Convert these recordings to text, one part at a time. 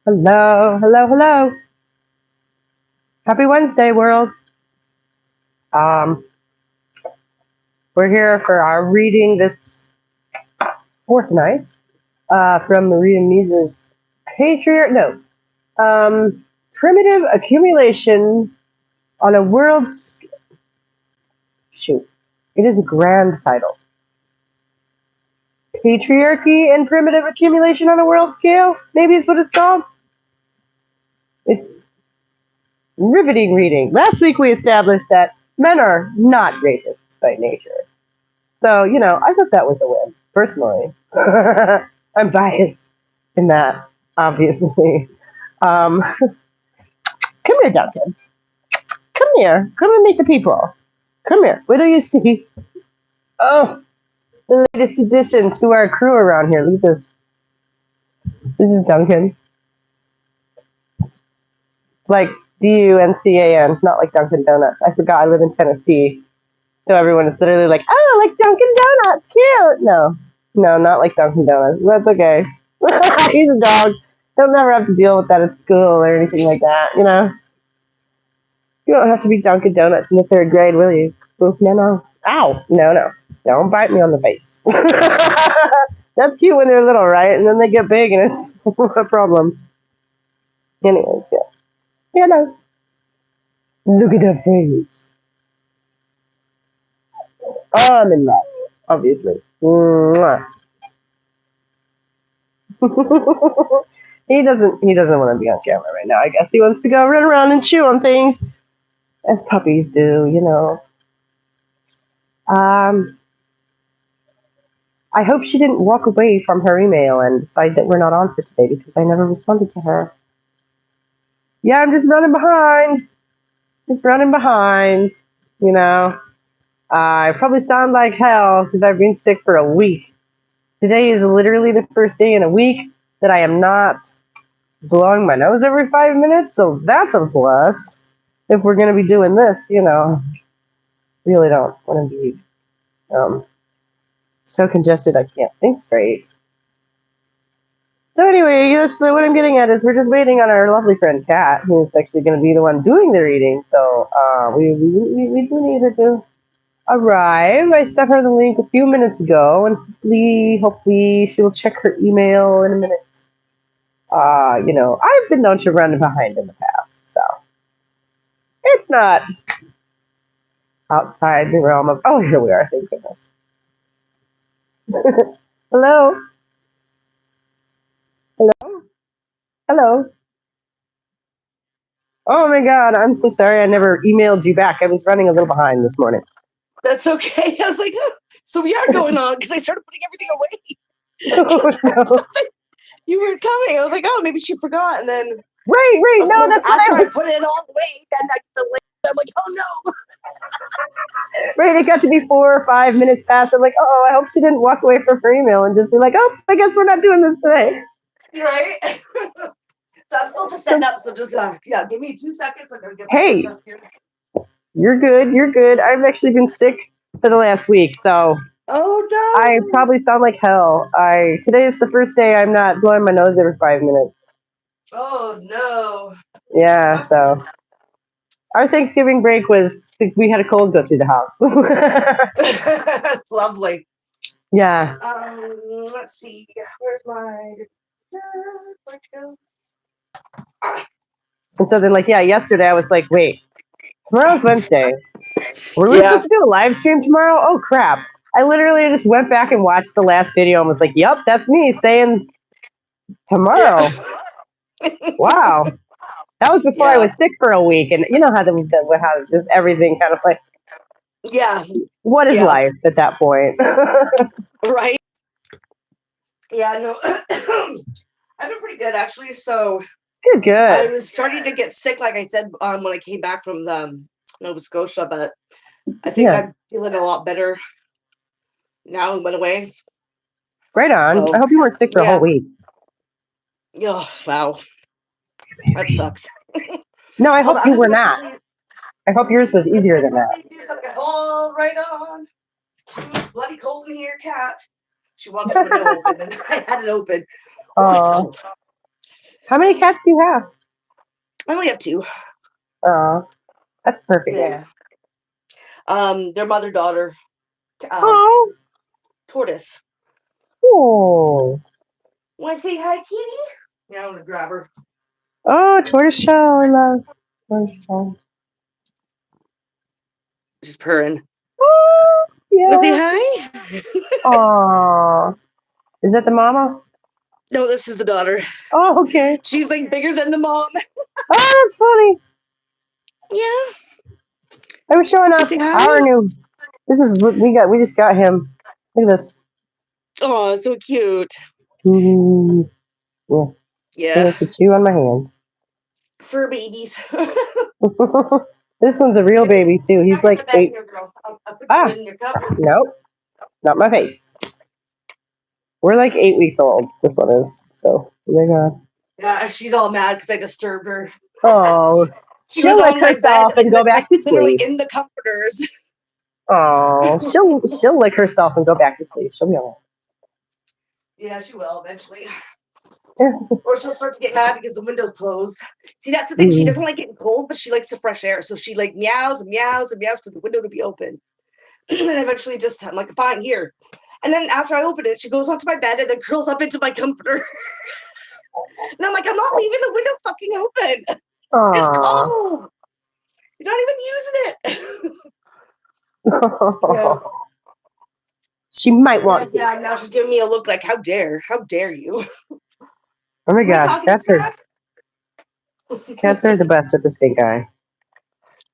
Hello, hello, hello. Happy Wednesday, world. Um, we're here for our reading this fourth night from Maria Mises' Patriarch. No, Primitive Accumulation on a World's. Shoot, it is a grand title. Patriarchy and Primitive Accumulation on a World Scale. Maybe it's what it's called. It's riveting reading. Last week we established that men are not rapists by nature. So, I thought that was a win, personally. I'm biased in that, obviously. Come here, Duncan. Come here. Come and meet the people. Come here. What do you see? Oh, the latest addition to our crew around here. Look at this. This is Duncan. Like Duncan, not like Dunkin' Donuts. I forgot I live in Tennessee. So everyone is literally like, oh, like Dunkin' Donuts, cute. No, not like Dunkin' Donuts. That's okay. He's a dog. He'll never have to deal with that at school or anything like that, You don't have to be Dunkin' Donuts in the third grade, will you? No. Ow. No. Don't bite me on the face. That's cute when they're little, right? And then they get big and it's a problem. Anyways, yeah. No. Look at her face. Oh, I'm in love, obviously. Mwah. He doesn't want to be on camera right now. I guess he wants to go run around and chew on things as puppies do. I hope she didn't walk away from her email and decide that we're not on for today because I never responded to her. Yeah, I'm just running behind. I probably sound like hell because I've been sick for a week. Today is literally the first day in a week that I am not blowing my nose every 5 minutes, so that's a plus. If we're going to be doing this, really don't want to be so congested I can't think straight. So anyway, what I'm getting at is we're just waiting on our lovely friend Kat, who's actually going to be the one doing the reading. So we do need her to arrive. I sent her the link a few minutes ago, and hopefully she'll check her email in a minute. I've been known to run behind in the past, so it's not outside the realm of. Oh, here we are. Thank goodness. Hello. Hello. Oh my God, I'm so sorry. I never emailed you back. I was running a little behind this morning. That's okay. I was like, oh, so we are going on because I started putting everything away. Oh, no. You were coming. I was like, oh, maybe she forgot. And then Right. No, that's what after I put it all away, then the link, I'm like, oh no. Right, it got to be 4 or 5 minutes past. I'm like, oh, I hope she didn't walk away from her email and just be like, oh, I guess we're not doing this today. Right? So I'm still just setting up. So just give me 2 seconds. I'm gonna get Hey, up here. You're good. I've actually been sick for the last week, so oh no. I probably sound like hell. Today is the first day I'm not blowing my nose every 5 minutes. Oh no. Yeah, so our Thanksgiving break was we had a cold go through the house. Lovely. Yeah. Let's see. Where's my? Where'd you go? And so then, yesterday I was like, wait, tomorrow's Wednesday. Were we supposed to do a live stream tomorrow? Oh crap! I literally just went back and watched the last video and was like, "Yep, that's me saying tomorrow." Yeah. Wow, that was before I was sick for a week, and you know how just everything kind of like. Yeah. What is life at that point? Right. Yeah. No. I've been pretty good actually. So. Good. I was starting to get sick, like I said, when I came back from Nova Scotia, but I think I'm feeling a lot better now. It went away. Right on. So, I hope you weren't sick for a whole week. Oh, wow. That sucks. No, I hope you were not. I hope yours was easier than that. All right on. It's bloody cold in here, Kat. She wants the window open, and I had it open. Oh. How many cats do you have? I only have 2. Oh, that's perfect. Yeah. They're mother-daughter. Oh. Tortoise. Oh. Want to say hi, kitty? Yeah, I'm gonna grab her. Oh, tortoiseshell. I love tortoiseshell. She's purring. Oh, Want to say yeah. hi? Aw. Is that the mama? No, this is the daughter. Oh, okay. She's like bigger than the mom. Oh, that's funny. Yeah. I was showing off Say our hi. new. This is what we got. We just got him. Look at this. Oh, so cute. Mm-hmm. Yeah. He Yeah. wants to chew on my hands. Fur babies. This one's a real baby too. He's like 8. Here, girl. I'll put you Ah, in your cup. nope, not my face. We're like 8 weeks old. This one is. So, oh my god. Yeah, she's all mad because I disturbed her. Oh, She was she'll lick on my bed, herself and go back like to literally sleep. in the comforters. Oh, she'll lick herself and go back to sleep. She'll be all Yeah, she will eventually. right. Or she'll start to get mad because the window's closed. See, that's the thing. She doesn't like getting cold, but she likes the fresh air. So she like meows and meows and meows for the window to be open. And eventually I'm like, fine, here. And then after I open it, she goes onto my bed and then curls up into my comforter. And I'm like, I'm not leaving the window fucking open. It's cold. You're not even using it. Yeah. She might want to. Yeah, now she's giving me a look like, how dare you? Oh my gosh, cats are the best at the stink eye.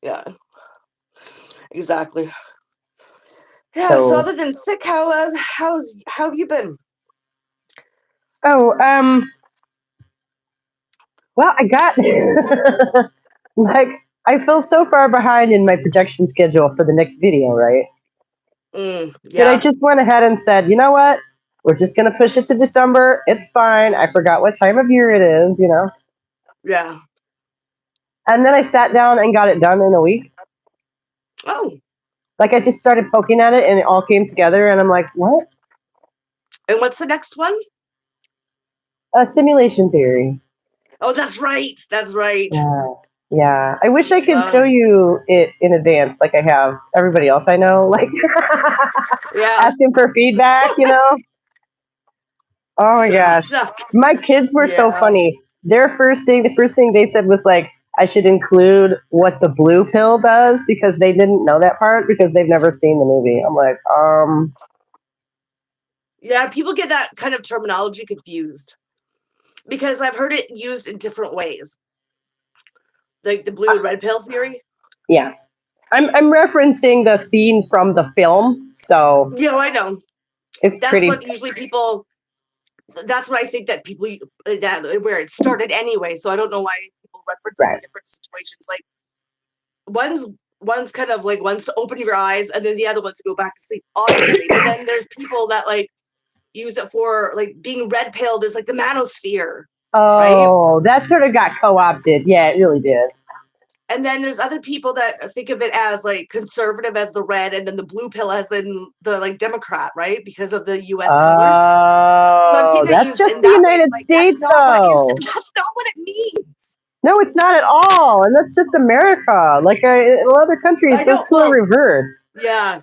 Yeah, exactly. Yeah. So other than sick, how have you been? Oh, well, I got like I fell so far behind in my production schedule for the next video, right? That I Yeah. just went ahead and said, you know what? We're just gonna push it to December. It's fine. I forgot what time of year it is, you know. Yeah. And then I sat down and got it done in a week. Oh. Like I just started poking at it and it all came together and I'm like, what? And what's the next one? Simulation theory. Oh, that's right. That's right. Yeah. Yeah. I wish I could show you it in advance like I have everybody else I know. Like asking for feedback, you know? Oh my gosh. My kids were so funny. The first thing they said was like, I should include what the blue pill does because they didn't know that part because they've never seen the movie. I'm like, Yeah, people get that kind of terminology confused because I've heard it used in different ways. Like the blue and red pill theory. Yeah. I'm referencing the scene from the film, so yeah, I know. That's pretty. What usually people. That's what I think that people that where it started anyway. So I don't know why people reference it in different situations. Like one's kind of like one's to open your eyes, and then the other one's to go back to sleep. Obviously, but then there's people that like use it for like being red pilled is like the manosphere. Oh, right? That sort of got co-opted. Yeah, it really did. And then there's other people that think of it as like conservative as the red, and then the blue pill as in the like Democrat, right? Because of the U.S. colors. So I've seen that's just the United States, though. That's not what it means. No, it's not at all, and that's just America. Like in other countries, those two are reversed. Yeah.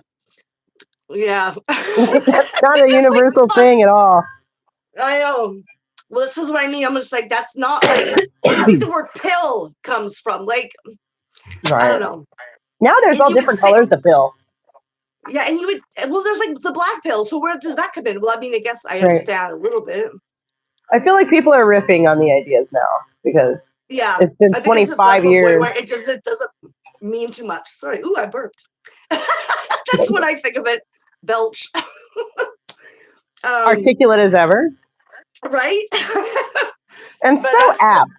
Yeah. That's not a universal thing at all. I know. Well, this is what I mean. I'm just like, that's not like, where do you think the word pill comes from? Like, I don't know. Now there's all different colors of pill. Yeah, and there's like the black pill. So where does that come in? Well, I mean, I guess I understand a little bit. I feel like people are riffing on the ideas now because it's been 25 years. It doesn't mean too much. Sorry. Ooh, I burped. That's what I think of it. Belch. Articulate as ever. Right? And so apt.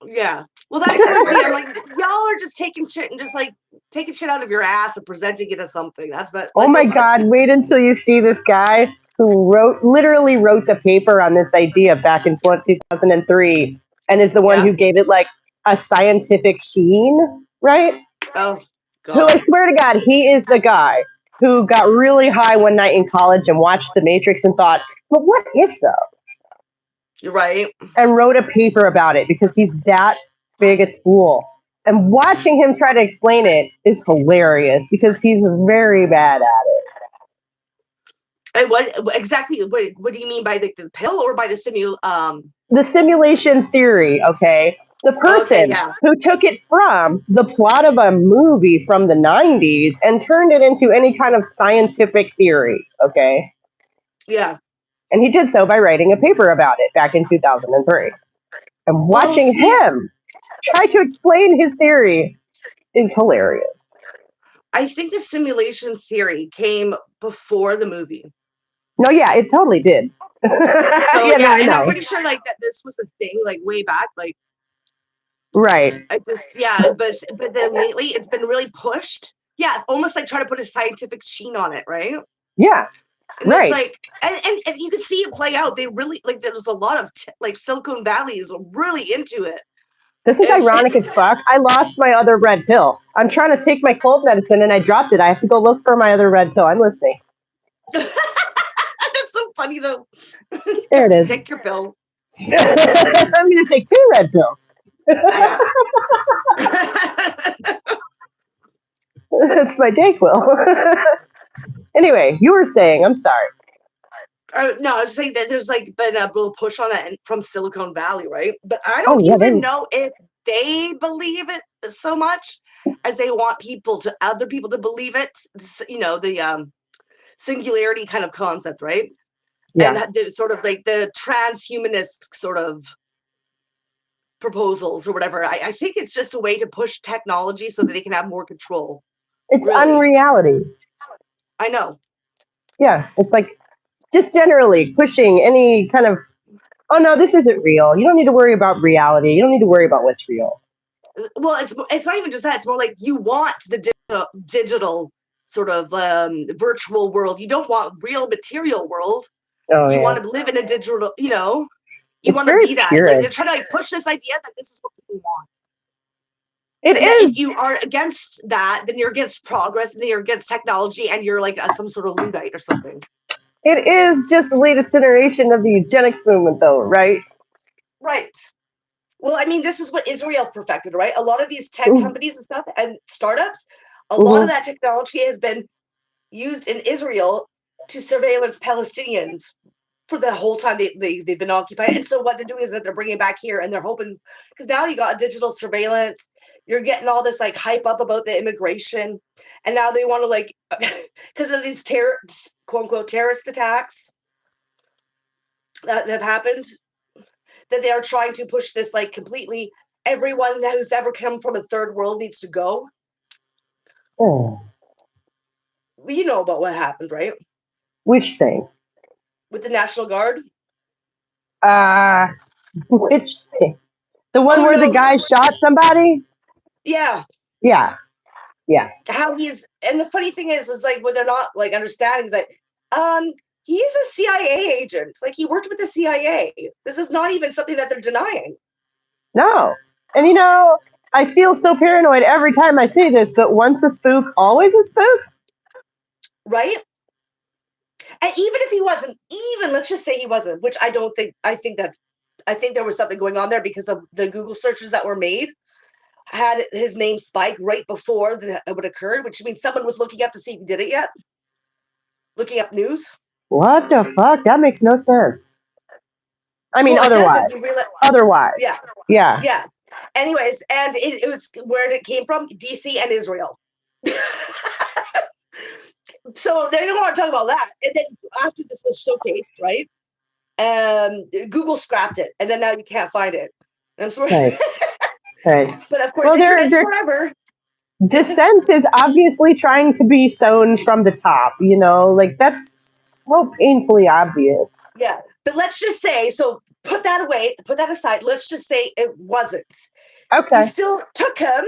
Yeah. Well, that's what I see. I'm like, y'all are just taking shit and just like taking shit out of your ass and presenting it as something. That's what. Oh my God! Wait until you see this guy who literally wrote the paper on this idea back in 2003, and is the one who gave it like a scientific sheen, right? Oh God! Who I swear to God, he is the guy who got really high one night in college and watched The Matrix and thought, "But what if though?" Right. and wrote a paper about it because he's that big a tool. And watching him try to explain it is hilarious because he's very bad at it. And what exactly? What do you mean by the pill or by the The simulation theory, okay? The Okay, person yeah, who took it from the plot of a movie from the 90s and turned it into any kind of scientific theory, okay? yeah. And he did so by writing a paper about it back in 2003. And Well, watching see, him try to explain his theory is hilarious. I think the simulation theory came before the movie. No, yeah, it totally did. So Yeah, no, yeah, I and I'm know. pretty sure like that this was a thing like way back. Like Right. I just yeah, but then lately it's been really pushed. Yeah, almost like trying to put a scientific sheen on it, right? Yeah, And it's right. like, and you can see it play out. They really like there's a lot of like Silicon Valley is really into it. This is ironic as fuck. I lost my other red pill. I'm trying to take my cold medicine and I dropped it. I have to go look for my other red pill. I'm listening. That's so funny though. There it is. Take your pill. I'm going to take 2 red pills. Yeah. That's my Dayquil. Anyway, you were saying, I'm sorry. No, I was saying that there's like been a real push on that from Silicon Valley, right? But I Oh, don't yeah. even know if they believe it so much as they want other people to believe it. You know, the singularity kind of concept, right? Yeah. And the sort of like the transhumanist sort of proposals or whatever. I think it's just a way to push technology so that they can have more control. It's Really. unreality. I know. Yeah. It's like just generally pushing any kind of, oh, no, this isn't real. You don't need to worry about reality. You don't need to worry about what's real. Well, it's not even just that. It's more like you want the digital sort of virtual world. You don't want real material world. Oh, You yeah. want to live in a digital, you know, you It's want to very be that. Like they're purist. trying to like push this idea that this is what people want. It And that if is. you are against that, then you're against progress and then you're against technology and you're like some sort of Luddite or something. It is just the latest iteration of the eugenics movement, though, right? Right. Well, I mean, this is what Israel perfected, right? A lot of these tech Mm-hmm. companies and stuff and startups, a lot of that technology has been used in Israel to surveillance Palestinians for the whole time they've been occupied. And so what they're doing is that they're bringing it back here and they're hoping, because now you got digital surveillance, you're getting all this like hype up about the immigration. And now they want to like, because of these quote unquote terrorist attacks that have happened, that they are trying to push this like completely everyone who's ever come from a third world needs to go. Oh. You know about what happened, right? Which thing? With the National Guard? Which thing? The one Oh, where the no. guy shot somebody? Yeah. Yeah. Yeah. How and the funny thing is like what they're not like understanding is that he's a CIA agent. It's like he worked with the CIA. This is not even something that they're denying. No. And you know, I feel so paranoid every time I say this, but once a spook, always a spook. Right? And even if he wasn't, let's just say he wasn't, which I don't think, I think there was something going on there because of the Google searches that were made had his name spike right before it would occurred, which means someone was looking up to see if he did it yet. Looking up news. What the fuck? That makes no sense. I mean, Well, otherwise. Yeah. Yeah. Yeah. Anyways, and it was where it came from, DC and Israel. So they didn't want to talk about that. And then after this was showcased, right? Google scrapped it, and then now you can't find it. I'm sorry. Right. But of course, internet's forever. Dissent is obviously trying to be sown from the top, you know, like that's so painfully obvious. Yeah. But let's just say, so put that away, put that aside. Let's just say it wasn't. Okay. You still took him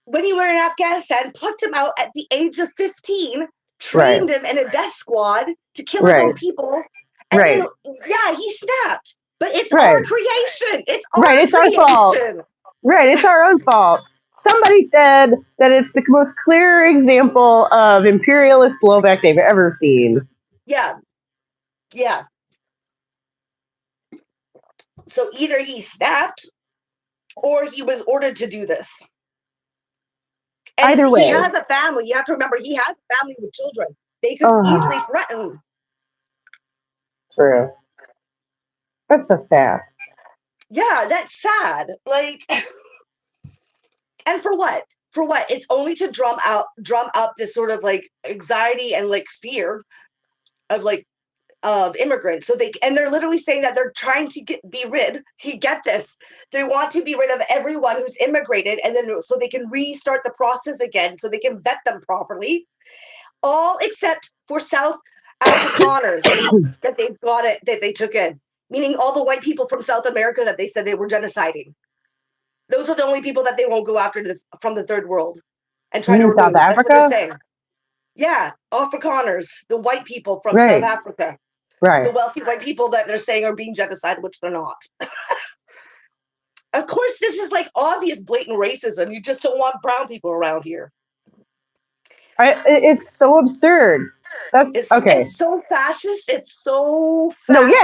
when you were in Afghanistan, plucked him out at the age of 15, trained him in a death squad to kill his own people. And then, yeah, he snapped. But it's our creation. It's our creation. Our fault. Right, it's our own fault. Somebody said that it's the most clear example of imperialist blowback they've ever seen. Yeah. Yeah. So either he snapped or he was ordered to do this. And Either he way. has a family. You have to remember, he has a family with children. They could easily threaten. True. That's so sad. Yeah, that's sad. Like, and for what? For what? It's only to drum up this sort of like anxiety and like fear of like of immigrants. So they're literally saying that they're trying to get this. They want to be rid of everyone who's immigrated, and then so they can restart the process again, so they can vet them properly. All except for South Afrikaners that they took in, meaning all the white people from South America that they said they were genociding. Those are the only people that they won't go after from the third world and try to remove. South Africa? That's what they're saying. Yeah, Afrikaners, the white people from South Africa. Right. The wealthy white people that they're saying are being genocided, which they're not. Of course, this is like obvious blatant racism. You just don't want brown people around here. It's so absurd. Okay. It's so fascist. It's so fascist.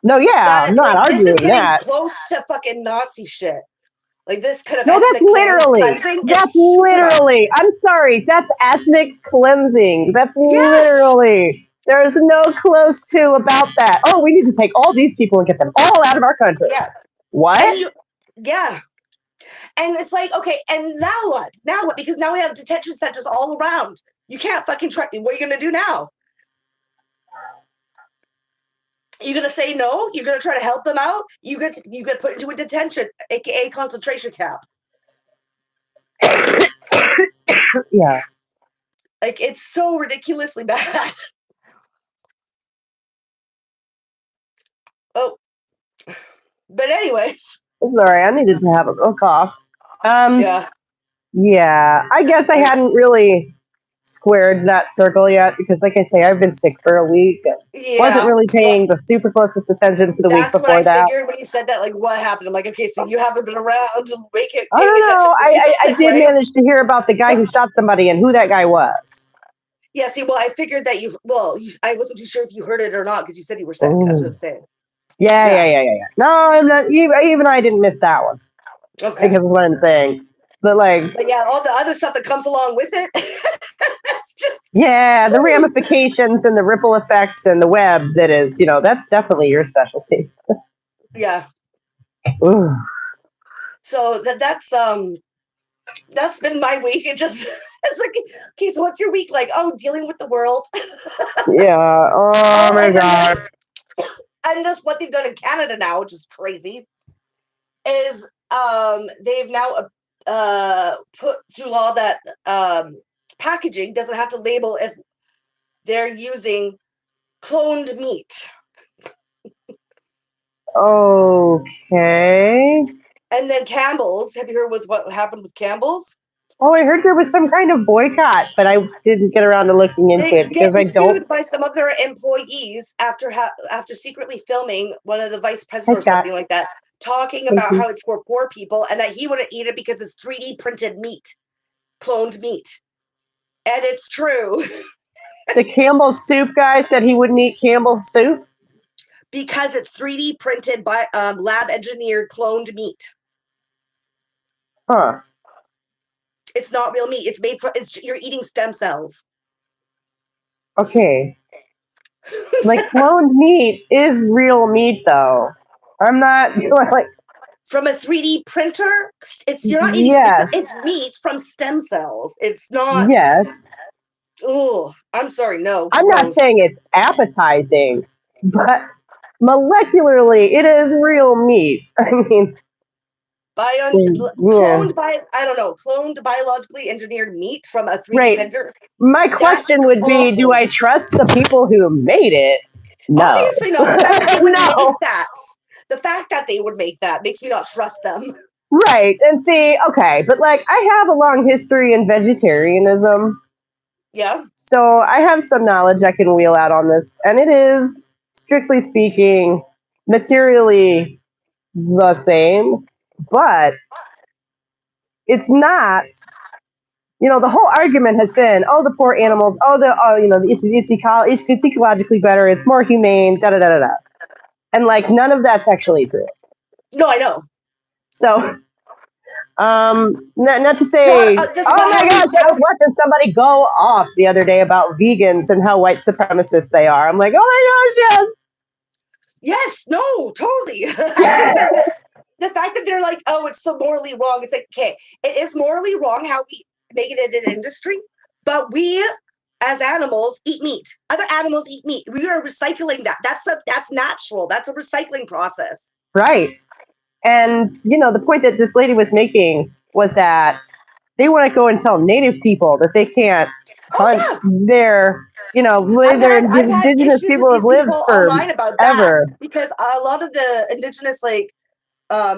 No, yeah. I'm not arguing this is getting that. close to fucking Nazi shit. Like this could have. No, that's literally. I'm sorry. That's ethnic cleansing. That's literally. There's no close to about that. Oh, we need to take all these people and get them all out of our country. Yeah. What? Yeah. And it's like, okay, and now what? Now what? Because now we have detention centers all around. You can't fucking try. What are you going to do now? You're going to say no? You're going to try to help them out? You get put into a detention, aka concentration camp. Yeah. Like, it's so ridiculously bad. Oh. But anyways. I'm sorry, I needed to have a real cough. Yeah. Yeah. I guess I hadn't really squared that circle yet because, like I say, I've been sick for a week. Wasn't really paying the super closest attention to the week before that. That's what I figured when you said that. Like, what happened? I'm like, okay, so you haven't been around to make it. I don't know. I did manage to hear about the guy who shot somebody and who that guy was. Yeah, see, well, I figured that I wasn't too sure if you heard it or not because you said you were sick. That's what I'm saying. Yeah. No, I'm not, even I didn't miss that one. Okay. Because one thing. But yeah, all the other stuff that comes along with it. That's just, the ramifications and the ripple effects and the web that is, that's definitely your specialty. Yeah. Ooh. So that's been my week. It's like, okay, so what's your week like? Oh, dealing with the world. Yeah. Oh my God. And that's what they've done in Canada now, which is crazy, is they've now put through law that packaging doesn't have to label if they're using cloned meat. Okay. And then Campbell's, have you heard what happened with Campbell's? Oh, I heard there was some kind of boycott, but I didn't get around to looking into it because I don't. Sued by some of their employees after secretly filming one of the vice president or something like that, talking about how it's for poor people and that he wouldn't eat it because it's 3D printed meat, cloned meat, and it's true. The Campbell's soup guy said he wouldn't eat Campbell's soup because it's 3D printed by lab engineered cloned meat. Huh. It's not real meat. It's made from. You're eating stem cells. Okay. Like cloned meat is real meat, though. I'm not like from a 3D printer. You're not eating. Yes. It's meat from stem cells. It's not. Yes. Oh, I'm sorry. No. I'm not saying it's appetizing, but molecularly, it is real meat. I mean. Cloned biologically engineered meat from a 3D printer. My question would be, do I trust the people who made it? No. Obviously not. The fact that they would make that. The fact that they would make that makes me not trust them. Right. And see, okay, but like I have a long history in vegetarianism. Yeah. So I have some knowledge I can wheel out on this. And it is, strictly speaking, materially the same. But it's not, the whole argument has been, the poor animals, it's ecologically better, it's more humane, da-da-da-da-da. And, none of that's actually true. No, I know. So, not to It's not. say, That's oh about my how gosh, we I was watching somebody go off the other day about vegans and how white supremacists they are. I'm like, oh my gosh, Yes. No. Totally. I think yes. that the fact that they're like, oh, it's so morally wrong. It's like, okay, it is morally wrong how we make it in an industry, but we as animals eat meat. Other animals eat meat. We are recycling that. That's natural. That's a recycling process. Right. And, the point that this lady was making was that they want to go and tell native people that they can't Oh hunt yeah. way their I've had indigenous issues with people have these lived people online about that forever. because a lot of the indigenous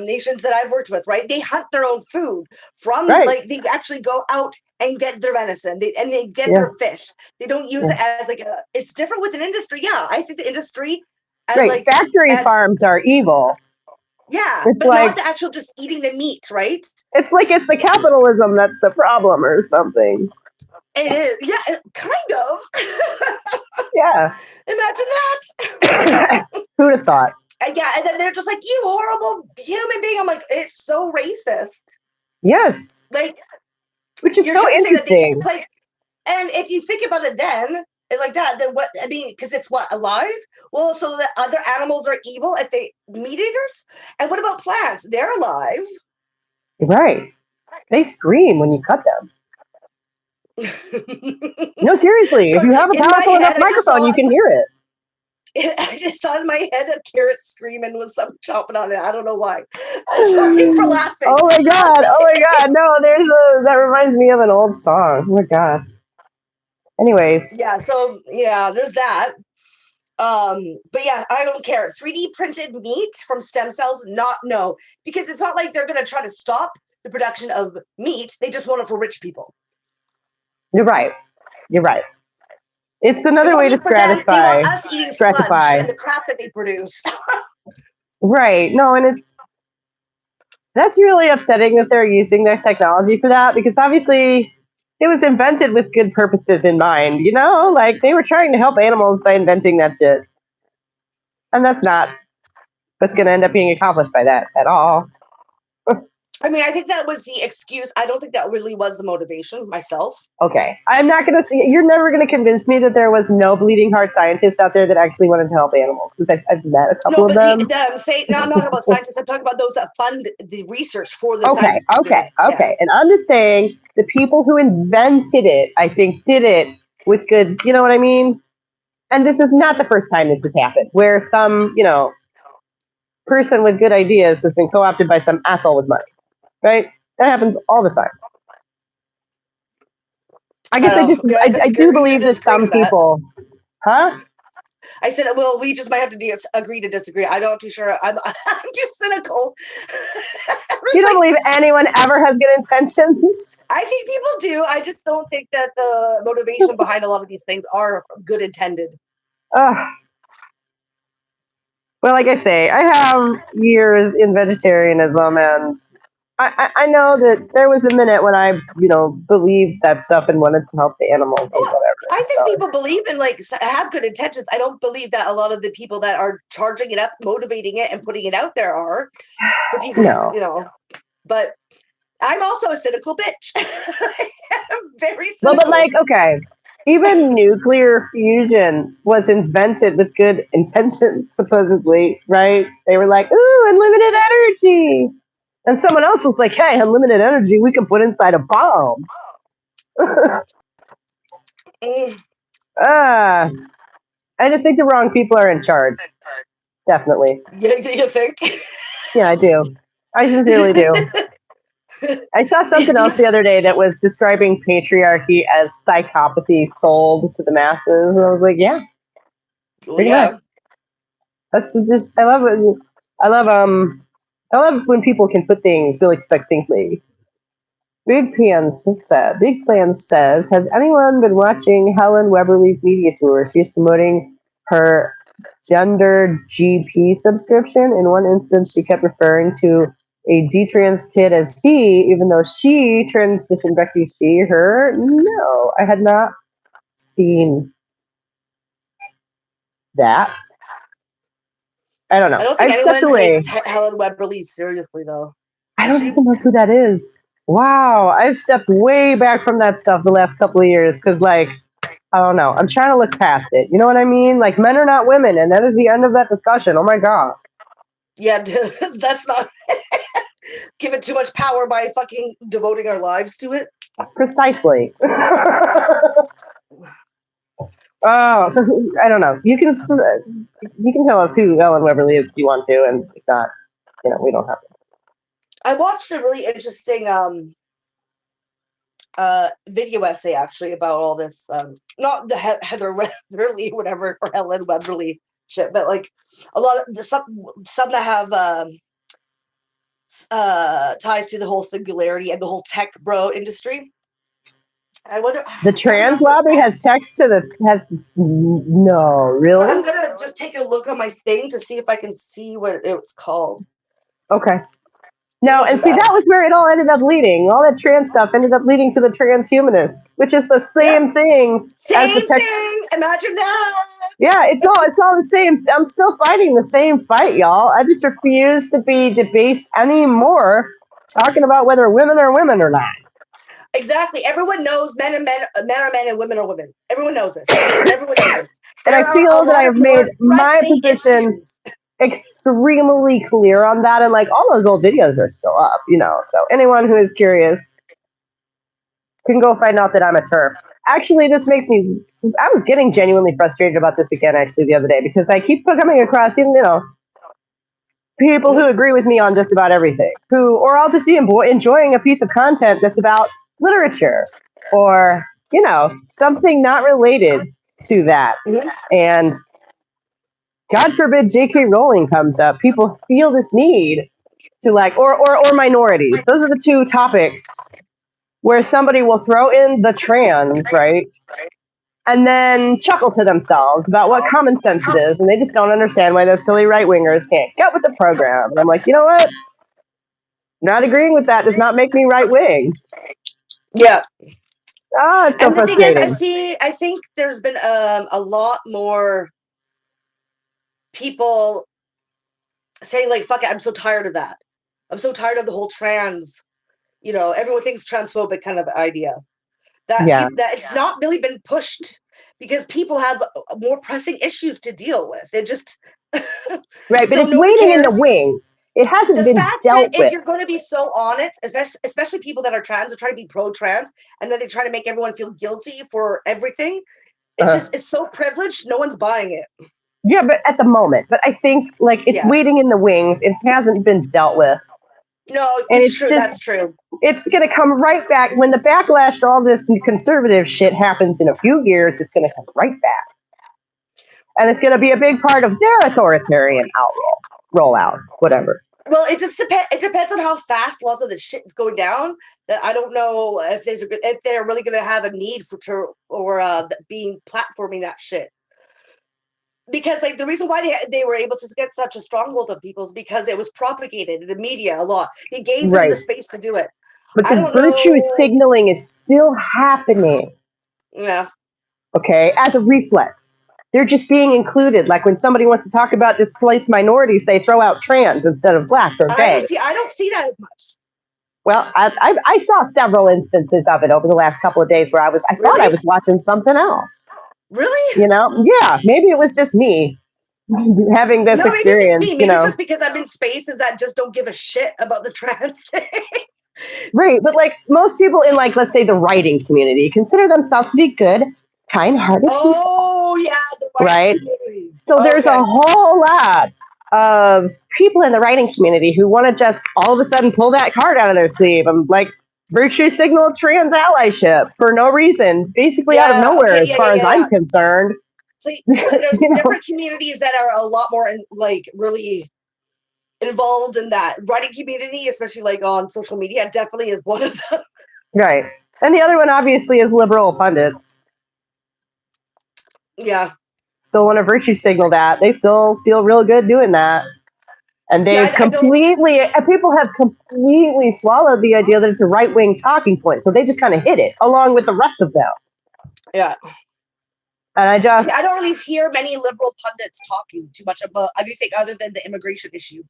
nations that I've worked with, right? They hunt their own food from Right. like they actually go out and get their venison and they get Yeah. their fish. They don't use Yeah. it as like it's different with an industry. Yeah, I think the industry as Right. like Factory farms are evil. yeah, It's but not like the actual just eating the meat, right? it's the capitalism that's the problem or something. It is, yeah, kind of. Yeah. Imagine that. Who'd have thought? Yeah, and then they're just like, you horrible human being. I'm like, it's so racist. Yes. Like, Which is you're so trying to say that interesting. it's like, and if you think about it then, like that, then what, I mean, because it's what, alive? Well, so that other animals are evil if they meat eaters? And what about plants? They're alive. Right. They scream when you cut them. No, seriously. If So you have a in my powerful enough head, I just microphone, saw you can hear it. I just saw in my head a carrot screaming with some chomping on it. I don't know why. Sorry for laughing. Oh my god! Oh my god! No, that reminds me of an old song. Oh my god. Anyways, Yeah, so yeah, there's that. But yeah, I don't care. 3D printed meat from stem cells, not no, because it's not like they're gonna try to stop the production of meat. They just want it for rich people. you're right. You're right. It's They another want way to meat for them. They want stratify. us eating sludge Stratify. and the crap that they produce. Right. No, and that's really upsetting that they're using their technology for that because obviously it was invented with good purposes in mind. Like they were trying to help animals by inventing that shit, and that's not what's going to end up being accomplished by that at all. I mean, I think that was the excuse. I don't think that really was the motivation myself. Okay. I'm not going to see, you're never going to convince me that there was no bleeding heart scientists out there that actually wanted to help animals because I've met a couple No, of but them. I'm saying no, I'm not about scientists. I'm talking about those that fund the research for the Okay. scientists to do it. Yeah. Okay. And I'm just saying the people who invented it, I think, did it with good, you know what I mean? And this is not the first time this has happened where some, person with good ideas has been co opted by some asshole with money, right? That happens all the time. I guess Yeah, I do agree to believe that disagree some with that. people, huh? I said, well, we just might have to agree to disagree. I'm not too sure. I'm too cynical. You don't believe anyone ever has good intentions? I think people do. I just don't think that the motivation behind a lot of these things are good intended. Well, like I say, I have years in vegetarianism, and I know that there was a minute when I, believed that stuff and wanted to help the animals and Oh, I whatever. think So, people believe in have good intentions. I don't believe that a lot of the people that are charging it up, motivating it, and putting it out there are for people, no. But I'm also a cynical bitch. I'm very Well, cynical. but okay, even nuclear fusion was invented with good intentions, supposedly, right? They were like, ooh, unlimited energy. And someone else was like, hey, unlimited energy we can put inside a bomb. I just think the wrong people are in charge. Definitely. You think? Yeah, I do. I sincerely do. I saw something else the other day that was describing patriarchy as psychopathy sold to the masses. And I was like, yeah, Well, pretty yeah. much. That's just, I love it. I love when people can put things really succinctly. Big Plans says, has anyone been watching Helen Weberly's media tour? She's promoting her gender GP subscription. In one instance, she kept referring to a detrans kid as he, even though she transitioned back to she, her. No, I had not seen that. I don't know. I don't think I've stepped anyone away. takes Helen Webberly seriously, though. I Does don't she? even know who that is. Wow, I've stepped way back from that stuff the last couple of years because, like, I don't know. I'm trying to look past it. You know what I mean? Like, men are not women, and that is the end of that discussion. Oh my god. Yeah, that's not give it too much power by fucking devoting our lives to it. Precisely. Oh, so I don't know. You can tell us who Ellen Weberly is if you want to, and if not, we don't have to. I watched a really interesting video essay actually about all this. Not the Heather Weberly, whatever, or Helen Weberly shit, but like a lot of some that have ties to the whole singularity and the whole tech bro industry. I wonder. The trans lobby has text to no, really? I'm gonna just take a look on my thing to see if I can see what it was called. Okay. No, and see, that was where it all ended up leading. All that trans stuff ended up leading to the transhumanists, which is the same thing as the tech. Thing. Imagine that. Yeah, it's all the same. I'm still fighting the same fight, y'all. I just refuse to be debased anymore talking about whether women are women or not. Exactly. Everyone knows men are men and women are women. Everyone knows this. Everyone knows this. And I feel that I've made my position extremely clear on that, and like all those old videos are still up, so anyone who is curious can go find out that I'm a TERF. Actually, this makes me, I was getting genuinely frustrated about this again actually the other day, because I keep coming across people who agree with me on just about everything, or I'll just be enjoying a piece of content that's about literature or something not related to that. And God forbid J.K. Rowling comes up, people feel this need to or minorities. Those are the two topics where somebody will throw in the trans, right? And then chuckle to themselves about what common sense it is, and they just don't understand why those silly right-wingers can't get with the program. And I'm like, you know what? Not agreeing with that does not make me right-wing. Yeah. It's so and the frustrating. thing is, I think there's been a lot more people saying like, fuck it, I'm so tired of that. I'm so tired of the whole trans, everyone thinks transphobic kind of idea. That it's not really been pushed because people have more pressing issues to deal with. It just right, but it's waiting in the wings. It hasn't been dealt with. If you're going to be so on it, especially people that are trans or try to be pro-trans, and then they try to make everyone feel guilty for everything. It's it's so privileged. No one's buying it. Yeah, but at the moment. But I think it's waiting in the wings. It hasn't been dealt with. No, it's true. That's true. It's going to come right back when the backlash to all this conservative shit happens in a few years. It's going to come right back, and it's going to be a big part of their authoritarian rollout, whatever. Well, it just depends. It depends on how fast lots of the shit is going down. That I don't know if they're really going to have a need being platforming that shit. Because the reason why they were able to get such a stronghold on people is because it was propagated in the media a lot. They gave them the space to do it. But the virtue signaling is still happening. Yeah. Okay, as a reflex. They're just being included. Like when somebody wants to talk about displaced minorities, they throw out trans instead of black or gay. I don't see that as much. Well, I saw several instances of it over the last couple of days where I thought I was watching something else. Really? Yeah, maybe it was just me having this experience. Maybe just because I'm in spaces that just don't give a shit about the trans thing. Right, but most people in let's say the writing community consider themselves to be good, kind-hearted people. Oh yeah, the right. Community. So there's a whole lot of people in the writing community who want to just all of a sudden pull that card out of their sleeve. I'm like, virtue signal trans allyship for no reason, basically out of nowhere, as far as I'm concerned. So there's different communities that are a lot more really involved in that writing community, especially on social media. Definitely is one of them. Right, and the other one obviously is liberal pundits. Yeah, still want to virtue signal that. They still feel real good doing that. And they've people have completely swallowed the idea that it's a right-wing talking point. So they just kind of hit it along with the rest of them. Yeah. And I just... See, I don't really hear many liberal pundits talking too much about anything other than the immigration issue,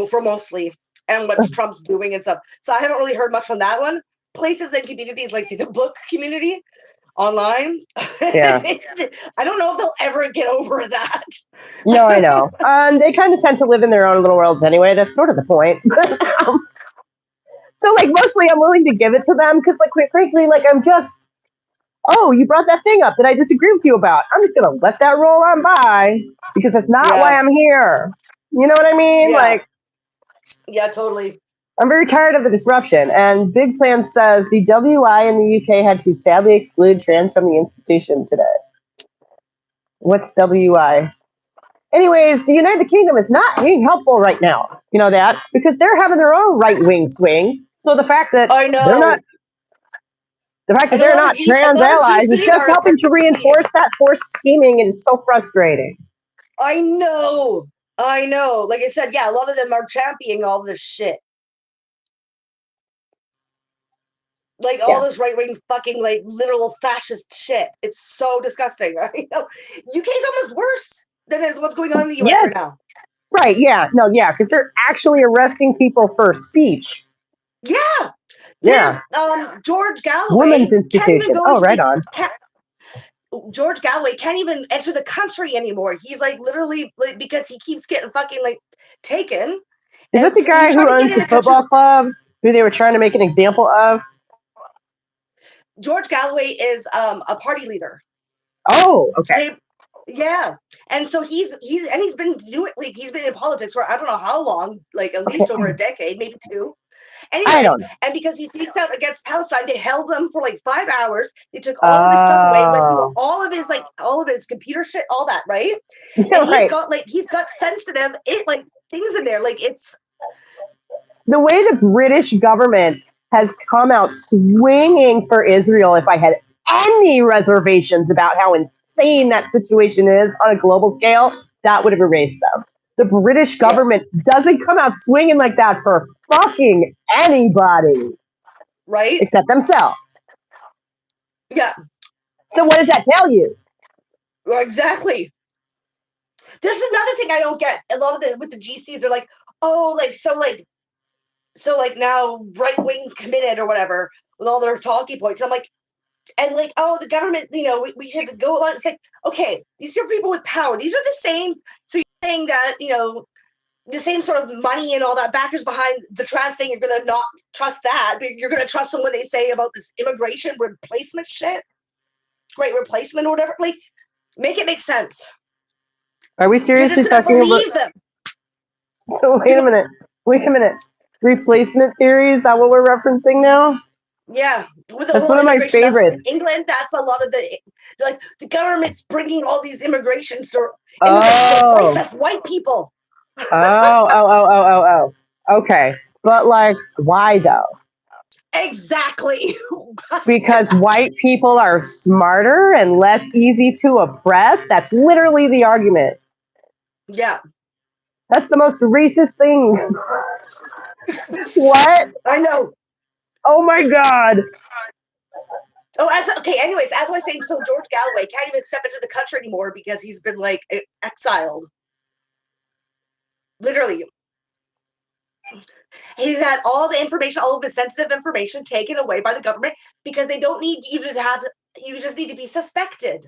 for mostly, and what Trump's doing and stuff. So I haven't really heard much from that one. Places and communities like, say, the book community online. Yeah. I don't know if they'll ever get over that. No, I know. They kind of tend to live in their own little worlds anyway. That's sort of the point. So, like, mostly I'm willing to give it to them because, like, quite frankly, like, I'm just, oh, you brought that thing up that I disagree with you about. I'm just going to let that roll on by because that's not why I'm here. You know what I mean? Yeah. Like, yeah, totally. I'm very tired of the disruption. And Big Plan says the WI in the UK had to sadly exclude trans from the institution today. What's WI? Anyways, the United Kingdom is not being helpful right now. You know that? Because they're having their own right-wing swing. So the fact that I know. they're not... The fact that they're not trans allies is just helping to reinforce that forced teaming. It is so frustrating. I know. Like I said, yeah, a lot of them are championing all this shit. Like all this right-wing fucking like literal fascist shit. It's so disgusting. Right? UK's almost worse than what's going on in the US right now. Right, yeah. No, yeah, because they're actually arresting people for speech. Yeah. There's George Galloway. Women's institution. Right on. George Galloway can't even enter the country anymore. He's like literally like, because he keeps getting fucking like taken. Is that the guy who owns the football club who they were trying to make an example of? George Galloway is a party leader. Oh, okay. Yeah, and so he's been doing like he's been in politics for I don't know how long, like at least over a decade, maybe 2. Anyways, I don't know. And because he speaks out against Palestine, they held him for like 5 hours. They took all of his stuff away, went through all of his computer shit, all that, right? Yeah, and he's got sensitive things in there. Like it's the way the British government has come out swinging for Israel. If I had any reservations about how insane that situation is on a global scale, that would have erased them. The British government doesn't come out swinging like that for fucking anybody. Right? Except themselves. Yeah. So what does that tell you? Well, exactly. There's another thing I don't get. A lot of with the GCs, they're like, oh, so now right-wing committed or whatever with all their talking points. I'm like, and like, oh, the government, we should go along. It's like, okay, these are people with power. These are the same. So you're saying that, the same sort of money and all that backers behind the trans thing, you're going to not trust that, but you're going to trust them when they say about this immigration replacement shit, great replacement or whatever. Like, make it make sense. Are we seriously talking about them? So wait a minute. Replacement theory, is that what we're replacing now? Yeah, that's one of my favorites. England, that's a lot of the government's bringing all these immigrants to replace us white people. Oh. Okay, but like, why though? Exactly. Because white people are smarter and less easy to oppress. That's literally the argument. Yeah. That's the most racist thing. What? I know. Oh my God. Anyways, as I was saying, so George Galloway can't even step into the country anymore because he's been like exiled. Literally. He's had all the information, all of the sensitive information taken away by the government because they don't need you to have, you just need to be suspected.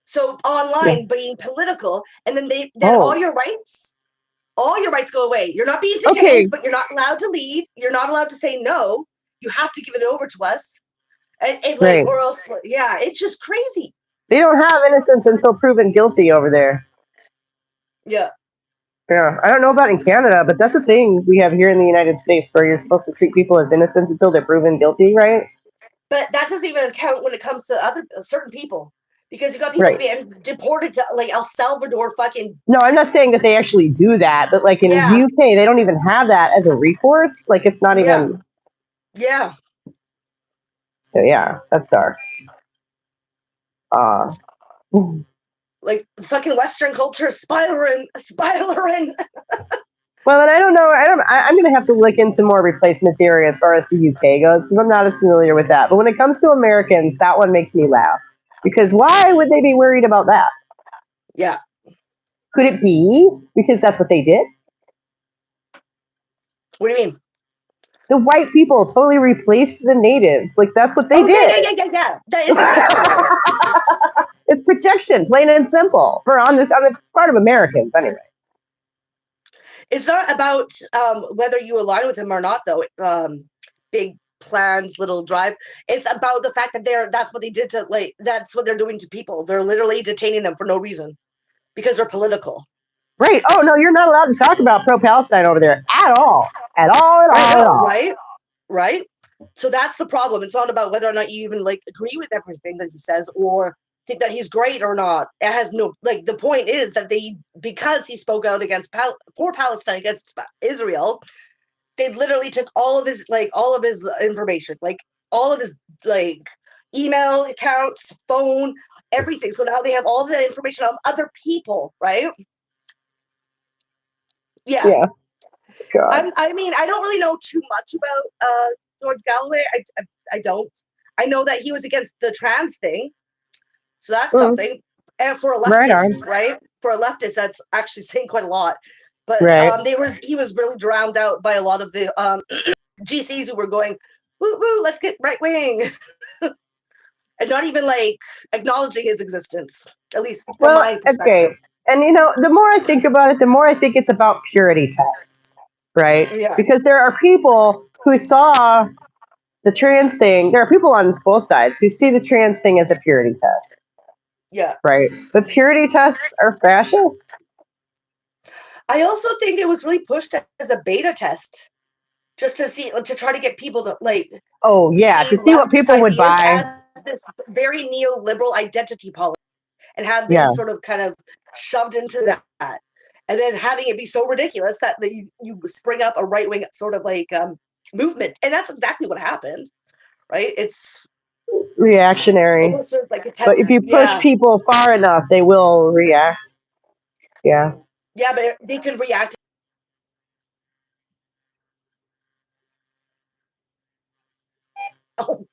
So online being political, and then all your rights go away. You're not being detained, but you're not allowed to leave. You're not allowed to say no. You have to give it over to us. And or else, it's just crazy. They don't have innocence until proven guilty over there. Yeah. Yeah. I don't know about in Canada, but that's a thing we have here in the United States where you're supposed to treat people as innocent until they're proven guilty, right? But that doesn't even count when it comes to certain people. Because you got people being deported to like El Salvador fucking. No, I'm not saying that they actually do that, but like in the UK, they don't even have that as a recourse. Like it's not even. Yeah. So yeah, that's dark. Like fucking Western culture spiraling. Well, and I don't know. I'm going to have to look into more replacement theory as far as the UK goes because I'm not as familiar with that. But when it comes to Americans, that one makes me laugh. Because why would they be worried about that? Yeah. Could it be because that's what they did? What do you mean? The white people totally replaced the natives. Like that's what they Oh, did. yeah. That is exactly right. It's protection, plain and simple, for on the part of Americans, anyway. It's not about whether you align with him or not, though. Big plans, little drive. It's about the fact that that's what they did to, like, that's what they're doing to people. They're literally detaining them for no reason because they're political. Right. Oh no, you're not allowed to talk about pro-Palestine over there at all. At all, at I all, at know, all. right? So that's the problem. It's not about whether or not you even like agree with everything that he says or think that he's great or not. It has no, like, the point is that because he spoke out against for Palestine, against Israel, they literally took all of his information, like all of his like email accounts, phone, everything. So now they have all the information on other people, right? Yeah. God. I mean, I don't really know too much about George Galloway. I don't. I know that he was against the trans thing, so that's something. And for a leftist, right? For a leftist, that's actually saying quite a lot. But he was really drowned out by a lot of the GCs who were going, woo woo, let's get right wing, and not even like acknowledging his existence, at least from my perspective. Okay. And the more I think about it, the more I think it's about purity tests, right? Yeah. Because there are people who saw the trans thing. There are people on both sides who see the trans thing as a purity test. Yeah. Right. But purity tests are fascist. I also think it was really pushed as a beta test, just to try to get people to like. Oh yeah, to see what people would buy. As this very neoliberal identity politics, and have them sort of kind of shoved into that, and then having it be so ridiculous that you spring up a right wing sort of like movement, and that's exactly what happened, right? It's reactionary. Sort of like a test. But if you push people far enough, they will react. Yeah. Yeah, but they could react. Oh.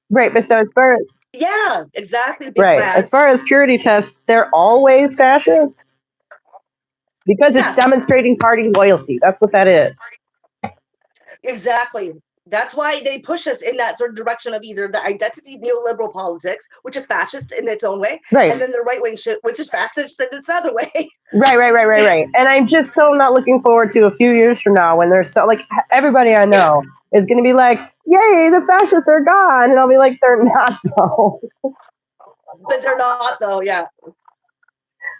Right, but so as far as exactly. Right. As far as purity tests, they're always fascist because it's demonstrating party loyalty. That's what that is. Exactly. That's why they push us in that sort of direction of either the identity neoliberal politics, which is fascist in its own way, right, and then the right wing shit, which is fascist in its other way. Right. And I'm just so not looking forward to a few years from now when there's so like everybody I know is going to be like, "Yay, the fascists are gone," and I'll be like, "They're not though." But they're not though. Yeah.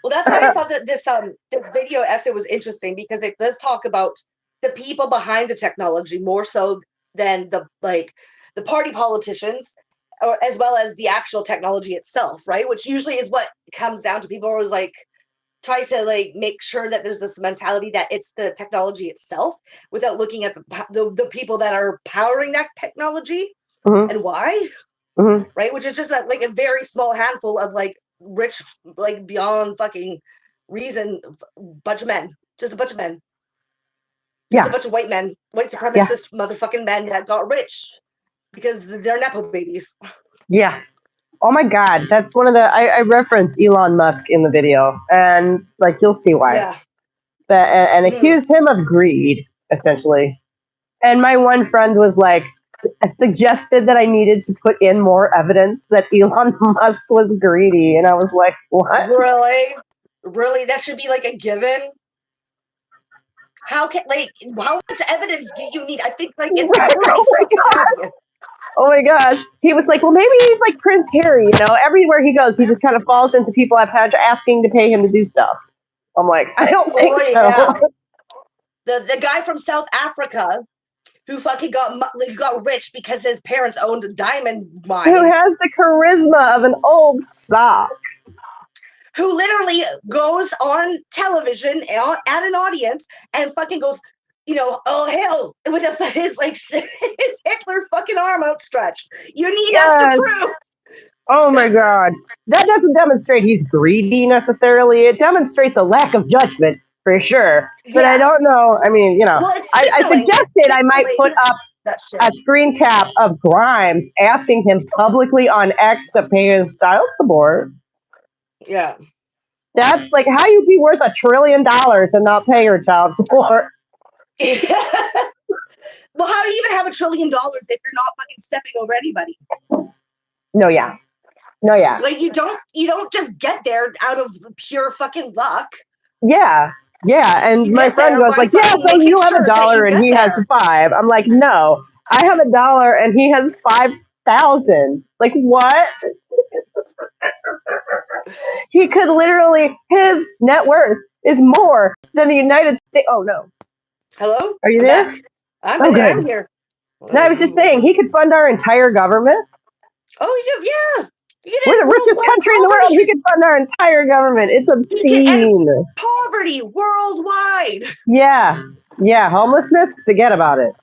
Well, that's why I thought that this video essay was interesting, because it does talk about the people behind the technology more so than the party politicians, or as well as the actual technology itself, right? Which usually is what comes down to. People always like try to like make sure that there's this mentality that it's the technology itself, without looking at the people that are powering that technology and why, right? Which is just a very small handful of like rich, like beyond fucking reason, bunch of men, just a bunch of men. Just a bunch of white men, white supremacist motherfucking men that got rich because they're Nepo babies. Yeah. Oh my God. That's one of the, I referenced Elon Musk in the video, and like, you'll see why. Yeah. And accused him of greed, essentially. And my one friend was like, suggested that I needed to put in more evidence that Elon Musk was greedy. And I was like, what? Really? That should be like a given? How much evidence do you need? I think like it's Oh my gosh. He was like, well, maybe he's like Prince Harry, everywhere he goes, he just kind of falls into people asking to pay him to do stuff. I'm like, I don't think so. Yeah. The guy from South Africa who fucking got rich because his parents owned diamond mines. Who has the charisma of an old sock. Who literally goes on television at an audience and fucking goes, oh hell, with his Hitler fucking arm outstretched. You need us to prove. Oh my God. That doesn't demonstrate he's greedy necessarily. It demonstrates a lack of judgment for sure. But I don't know. I mean, I suggested I might put up that shit. a screen cap of Grimes asking him publicly on X to pay his child support. Yeah. That's like how you be worth $1 trillion and not pay your child support. Well, how do you even have $1 trillion if you're not fucking stepping over anybody? No, yeah. Like you don't just get there out of pure fucking luck. Yeah. And You my get friend there was by like, "Yeah, fucking so making you have sure that $1 you and get he has there. 5." I'm like, "No, I have $1 and he has 5,000." Like what? He could literally, his net worth is more than the United States. Oh no, Hello? are you I'm there? back. I'm Oh, good. here. No, I was just saying he could fund our entire government. Oh, yeah. You We're can the end richest worldwide country in the world. poverty. He could fund our entire government. It's He can end obscene. poverty worldwide. Yeah. Homelessness, forget about it.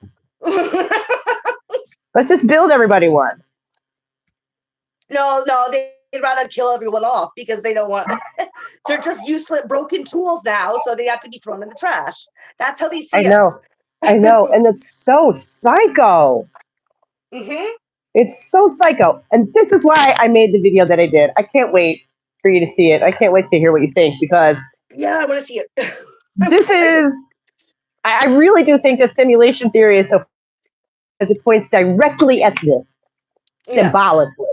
Let's just build everybody one. No, they'd rather kill everyone off because they don't want. They're just useless, broken tools now, so they have to be thrown in the trash. That's how they see us. I know, and it's so psycho. Mm-hmm. It's so psycho, and this is why I made the video that I did. I can't wait for you to see it. I can't wait to hear what you think because Yeah, I want to see it. this is. I really do think that simulation theory is so, as it points directly at this symbolically.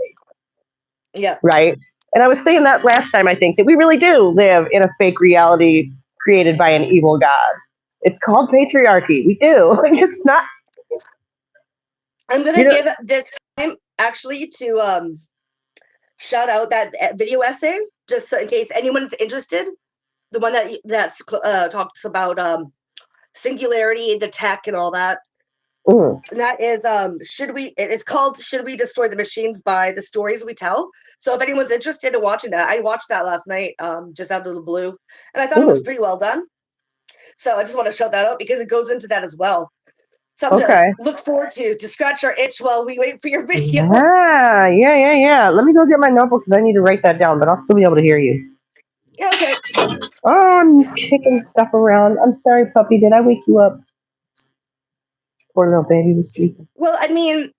Yeah. Right. And I was saying that last time. I think that we really do live in a fake reality created by an evil god. It's called patriarchy. We do. Like it's not. I'm gonna give this time actually to shout out that video essay just in case anyone's interested. The one that talks about singularity, the tech, and all that. Mm. And that is it's called "Should We Destroy the Machines" by The Stories We Tell. So if anyone's interested in watching that, I watched that last night, just out of the blue, and I thought it was pretty well done. So I just want to shout that out because it goes into that as well. Something to look forward to scratch our itch while we wait for your video. Yeah. Let me go get my notebook because I need to write that down, but I'll still be able to hear you. Yeah, okay. Oh, I'm kicking stuff around. I'm sorry, puppy. Did I wake you up? Poor little baby was sleeping. Well, I mean,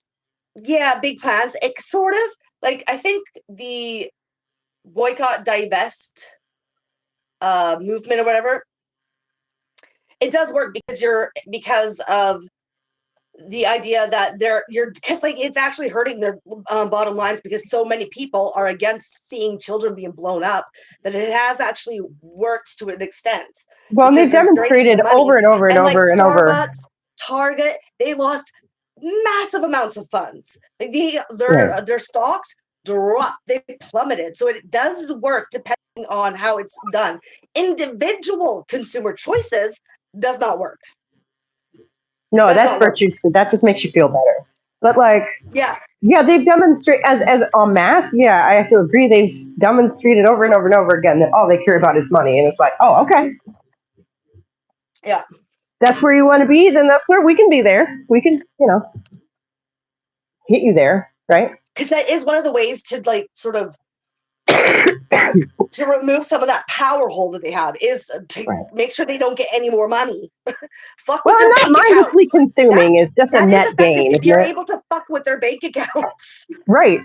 yeah, big plans. It sort of like I think the boycott, divest movement or whatever. It does work because of the idea that because like it's actually hurting their bottom lines because so many people are against seeing children being blown up that it has actually worked to an extent. Well, they've demonstrated over and over and over and over. Starbucks, Target, they lost massive amounts of funds. Like their stocks dropped, they plummeted. So it does work depending on how it's done. Individual consumer choices does not work. No, that's virtue. That just makes you feel better. But like, yeah, they've demonstrated as en masse. Yeah, I have to agree. They've demonstrated over and over and over again that all they care about is money, and it's like, oh, okay, yeah, that's where you want to be. Then that's where we can be there. We can, hit you there, right? Because that is one of the ways to like sort of to remove some of that power hold that they have is to make sure they don't get any more money. Fuck with their bank accounts. Mindlessly consuming is just a net gain. If you're able to fuck with their bank accounts. Right.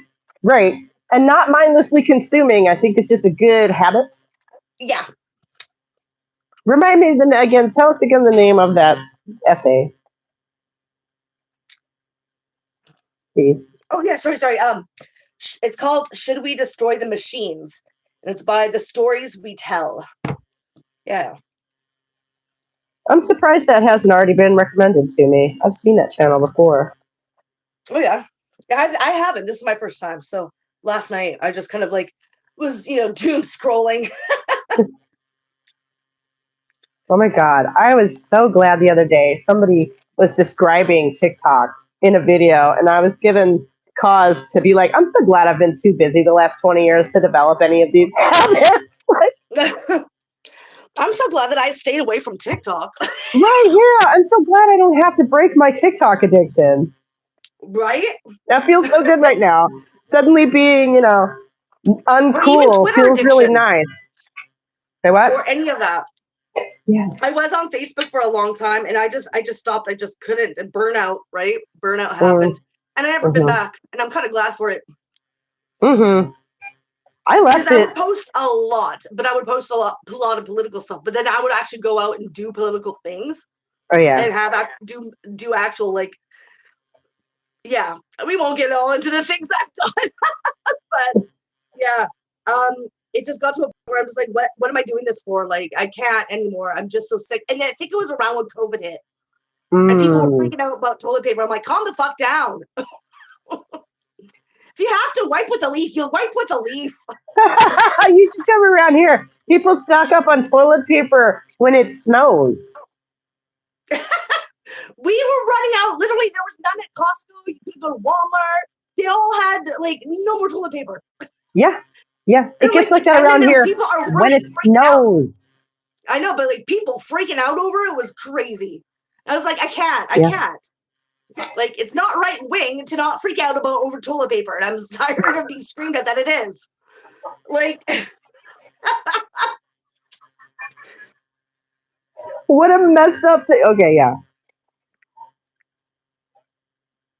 And not mindlessly consuming, I think, is just a good habit. Yeah. Remind me again. Tell us again the name of that essay, please. Oh yeah, sorry. It's called "Should We Destroy the Machines?" and it's by The Stories We Tell. Yeah. I'm surprised that hasn't already been recommended to me. I've seen that channel before. Oh yeah, I haven't. This is my first time. So last night I just kind of like was doom scrolling. Oh my God, I was so glad the other day somebody was describing TikTok in a video, and I was given cause to be like, I'm so glad I've been too busy the last 20 years to develop any of these habits. I'm so glad that I stayed away from TikTok. Right, yeah. I'm so glad I don't have to break my TikTok addiction. Right? That feels so good right now. Suddenly being, uncool feels really nice. Say what? Or any of that. Yeah. I was on Facebook for a long time, and I just stopped. I just couldn't. Burnout, right? Burnout Mm, happened, and I never been back, and I'm kind of glad for it. mm-hmm. I Because left I it. would post a lot, but I would post a lot of political stuff. But then I would actually go out and do political things Oh yeah. and have do actual like, yeah. We won't get all into the things I've done, but yeah. It just got to a point where I was like, what am I doing this for? Like, I can't anymore. I'm just so sick. And I think it was around when COVID hit, and people were freaking out about toilet paper. I'm like, calm the fuck down. If you have to wipe with a leaf, you'll wipe with a leaf. You should come around here. People stock up on toilet paper when it snows. We were running out. Literally, there was none at Costco. You could go to Walmart. They all had like no more toilet paper. Yeah. Yeah. It gets like that around here people are when really it snows. I know, but like people freaking out over it was crazy. I was like, I can't. Like, it's not right wing to not freak out about over toilet paper. And I'm tired of being screamed at that it is. Like, what a messed up thing. Okay, yeah.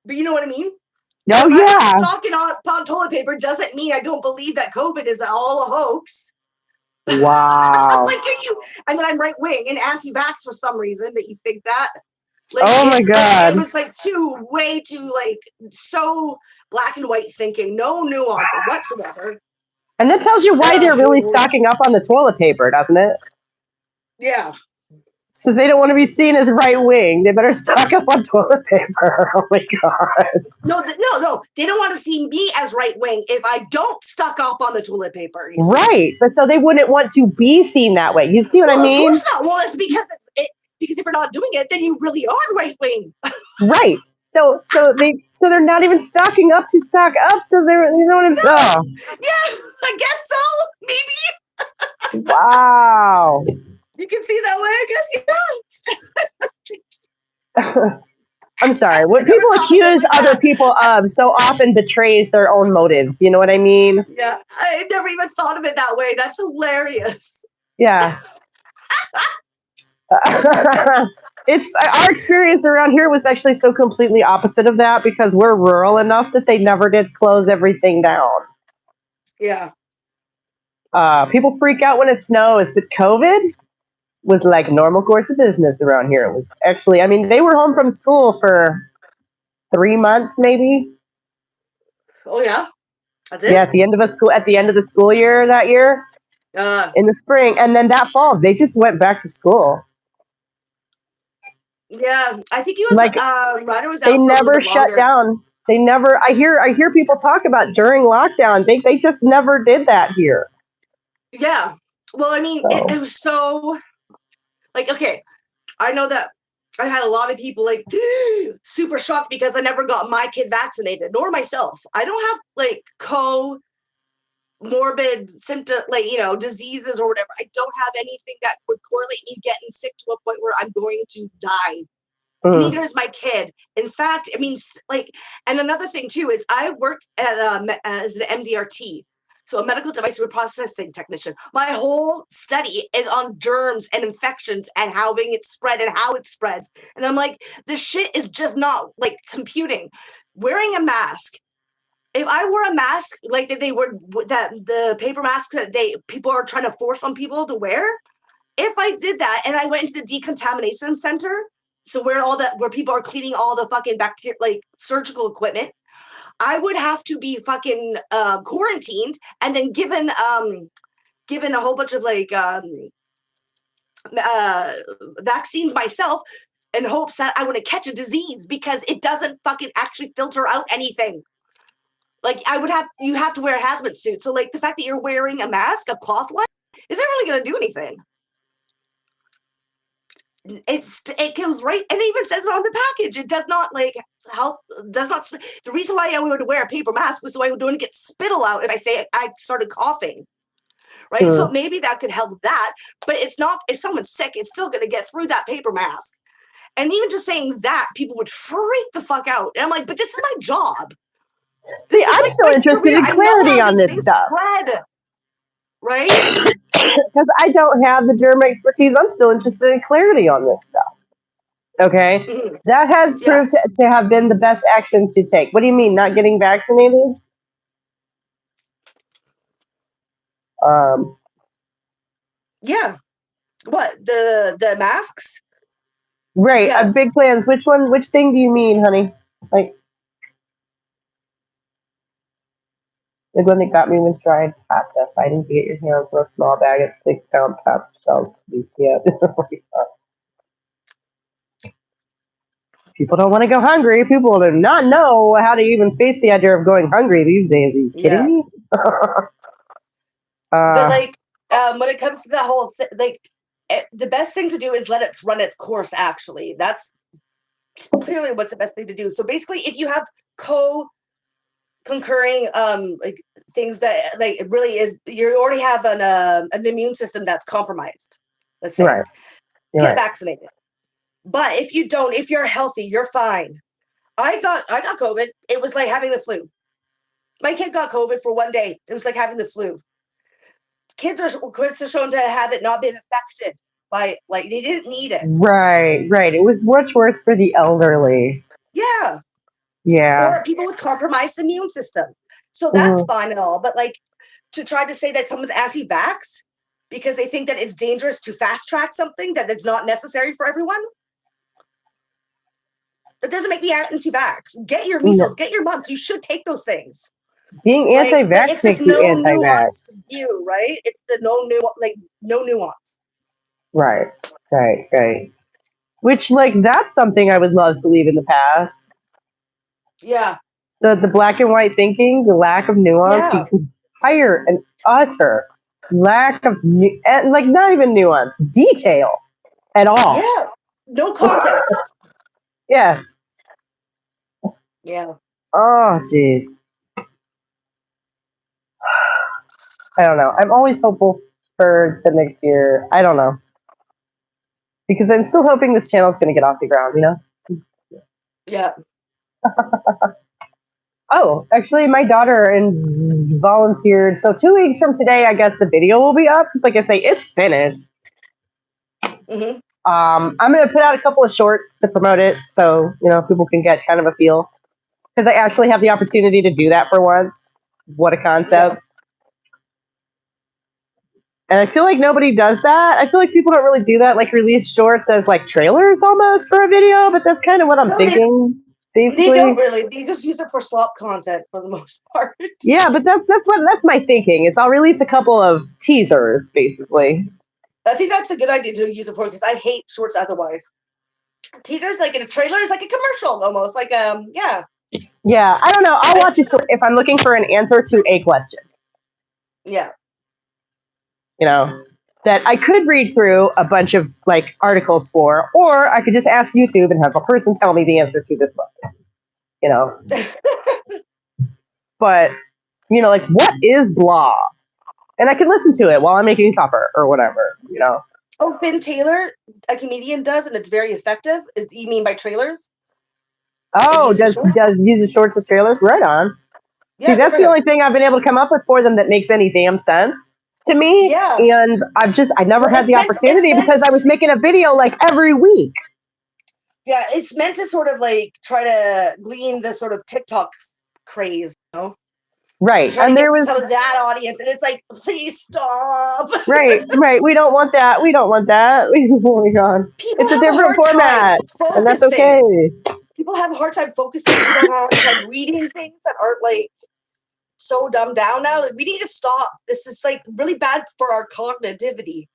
but you know what I mean? Oh, if yeah. I'm stocking on toilet paper doesn't mean I don't believe that COVID is all a hoax. Wow. Like, and then I'm right wing and anti-vax for some reason that you think that. Like, oh my God. It was like way too like so black and white thinking, no nuance whatsoever. And that tells you why they're really stocking up on the toilet paper, doesn't it? Yeah. So they don't want to be seen as right wing. They better stock up on toilet paper. Oh my God. No. They don't want to see me as right wing if I don't stock up on the toilet paper. Right. But so they wouldn't want to be seen that way. You see what I mean? Of course not. Well, it's because because if you're not doing it, then you really are right wing. Right. So they're not even stocking up to stock up. So they're, you know what I'm saying? Yeah, I guess so. Maybe. Wow. You can see that way. I guess you don't. I'm sorry. What people accuse other people of so often betrays their own motives. You know what I mean? Yeah, I never even thought of it that way. That's hilarious. Yeah. It's our experience around here was actually so completely opposite of that because we're rural enough that they never did close everything down. Yeah. People freak out when it snows, but COVID was like normal course of business around here. It was actually, I mean, they were home from school for 3 months, maybe. Oh yeah, that's it. Yeah, at the end of the school year that year, in the spring, and then that fall, they just went back to school. Yeah, I think he was like Ryder was out. They never shut down. They never. I hear people talk about during lockdown. They just never did that here. Yeah. Well, I mean, it was so. Like, okay, I know that I had a lot of people like super shocked because I never got my kid vaccinated, nor myself. I don't have like morbid symptom, like, diseases or whatever. I don't have anything that would correlate me getting sick to a point where I'm going to die. Neither is my kid. In fact, I mean, like, and another thing too is I worked as an MDRT. So a medical device reprocessing technician. My whole study is on germs and infections and how it spread and how it spreads. And I'm like, this shit is just not like computing. Wearing a mask. If I wore a mask like the paper masks that people are trying to force on people to wear, if I did that and I went into the decontamination center, so where people are cleaning all the fucking bacteria, like surgical equipment, I would have to be fucking quarantined and then given a whole bunch of like vaccines myself in hopes that I wouldn't catch a disease because it doesn't fucking actually filter out anything. Like you have to wear a hazmat suit. So like the fact that you're wearing a mask, a cloth one, isn't really going to do anything. It goes right, and it even says it on the package. It does not like help. Does not. The reason why I would wear a paper mask was so I wouldn't get spittle out if I started coughing, right? So maybe that could help that, but it's not. If someone's sick, it's still going to get through that paper mask. And even just saying that, people would freak the fuck out. And I'm like, but this is my job. See, I'm still interested in clarity on this stuff. Right? because I don't have the germ expertise, I'm still interested in clarity on this stuff. Okay, Mhm. that has Yeah. proved to have been the best action to take. What do you mean, not getting vaccinated? Um, Yeah. What? The masks? right, Yeah. big plans. Which one? Which thing do you mean, honey? Like the one that got me was dried pasta. Fighting to get your hands on a small bag of 6-pound pasta shells. Yeah. People don't want to go hungry. People do not know how to even face the idea of going hungry these days. Are you kidding Yeah. me? But uh, like, when it comes to the whole like, the best thing to do is let it run its course. Actually, that's clearly what's the best thing to do. So basically, if you have concurring like things that like it really is, you already have an immune system that's compromised. Let's say right. You're get right. vaccinated. But if you don't, if you're healthy, you're fine. I got COVID. It was like having the flu. My kid got COVID for one day. It was like having the flu. Kids are shown to have it not been affected by, like, they didn't need it. Right, right. It was much worse for the elderly. Yeah. Yeah. Or people with compromised immune system. So that's Mhm. fine and all. But like to try to say that someone's anti-vax because they think that it's dangerous to fast track something that is not necessary for everyone. That doesn't make me anti-vax. Get your measles, No. get your mumps. You should take those things. Being Like, but anti-vax it's this makes you no nuance anti-vax. view, right? It's the no nuance. Right, right, right. Which, like, that's something I would love to leave in the past. Yeah, The black and white thinking, the lack of nuance, the yeah, entire and utter lack of like not even nuance, detail at all. yeah. No context. Yeah. Yeah. Oh, jeez. I don't know. I'm always hopeful for the next year. I don't know because I'm still hoping this channel's going to get off the ground. You know. Yeah. Oh, actually, my daughter and volunteered. So 2 weeks from today, I guess the video will be up. Like I say, it's finished. Mm-hmm. I'm going to put out a couple of shorts to promote it, so people can get kind of a feel because I actually have the opportunity to do that for once. What a Yeah. concept! And I feel like nobody does that. I feel like people don't really do that, like release shorts as like trailers almost for a video. But that's kind of what I'm No, thinking, they don't basically. really. They just use it for slop content for the most part. Yeah, but that's my thinking. Is I'll release a couple of teasers, basically. I think that's a good idea to use it for because I hate shorts otherwise. Teasers like in a trailer is like a commercial almost like yeah. Yeah, I don't know. I'll I watch it if I'm looking for an answer to a question. yeah. That I could read through a bunch of like articles for, or I could just ask YouTube and have a person tell me the answer to this question. You know, but like what is blah? And I can listen to it while I'm making supper or whatever. Oh, Ben Taylor, a comedian, does, and it's very effective. You mean by trailers and Oh, using does shorts? does uses shorts as trailers? Right on. See, Yeah, good that's for the him. only thing I've been able to come up with for them that makes any damn sense to me. Yeah. And I never Well, had the it's opportunity meant. because I was making a video like every week. Yeah, it's meant to sort of like try to glean the sort of TikTok craze, to Right. try to And get there was some of that audience. And it's like, please stop. right. We don't want that. We don't want that. Oh my god. People It's a have a different hard time format. And that's focusing. okay. People have a hard time focusing. People have a hard time reading things that aren't like so dumbed down now. Like, we need to stop. This is like really bad for our cognitivity,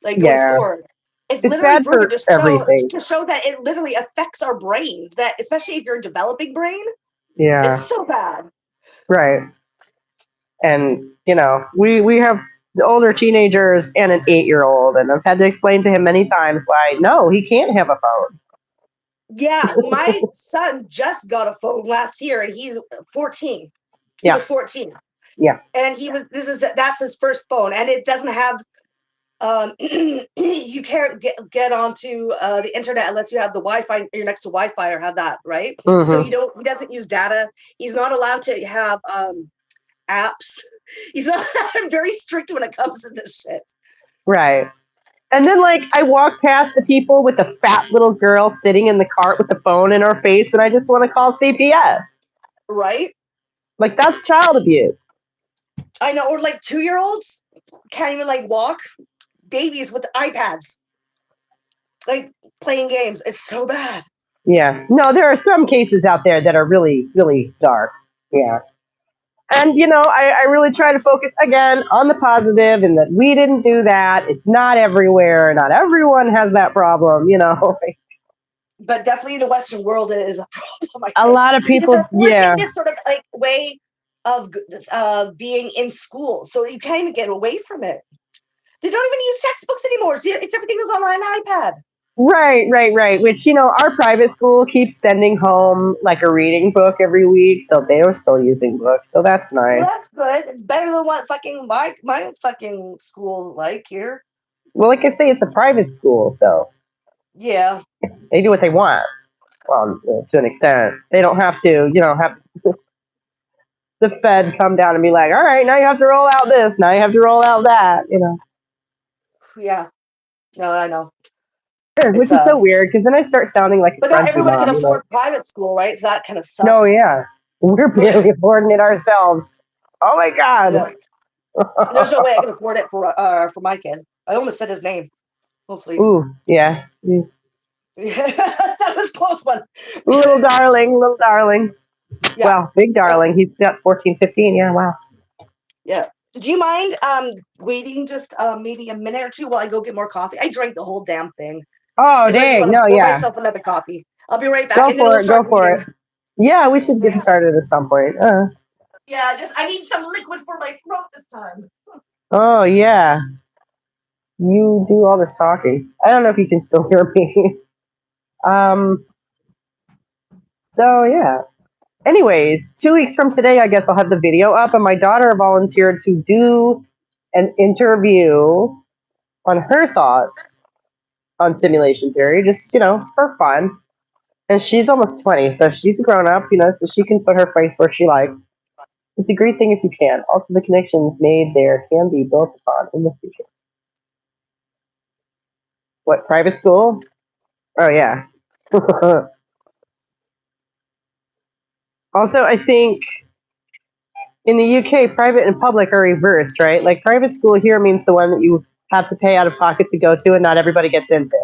like going Yeah. forward. It's It's literally bad proven for to everything. show that it literally affects our brains. That especially if you're a developing brain, it's Yeah. so bad. Right. And we have the older teenagers and an 8-year-old, and I've had to explain to him many times why no, he can't have a phone. Yeah, my son just got a phone last year, and he's 14. He Yeah. was 14, Yeah. and that's his first phone, and it doesn't have you can't get onto the internet unless you have the Wi-Fi. You're next to Wi-Fi or have that, right? So Mm-hmm. he doesn't use data. He's not allowed to have apps. He's not. I'm very strict when it comes to this shit. Right. And then, like, I walk past the people with the fat little girl sitting in the cart with the phone in her face, and I just want to call CPS. Right? Like, that's child abuse. I know, or like 2-year-olds can't even like walk. Babies with iPads, like playing games. It's so bad. Yeah. No, there are some cases out there that are really, really dark. Yeah. And, I really try to focus again on the positive and that we didn't do that. It's not everywhere. Not everyone has that problem, But definitely in the Western world, it is a problem. I A think lot of because people, they're forcing yeah. this sort of like way of being in school, so you can't even get away from it. They don't even use textbooks anymore. It's everything is on an iPad. Right. Which, our private school keeps sending home like a reading book every week. So they are still using books. So that's Well, nice. that's good. It's better than what fucking my fucking school's like here. Well, like I say, it's a private school. So Yeah. they do what they want. Well, to an extent. They don't have to, have the Fed come down and be like, all right, now you have to roll out this. Now you have to roll out that, Yeah. No, I know. Which It's is so weird because then I start sounding like a but not crunchy everybody can mom. afford private school, right? So that kind of No, sucks. yeah. We're barely affording it ourselves. Oh my God. Yeah. There's no way I can afford it for my kid. I almost said his name. Hopefully. Ooh, yeah. That was a close one. Little darling. Yeah. Well, big darling. He's got 14, 15. Yeah, wow. Yeah. Do you mind waiting just maybe a minute or two while I go get more coffee? I drank the whole damn thing. Oh, So I just dang. want to No, pour yeah. myself another coffee. I'll be right back, Go and then for we'll it. Go start for reading. it. Yeah, we should get started at some point. Yeah, I need some liquid for my throat this time. Oh, yeah. You do all this talking. I don't know if you can still hear me. So, yeah. Anyways, 2 weeks from today, I guess I'll have the video up, and my daughter volunteered to do an interview on her thoughts on simulation theory, just, for fun. And she's almost 20, so she's a grown up, so she can put her face where she likes. It's a great thing if you can. Also, the connections made there can be built upon in the future. What, private school? Oh, yeah. Also, I think in the UK, private and public are reversed, right? Like, private school here means the one that you have to pay out of pocket to go to and not everybody gets into.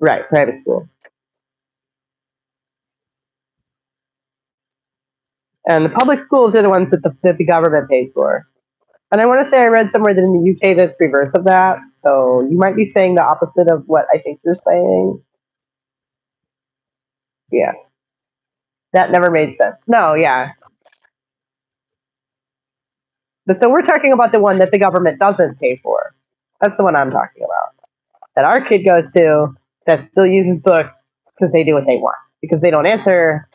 Right, private school. And the public schools are the ones that the government pays for. And I want to say I read somewhere that in the UK that's reverse of that. So you might be saying the opposite of what I think you're saying. Yeah. That never made sense. No, yeah. But so we're talking about the one that the government doesn't pay for. That's the one I'm talking about. That our kid goes to that still uses books because they do what they want. Because they don't answer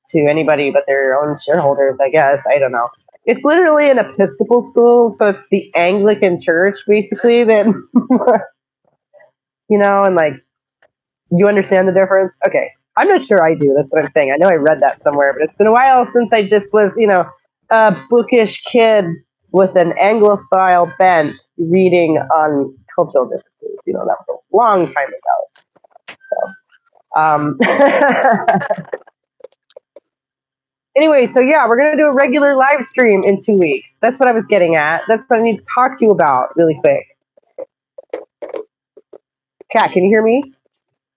to anybody but their own shareholders, I guess. I don't know. It's literally an Episcopal school, so it's the Anglican church, basically, that, and like, you understand the difference? Okay. I'm not sure I do. That's what I'm saying. I know I read that somewhere, but it's been a while since I just was, a bookish kid with an Anglophile bent reading on cultural differences. That was a long time ago. So, anyway, so yeah, we're going to do a regular live stream in 2 weeks. That's what I was getting at. That's what I need to talk to you about really quick. Kat, can you hear me?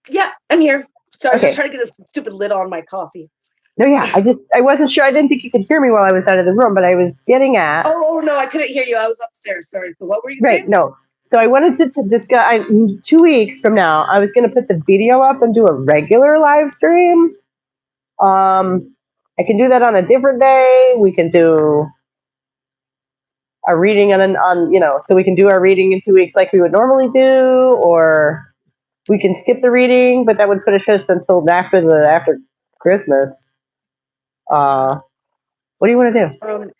Yeah, I'm here. So I was Okay. just trying to get this stupid lid on my coffee. No, yeah, I wasn't sure. I didn't think you could hear me while I was out of the room, but I was getting at. Oh, no, I couldn't hear you. I was upstairs. Sorry. So what were you saying? Right, no. So I wanted to discuss, 2 weeks from now, I was going to put the video up and do a regular live stream. I can do that on a different day. We can do a reading so we can do our reading in 2 weeks like we would normally do, or we can skip the reading, but that would put us until after Christmas. What do you want to do? Hold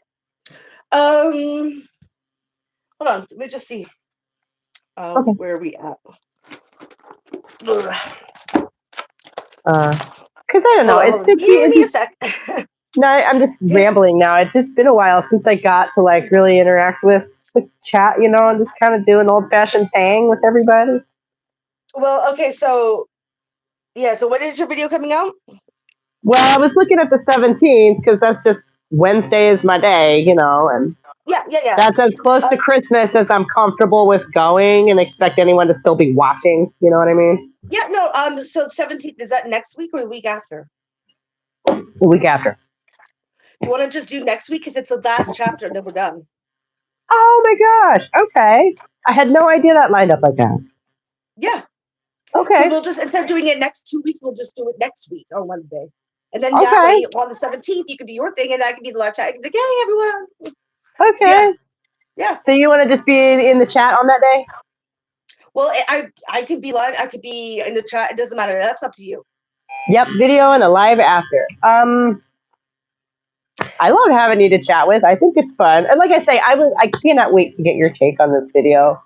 on. Let me just see. Okay. Where are we at? Because I don't know. Give me a sec. No, I'm just rambling now. It's just been a while since I got to like really interact with quick chat, and just kind of do an old-fashioned thing with everybody. Well, okay, so yeah, so when is your video coming out? Well, I was looking at the 17th because that's just Wednesday is my day, and Yeah. that's as close to Christmas as I'm comfortable with going and expect anyone to still be watching. You know what I mean? Yeah, no, so 17th, is that next week or the week after? The week after. Do you want to just do next week? Because it's the last chapter and then we're done. Oh my gosh. Okay. I had no idea that lined up like that. Yeah. Okay. So we'll just, instead of doing it next 2 weeks, we'll just do it next week on Wednesday. And then that Okay. way, on the 17th, you can do your thing and that can be the live chat. I can be like, hey, everyone. Okay. So, yeah. So you want to just be in the chat on that day? Well, I could be live. I could be in the chat. It doesn't matter. That's up to you. Yep. Video and a live after. I love having you to chat with. I think it's fun. And like I say, I cannot wait to get your take on this video.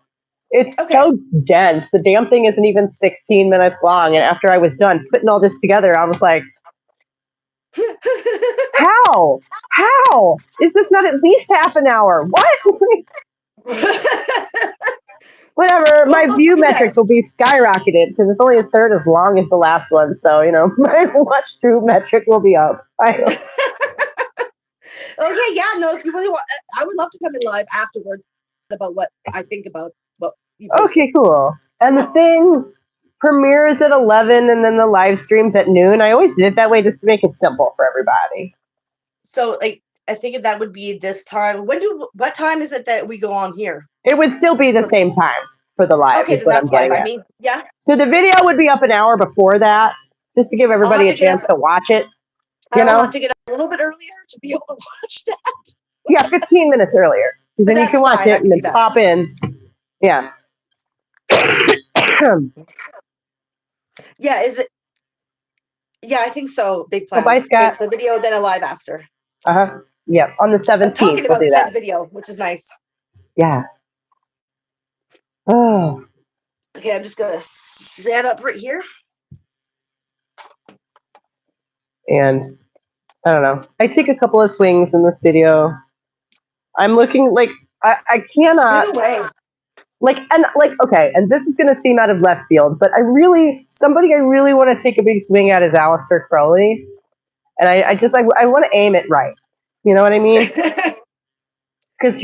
It's so dense. The damn thing isn't even 16 minutes long. And after I was done putting all this together, I was like, how? How? Is this not at least half an hour? What? Whatever. My view metrics will be skyrocketed because it's only a third as long as the last one. So, my watch through metric will be up. Okay, yeah, no, if you really want, I would love to come in live afterwards about what I think about what you posted. Okay, cool. And the thing premieres at 11 and then the live streams at noon. I always did it that way just to make it simple for everybody. So, like, I think that would be this time. What time is it that we go on here? It would still be the same time for the live. Okay, is what I'm getting at. Yeah. So the video would be up an hour before that, just to give everybody a chance to watch it. I'll have to get up a little bit earlier to be able to watch that. Yeah, 15 minutes earlier. Because then you can watch it and then pop in. Yeah. Yeah, is it? Yeah, I think so. Big plans. Bye, Scott. It's a video, then a live after. Yeah, on the 17th. I'm talking about we'll do that video, which is nice. Yeah. Oh. Okay, I'm just gonna set up right here. And I don't know. I take a couple of swings in this video. I'm looking like I cannot. Swing away. Okay, and this is gonna seem out of left field, but somebody I really want to take a big swing at is Aleister Crowley. And I want to aim it right. You know what I mean? Because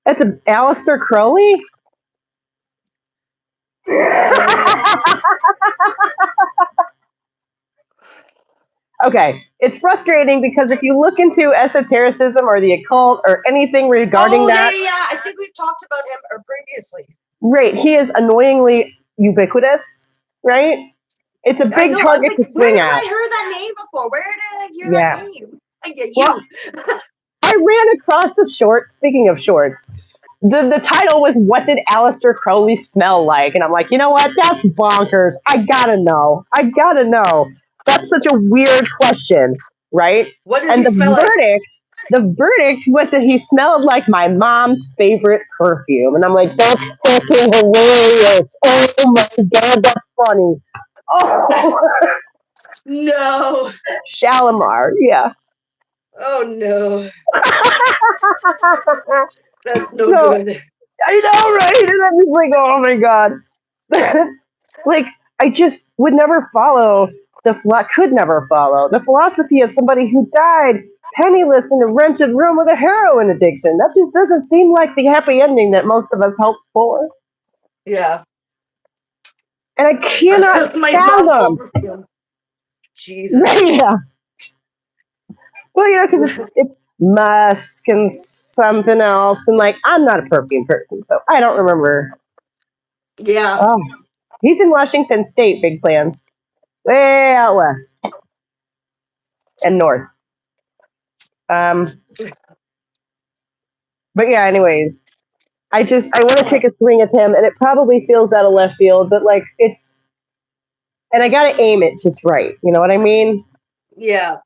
that's a Aleister Crowley. Okay, it's frustrating because if you look into esotericism or the occult or anything regarding that, I think we've talked about him previously. Right, he is annoyingly ubiquitous. Right, it's a big target to swing at. Where did I heard that name before? Where did I hear that name? I get you. Well, I ran across the short. Speaking of shorts, the title was "What did Aleister Crowley smell like?" And I'm like, you know what? That's bonkers. I gotta know. That's such a weird question, right? What did he smell like? The verdict was that he smelled like my mom's favorite perfume. And I'm like, that's fucking hilarious. Oh my God, that's funny. Oh. No. Shalimar, yeah. Oh no. That's no good. I know, right? And I'm just like, oh my God. Like, I just would never follow could never follow the philosophy of somebody who died penniless in a rented room with a heroin addiction. That just doesn't seem like the happy ending that most of us hope for. Yeah. And I cannot fathom. Jesus. Yeah. Well, because it's musk and something else. And, I'm not a perfume person, so I don't remember. Yeah. Oh, he's in Washington State, big plans. Way out west and north. But yeah, anyways, I want to take a swing at him, and it probably feels out of left field, but and I gotta aim it just right. You know what I mean? Yeah.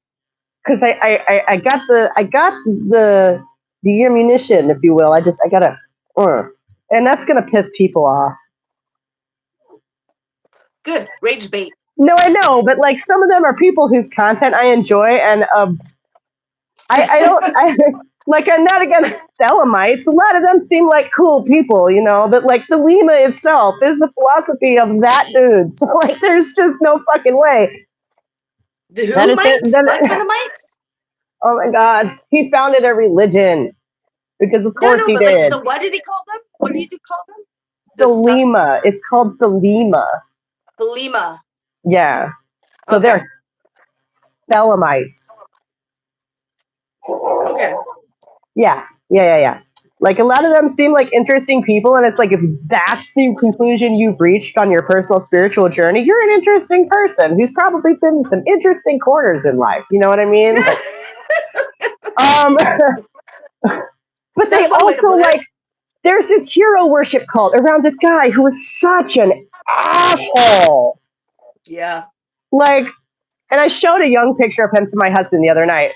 Because I got the ammunition, if you will. I gotta, and that's gonna piss people off. Good rage bait. No, I know, but some of them are people whose content I enjoy, and I'm not against Thelemites, a lot of them seem like cool people, you know, but like Thelema itself is the philosophy of that dude. So like there's just no fucking way. The That who is it. mites? What kind of mites? Oh my god. He founded a religion. Because of No, course no, he but like did. the what did he call them? What did he call them? Thelema. It's called Thelema. Thelema. Yeah. So Okay. they're Thelemites. Okay. Yeah. Like a lot of them seem like interesting people, and it's like if that's the conclusion you've reached on your personal spiritual journey, you're an interesting person who's probably been in some interesting corners in life. You know what I mean? But they That's one way to also put it. like there's this hero worship cult around this guy who was such an asshole. Yeah. Like, and I showed a young picture of him to my husband the other night,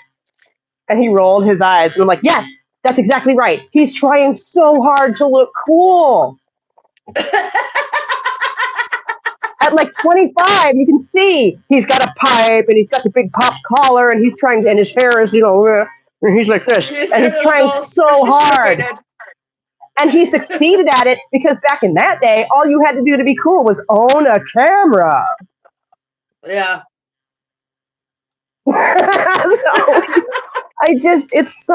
and he rolled his eyes, and I'm like, yes, that's exactly right. He's trying so hard to look cool. At like 25, you can see he's got a pipe, and he's got the big pop collar, and he's trying to, and his hair is, you know, and he's like this, and he's trying so hard. And he succeeded at it because back in that day, all you had to do to be cool was own a camera. Yeah. So,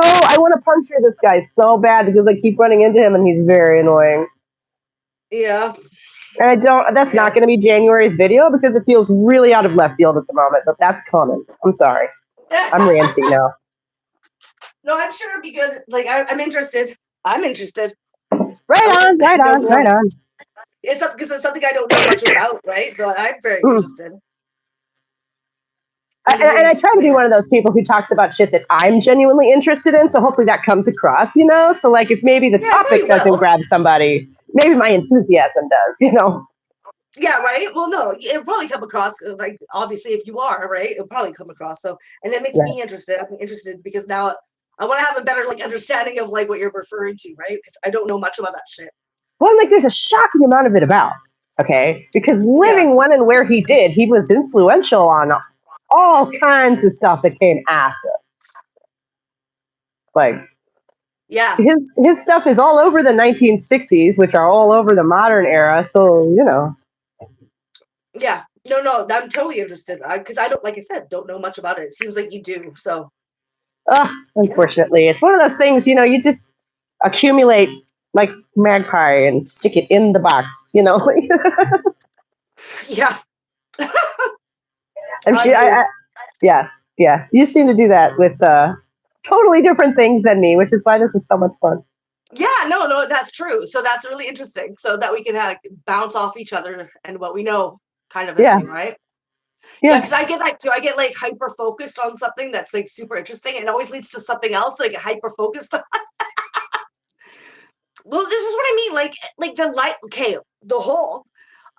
I want to puncture this guy so bad because I keep running into him and he's very annoying. Yeah. And that's not going to be January's video because it feels really out of left field at the moment, but that's coming. I'm sorry. I'm ranting now. No, I'm sure it'd be good. Like, I'm interested. I'm interested. Right on. It's because it's something I don't know much about, right? So I'm very interested. And I try to be one of those people who talks about shit that I'm genuinely interested in, so hopefully that comes across, you know? So, like, if maybe the topic doesn't grab somebody, maybe my enthusiasm does, you know? Yeah, right? Well, no, it'll probably come across, like, obviously, if you are, right? It'll probably come across. So, and that makes me interested. I'm interested because now I want to have a better, like, understanding of, like, what you're referring to, right? Because I don't know much about that shit. Well, like, there's a shocking amount of it about, okay? Because living when and where he did, he was influential on all kinds of stuff that came after. Like, his stuff is all over the 1960s, which are all over the modern era. So, you know. Yeah. No, I'm totally interested because I don't, like I said, don't know much about it. It seems like you do. So. Unfortunately, it's one of those things, you know, you just accumulate like magpie and stick it in the box, you know. Yeah. And yeah. You seem to do that with totally different things than me, which is why this is so much fun. Yeah, no, that's true. So that's really interesting. So that we can bounce off each other and what we know, kind of a thing, right? Yeah, because I get like hyper focused on something that's like super interesting, and it always leads to something else like hyper focused on. Well, this is what I mean. Like the whole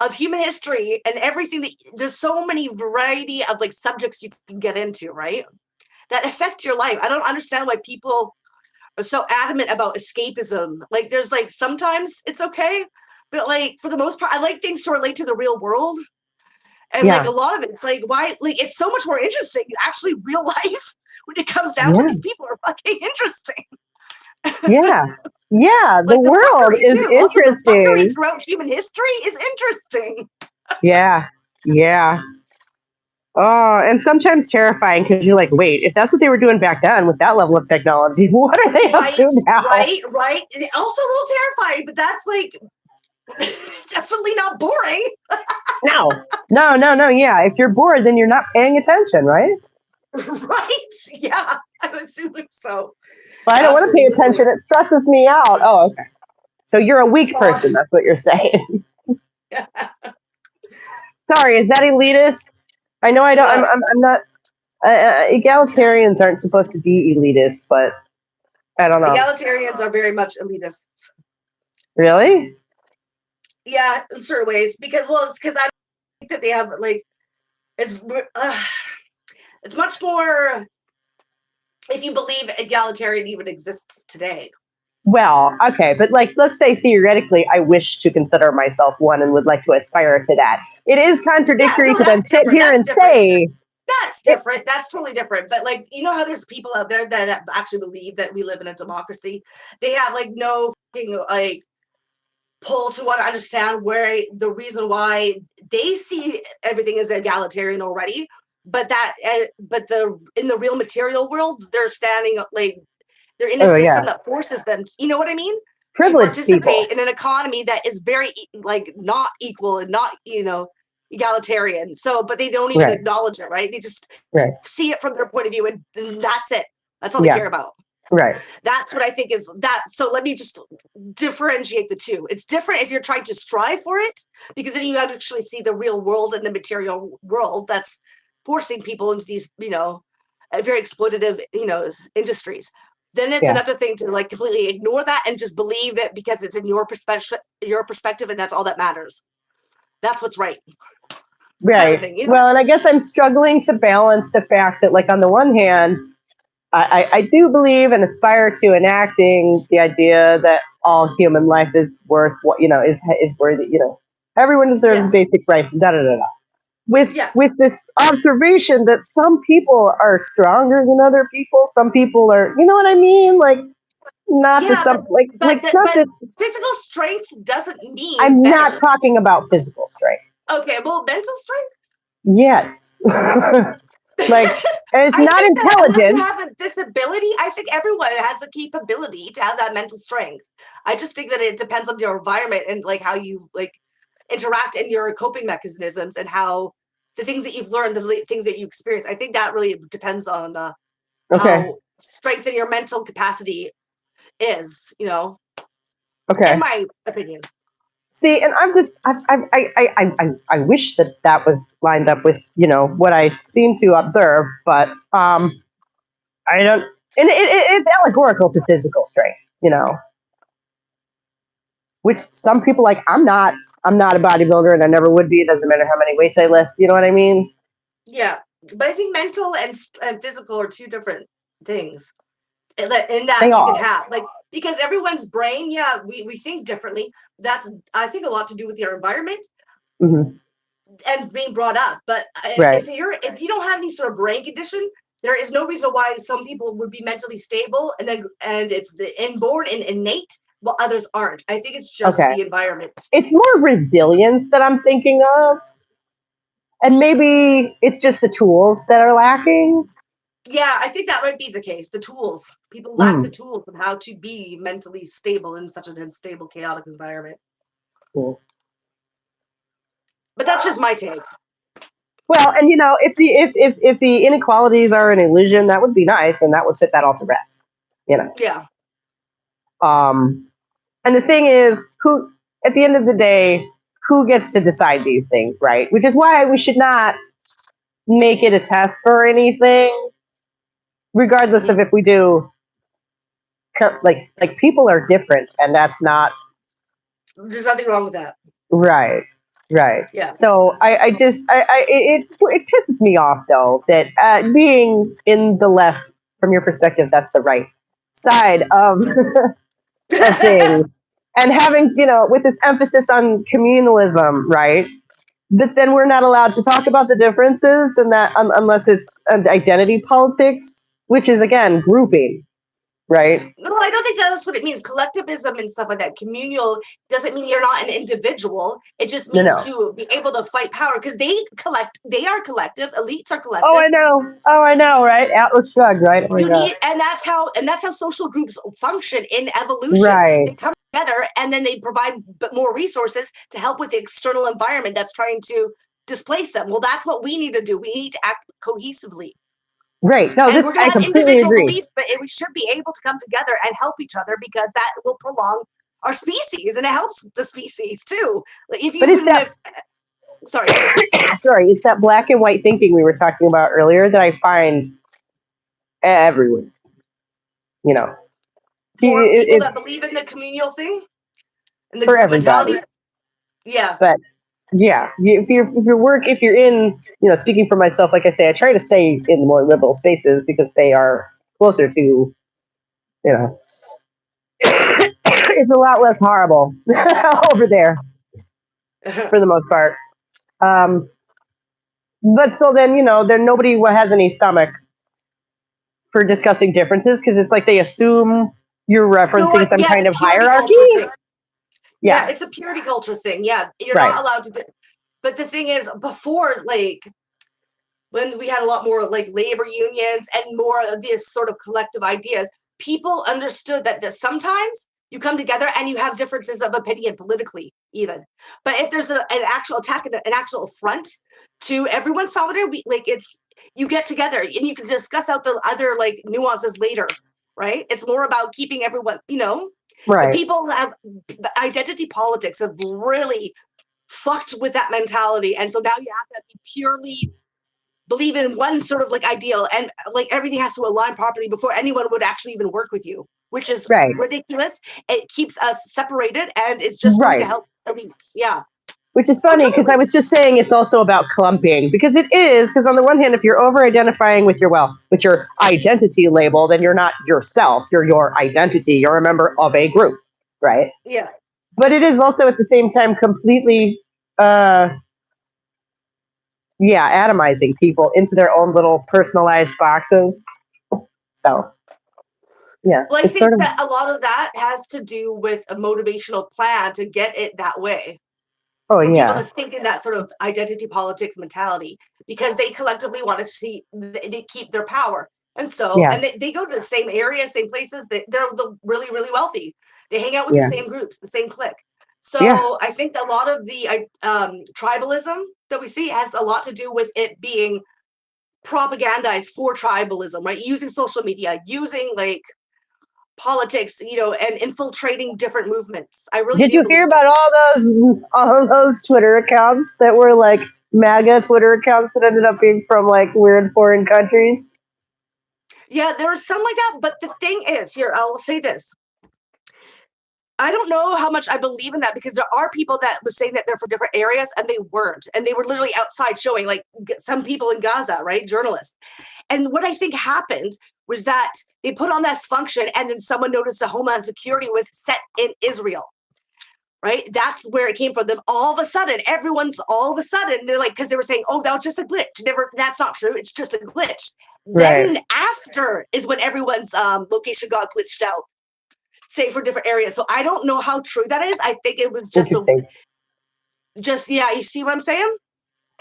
of human history and everything that there's so many variety of like subjects you can get into, right? That affect your life. I don't understand why people are so adamant about escapism. Like there's like sometimes it's okay, but like for the most part, I like things to relate to the real world. And like a lot of it, it's like why like it's so much more interesting. Actually, real life when it comes down to these people are fucking interesting. Yeah, the world is interesting. Also, the fuckery throughout human history is interesting. Yeah. Oh, and sometimes terrifying because you're like, wait, if that's what they were doing back then with that level of technology, what are they up to now? Right. Also a little terrifying, but that's like definitely not boring. No. Yeah, if you're bored, then you're not paying attention, right? Right. Yeah, I'm assuming so. But I don't want to pay attention. It stresses me out. Oh, okay. So you're a weak person. That's what you're saying. Sorry, is that elitist? I know I don't. I'm not. Egalitarians aren't supposed to be elitist, but I don't know. Egalitarians are very much elitist. Really? Yeah, in certain ways. Because it's because I think that they have like it's much more. If you believe egalitarian even exists today. Well, okay, but like, let's say theoretically, I wish to consider myself one and would like to aspire to that. It is contradictory to then sit here and say That's different. That's totally different. But like, you know how there's people out there that actually believe that we live in a democracy. They have like no fucking like pull to want to understand where the reason why they see everything as egalitarian already. But the in the real material world, they're standing like they're in a system that forces them. You know what I mean? To Privileged participate people. in an economy that is very like not equal and not egalitarian. So, but they don't even acknowledge it, right? They just see it from their point of view, and that's it. That's all they care about. Right. That's what I think is that. So let me just differentiate the two. It's different if you're trying to strive for it, because then you actually see the real world and the material world that's forcing people into these, very exploitative, industries. Then it's another thing to like completely ignore that and just believe that because it's in your perspective, and that's all that matters. That's what's right. Right. Kind of thing, Well, and I guess I'm struggling to balance the fact that, like, on the one hand, I do believe and aspire to enacting the idea that all human life is worth what is worthy. Everyone deserves basic rights. Da da da da. With this observation that some people are stronger than other people, some people are, you know what I mean? Like, not that some but that physical strength doesn't mean I'm better. not talking about physical strength. Okay, well, mental strength. Yes. Like, it's not intelligence. Unless you have a disability, I think everyone has the capability to have that mental strength. I just think that it depends on your environment and like how you like interact and your coping mechanisms and how the things that you've learned, the things that you experience. I think that really depends on how strength in your mental capacity is. Okay. In my opinion. See, and I wish that was lined up with what I seem to observe, but I don't. And it's allegorical to physical strength, which some people like. I'm not a bodybuilder, and I never would be. It doesn't matter how many weights I lift. You know what I mean? Yeah, but I think mental and physical are two different things. In that you can have like, because everyone's brain, we think differently. That's, I think, a lot to do with your environment and being brought up. But if you don't have any sort of brain condition, there is no reason why some people would be mentally stable and it's the inborn and innate, while others aren't. I think it's just the environment. It's more resilience that I'm thinking of, and maybe it's just the tools that are lacking. Yeah, I think that might be the case. The tools. People lack the tools of how to be mentally stable in such an unstable, chaotic environment. Cool. But that's just my take. Well, and if the inequalities are an illusion, that would be nice, and that would put that all to rest. Yeah. And the thing is, who at the end of the day, who gets to decide these things, right? Which is why we should not make it a test for anything, regardless of if we do. Like people are different, and that's not. There's nothing wrong with that. Right. Yeah. So it pisses me off though that being in the left, from your perspective, that's the right side of things, and having with this emphasis on communalism, right? But then we're not allowed to talk about the differences, and that unless it's identity politics, which is again grouping. Right? No, I don't think that's what it means. Collectivism and stuff like that. Communal doesn't mean you're not an individual. It just means to be able to fight power, because they are collective. Elites are collective. Oh, I know, right? Atlas Shrugged, right? And that's how social groups function in evolution. Right. They come together and then they provide more resources to help with the external environment that's trying to displace them. Well, that's what we need to do. We need to act cohesively. Right. No, and this we're going I to have completely individual agree. beliefs, but we should be able to come together and help each other, because that will prolong our species, and it helps the species too. Like sorry, it's that black and white thinking we were talking about earlier that I find everywhere. For people that believe in the communal thing and the group mentality. Yeah. But yeah, if you're in, speaking for myself, like I say, I try to stay in more liberal spaces because they are closer to, it's a lot less horrible over there for the most part. but so then then nobody has any stomach for discussing differences because it's like they assume you're referencing some Yeah, kind the of purity hierarchy. culture thing. Yeah, Yeah, it's a purity culture thing. Yeah, you're right, not allowed to do. But the thing is, before, like, when we had a lot more like labor unions and more of this sort of collective ideas, people understood that sometimes you come together and you have differences of opinion politically, even. But if there's an actual attack, an actual affront to everyone's solidarity, like it's you get together and you can discuss out the other like nuances later, right? It's more about keeping everyone, But right, people have identity politics have really fucked with that mentality, and so now you have to be purely believe in one sort of like ideal, and like everything has to align properly before anyone would actually even work with you, which is right, ridiculous. It keeps us separated, and it's just going to right. help elites. Yeah. Which is Oh, funny because I totally. was just saying it's also about clumping because it is because on the one hand, if you're over identifying with with your identity label, then you're not yourself. You're your identity. You're a member of a group, right? Yeah. But it is also at the same time completely, uh, yeah, atomizing people into their own little personalized boxes. So yeah, Well, I it's sort think of that a lot of that has to do with a motivational plan to get it that way, oh for people yeah, to think in that sort of identity politics mentality, because they collectively want to see they keep their power. And so, yeah, and they go to the same areas, same places. They're the really, really wealthy. They hang out with the yeah, same groups, the same clique. yeah, So I think a lot of the tribalism that we see has a lot to do with it being propagandized for tribalism, right? Using social media, using like politics, and infiltrating different movements. I really Did do you hear believe that. about all those Twitter accounts that were like MAGA Twitter accounts that ended up being from like weird foreign countries? Yeah, there was some like that. But the thing is, here, I'll say this. I don't know how much I believe in that, because there are people that was saying that they're from different areas and they weren't. And they were literally outside showing, like some people in Gaza, right? Journalists. And what I think happened was that they put on that function, and then someone noticed the Homeland Security was set in Israel. Right? That's where it came from. Them all of a sudden, they're like, because they were saying, oh, that was just a glitch. Never, that's not true. It's just a glitch. Right. Then after is when everyone's location got glitched out, say for different areas. So I don't know how true that is. I think it was Interesting. yeah. You see what I'm saying?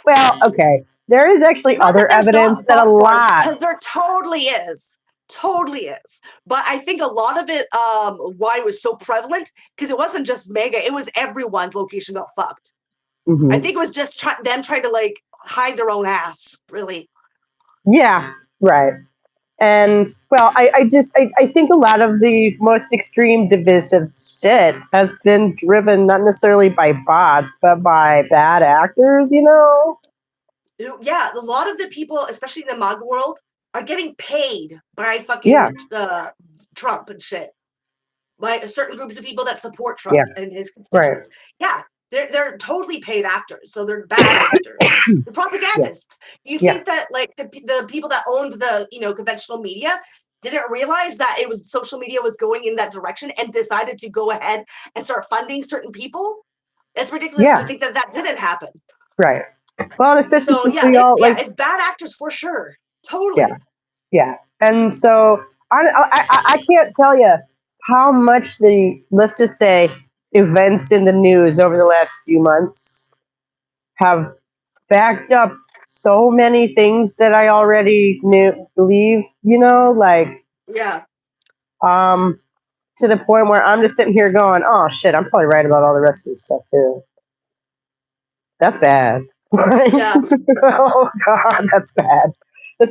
Well, okay. There is actually Not that other there's evidence not that a bot wars, lot. because there totally is. But I think a lot of it, why it was so prevalent, because it wasn't just mega, it was everyone's location got fucked. I Hmm. think it was just them trying to like hide their own ass, really. Yeah, right. And well, I think a lot of the most extreme divisive shit has been driven not necessarily by bots, but by bad actors. Yeah, a lot of the people, especially in the MAGA world, are getting paid by Yeah, fucking Trump and shit. By certain groups of people that support yeah, Trump and his right. constituents. Yeah, they're totally paid actors, so they're bad actors. The Yeah, propagandists. You yeah, think that like the people that owned the conventional media didn't realize that it was social media was going in that direction and decided to go ahead and start funding certain people? It's ridiculous to yeah, think that that didn't happen. right. Well, and especially So since yeah, we all like, it's bad actors for sure. yeah, Totally. yeah. And so I can't tell you how much let's just say, events in the news over the last few months have backed up so many things that I already believe, like, Yeah. um, to the point where I'm just sitting here going, oh shit, I'm probably right about all the rest of this stuff too. That's bad. Yeah. Oh god, that's bad.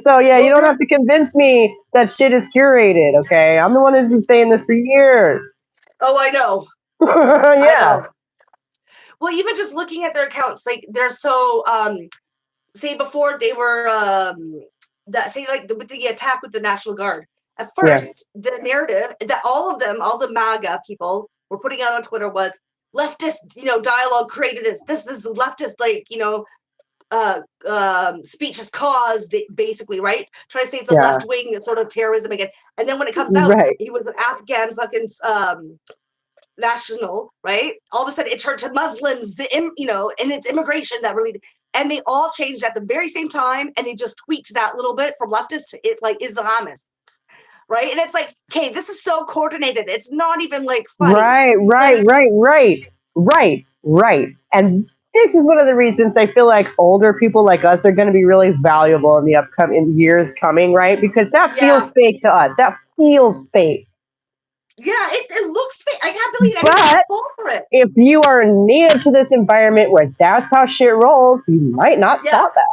So yeah, you Well, don't have to convince me that shit is curated, okay? I'm the one who's been saying this for years. oh, I know. I Yeah, know. Well, even just looking at their accounts, like they're so say before they were that say like with the attack with the National Guard. At yeah, first, the narrative that all of them, all the MAGA people were putting out on Twitter was leftist, dialogue created this. This is leftist, like, speech is caused, basically, right? Trying to say it's a yeah, left wing sort of terrorism again. And then when it comes out, right, he was an Afghan fucking national, right? All of a sudden it turned to Muslims, and it's immigration that really. and they all changed at the very same time, and they just tweaked that little bit from leftists to it like Islamists, right? And it's like, okay, this is so coordinated. It's not even like funny. Right. And this is one of the reasons I feel like older people like us are going to be really valuable in the upcoming years coming, right? Because that feels fake to us. That feels fake. Yeah, it looks fake. I can't believe But fall for it. If you are native to this environment where that's how shit rolls, you might not stop that.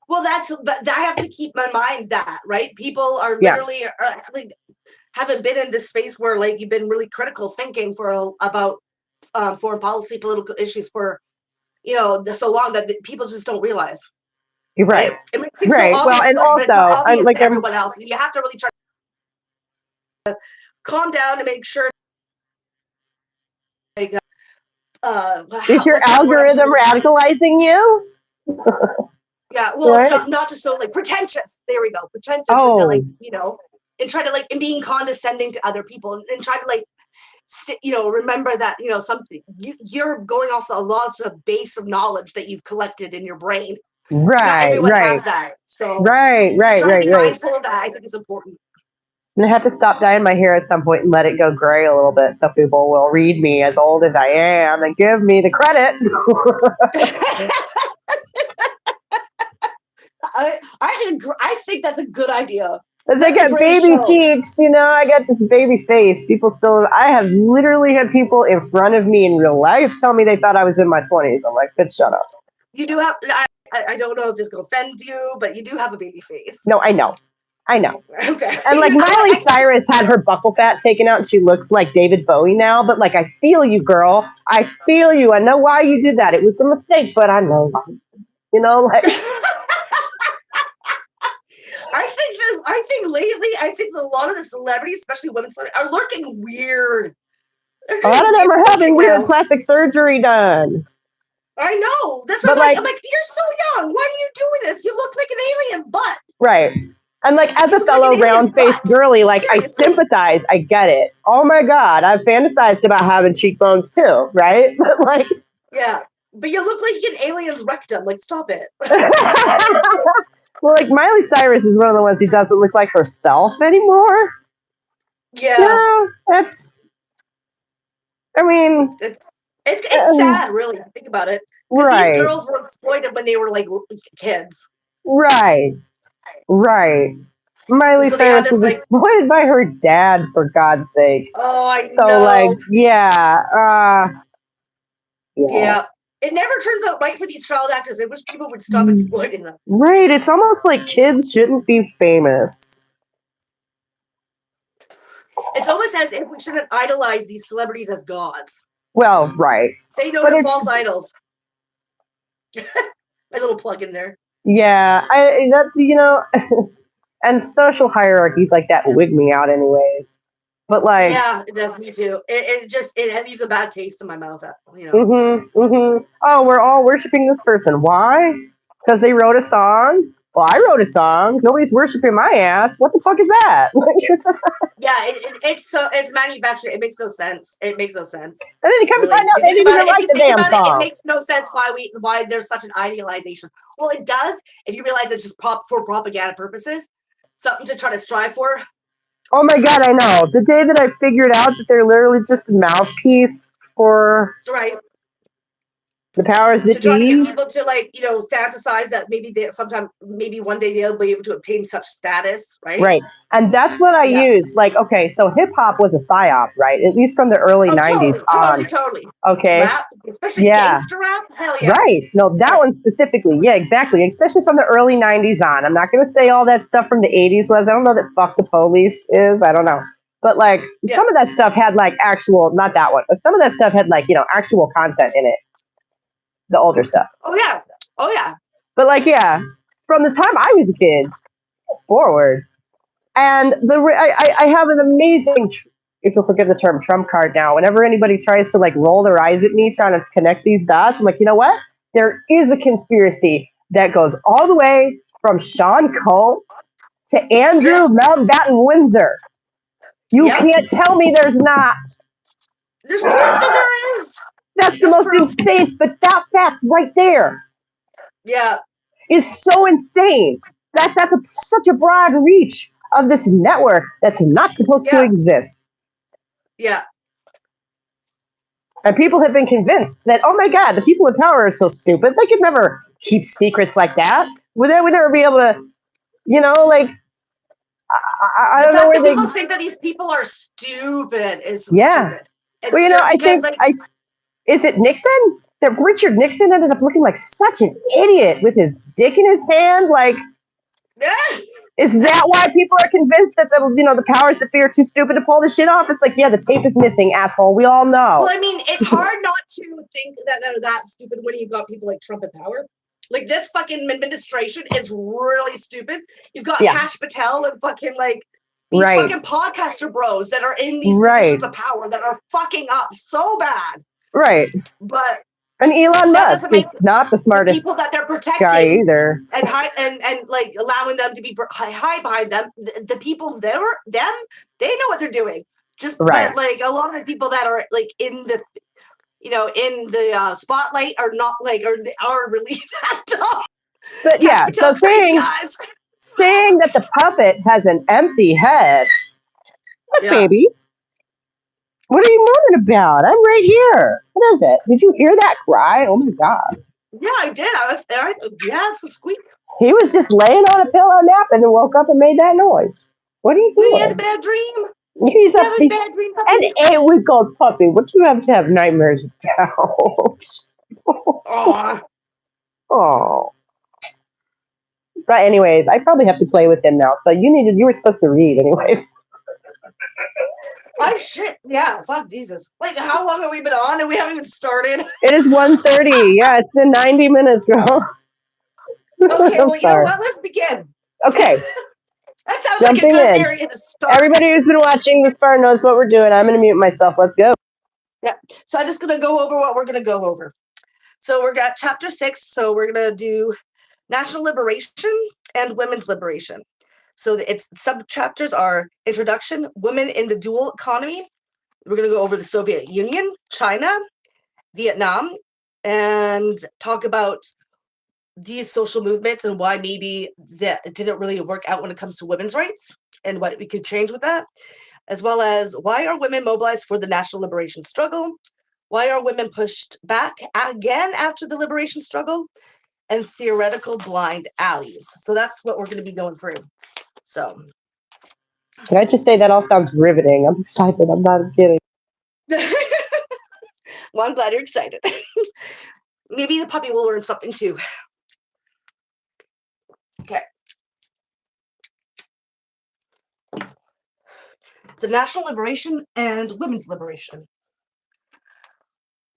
Well, but I have to keep in mind that, right? People are literally like haven't been in this space where like you've been really critical thinking about foreign policy, political issues for so long that people just don't realize. You're right. It makes it so obvious, well, and but it's not also, obvious to everyone else. You have to really try to calm down to make sure. Like, is your algorithm radicalizing you? Yeah, well, not just so like pretentious. There we go, pretentious. And, like, and try to like and being condescending to other people and try to like remember that something you're going off the lots of base of knowledge that you've collected in your brain. Not everyone has that, so right. Be mindful of that. I think it's important. And I have to stop dyeing my hair at some point and let it go gray a little bit so people will read me as old as I am and give me the credit. I think that's a good idea. As I get baby cheeks, I got this baby face. I have literally had people in front of me in real life tell me they thought I was in my 20s. I'm like, bitch, shut up. You do have, I don't know if this will offend you, but you do have a baby face. No, I know. Okay. And like Miley Cyrus had her buckle fat taken out and she looks like David Bowie now, but like, I feel you, girl. I feel you. I know why you did that. It was a mistake, but I know. Like. I think lately, a lot of the celebrities, especially women celebrities, are looking weird. A lot of them are having weird plastic surgery done. I know. That's what I'm like, you're so young. Why are you doing this? You look like an alien butt. Right. And like, as a fellow round-faced girly, like, seriously. I sympathize. I get it. Oh my God. I've fantasized about having cheekbones too, right? But like. Yeah. But you look like an alien's rectum. Like, stop it. Well, like, Miley Cyrus is one of the ones who doesn't look like herself anymore. Yeah. That's. I mean. It's sad, really. Think about it. Right. These girls were exploited when they were like kids. Right. Miley Cyrus was exploited by her dad, for God's sake. Oh, I know. So, like, yeah. It never turns out right for these child actors. I wish people would stop exploiting them. Right. It's almost like kids shouldn't be famous. It's almost as if we shouldn't idolize these celebrities as gods. Well, right. Say no to false idols. My little plug in there. Yeah, and social hierarchies like that wig me out anyways. But like, yeah, it does me too. It leaves a bad taste in my mouth. Oh, we're all worshiping this person. Why? Because they wrote a song. Well, I wrote a song. Nobody's worshiping my ass. What the fuck is that? Yeah, it's manufactured. It makes no sense. And then you come to find out they didn't even write the damn song. It makes no sense why there's such an idealization. Well, it does if you realize it's just for propaganda purposes, something to try to strive for. Oh my God, I know. The day that I figured out that they're literally just a mouthpiece for the powers that be. To try to get people to fantasize that maybe one day they'll be able to obtain such status, right? Right. And that's what I use. Like, okay, so hip hop was a psyop, right? At least from the early 90s on. Totally. Okay. Rap, especially gangster rap. Hell yeah. Right. No, that one specifically. Yeah, exactly. Especially from the early 90s on. I'm not going to say all that stuff from the 80s was. I don't know that Fuck the Police is. I don't know. But like some of that stuff had like actual, not that one, but some of that stuff had like, actual content in it. The older stuff. Oh yeah. But like, from the time I was a kid forward, and I have an amazing, if you'll forgive the term, trump card now. Whenever anybody tries to like roll their eyes at me trying to connect these dots, I'm like, you know what? There is a conspiracy that goes all the way from Sean Combs to Andrew Mountbatten Windsor. You can't tell me there's not. There's proof that there is. That's the most insane, but that fact right there. Yeah. is so insane. That's such a broad reach of this network that's not supposed to Yeah. exist. Yeah. And people have been convinced that, oh my God, the people in power are so stupid. They could never keep secrets like that. They would never be able to, like, I The don't know fact where that they, people think that these people are stupid is yeah. stupid. And Well, sure, I because think, like is it Nixon? That Richard Nixon ended up looking like such an idiot with his dick in his hand. Like, is that why people are convinced that the powers that be are too stupid to pull this shit off? It's like, yeah, the tape is missing, asshole. We all know. well, I mean, it's hard not to think that they're that stupid when you got people like Trump in power. Like this fucking administration is really stupid. You've got Yeah. Kash Patel and fucking like these Right. fucking podcaster bros that are in these Right. positions of power that are fucking up so bad. Right. But And Elon that Musk doesn't is make not the the smartest people that they're guy protecting either. and like allowing them to be high behind them. The people they know what they're doing. Just Right. but like a lot of the people that are like in the spotlight are not like are really that dumb. But Cash yeah, so Patel crazy guys. saying that the puppet has an empty head, look, Yeah. baby, what are you moaning about? I'm right here. What is it? Did you hear that cry? Oh my God. Yeah, I did. Yeah, it's a squeak. He was just laying on a pillow nap and then woke up and made that noise. What are you We had a doing? bad dream. He's We a have a bad dream, puppy. an 8-week old puppy. What do you have nightmares about? Aw. Oh. But anyways, I probably have to play with him now. So you were supposed to read anyways. Oh shit. Yeah, fuck Jesus. Like how long have we been on and we haven't even started? It is 1:30. Yeah, it's been 90 minutes, girl. Okay, I'm well, you know sorry. what? Let's begin. Okay, That sounds like a jumping good in. area to start. Everybody who's been watching this far knows what we're doing. I'm going to mute myself. Let's go. Yeah. So I'm just going to go over what we're going to go over. So we're got chapter 6. So we're going to do national liberation and women's liberation. So its sub chapters are introduction, women in the dual economy. We're going to go over the Soviet Union, China, Vietnam, and talk about these social movements and why maybe that it didn't really work out when it comes to women's rights and what we could change with that, as well as why are women mobilized for the national liberation struggle, why are women pushed back again after the liberation struggle, and theoretical blind alleys. So that's what we're going to be going through. So Can I just say that all sounds riveting? I'm excited. I'm not kidding. well, I'm glad you're excited. Maybe the puppy will learn something too. Okay. The national liberation and women's liberation.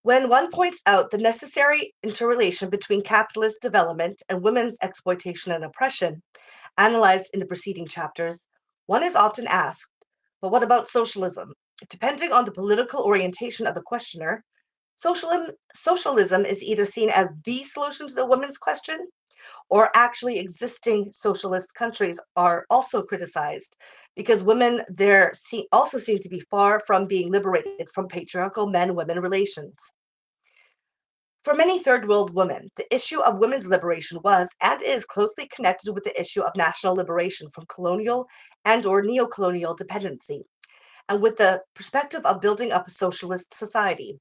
When one points out the necessary interrelation between capitalist development and women's exploitation and oppression, analyzed in the preceding chapters, one is often asked, but what about socialism? Depending on the political orientation of the questioner, socialism is either seen as the solution to the women's question, or actually existing socialist countries are also criticized because women there also seem to be far from being liberated from patriarchal men-women relations. For many third world women, the issue of women's liberation was and is closely connected with the issue of national liberation from colonial and or neocolonial dependency, and with the perspective of building up a socialist society.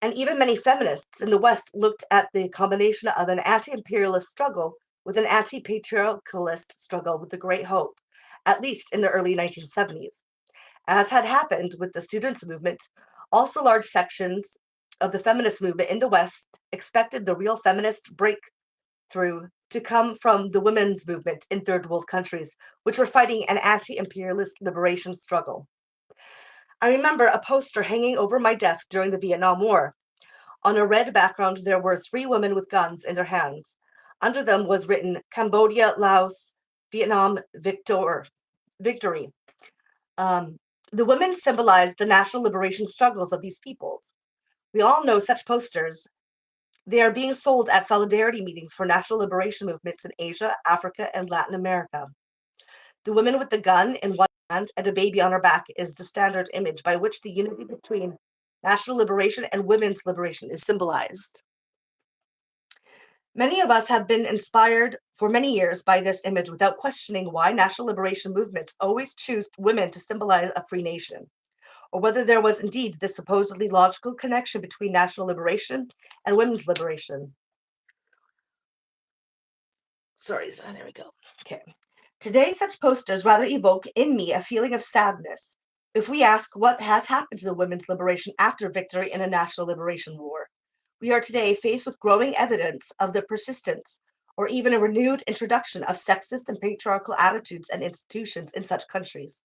And even many feminists in the West looked at the combination of an anti-imperialist struggle with an anti-patriarchalist struggle with the Great Hope, at least in the early 1970s. As had happened with the students' movement, also large sections of the feminist movement in the West expected the real feminist breakthrough to come from the women's movement in third world countries, which were fighting an anti-imperialist liberation struggle. I remember a poster hanging over my desk during the Vietnam War. On a red background, there were 3 women with guns in their hands. Under them was written Cambodia, Laos, Vietnam, victory. The women symbolized the national liberation struggles of these peoples. We all know such posters. They are being sold at solidarity meetings for national liberation movements in Asia, Africa, and Latin America. The woman with the gun in one hand and a baby on her back is the standard image by which the unity between national liberation and women's liberation is symbolized. Many of us have been inspired for many years by this image without questioning why national liberation movements always choose women to symbolize a free nation, or whether there was indeed this supposedly logical connection between national liberation and women's liberation. Sorry, so there we go. Okay. Today, such posters rather evoke in me a feeling of sadness. If we ask what has happened to the women's liberation after victory in a national liberation war, we are today faced with growing evidence of the persistence or even a renewed introduction of sexist and patriarchal attitudes and institutions in such countries.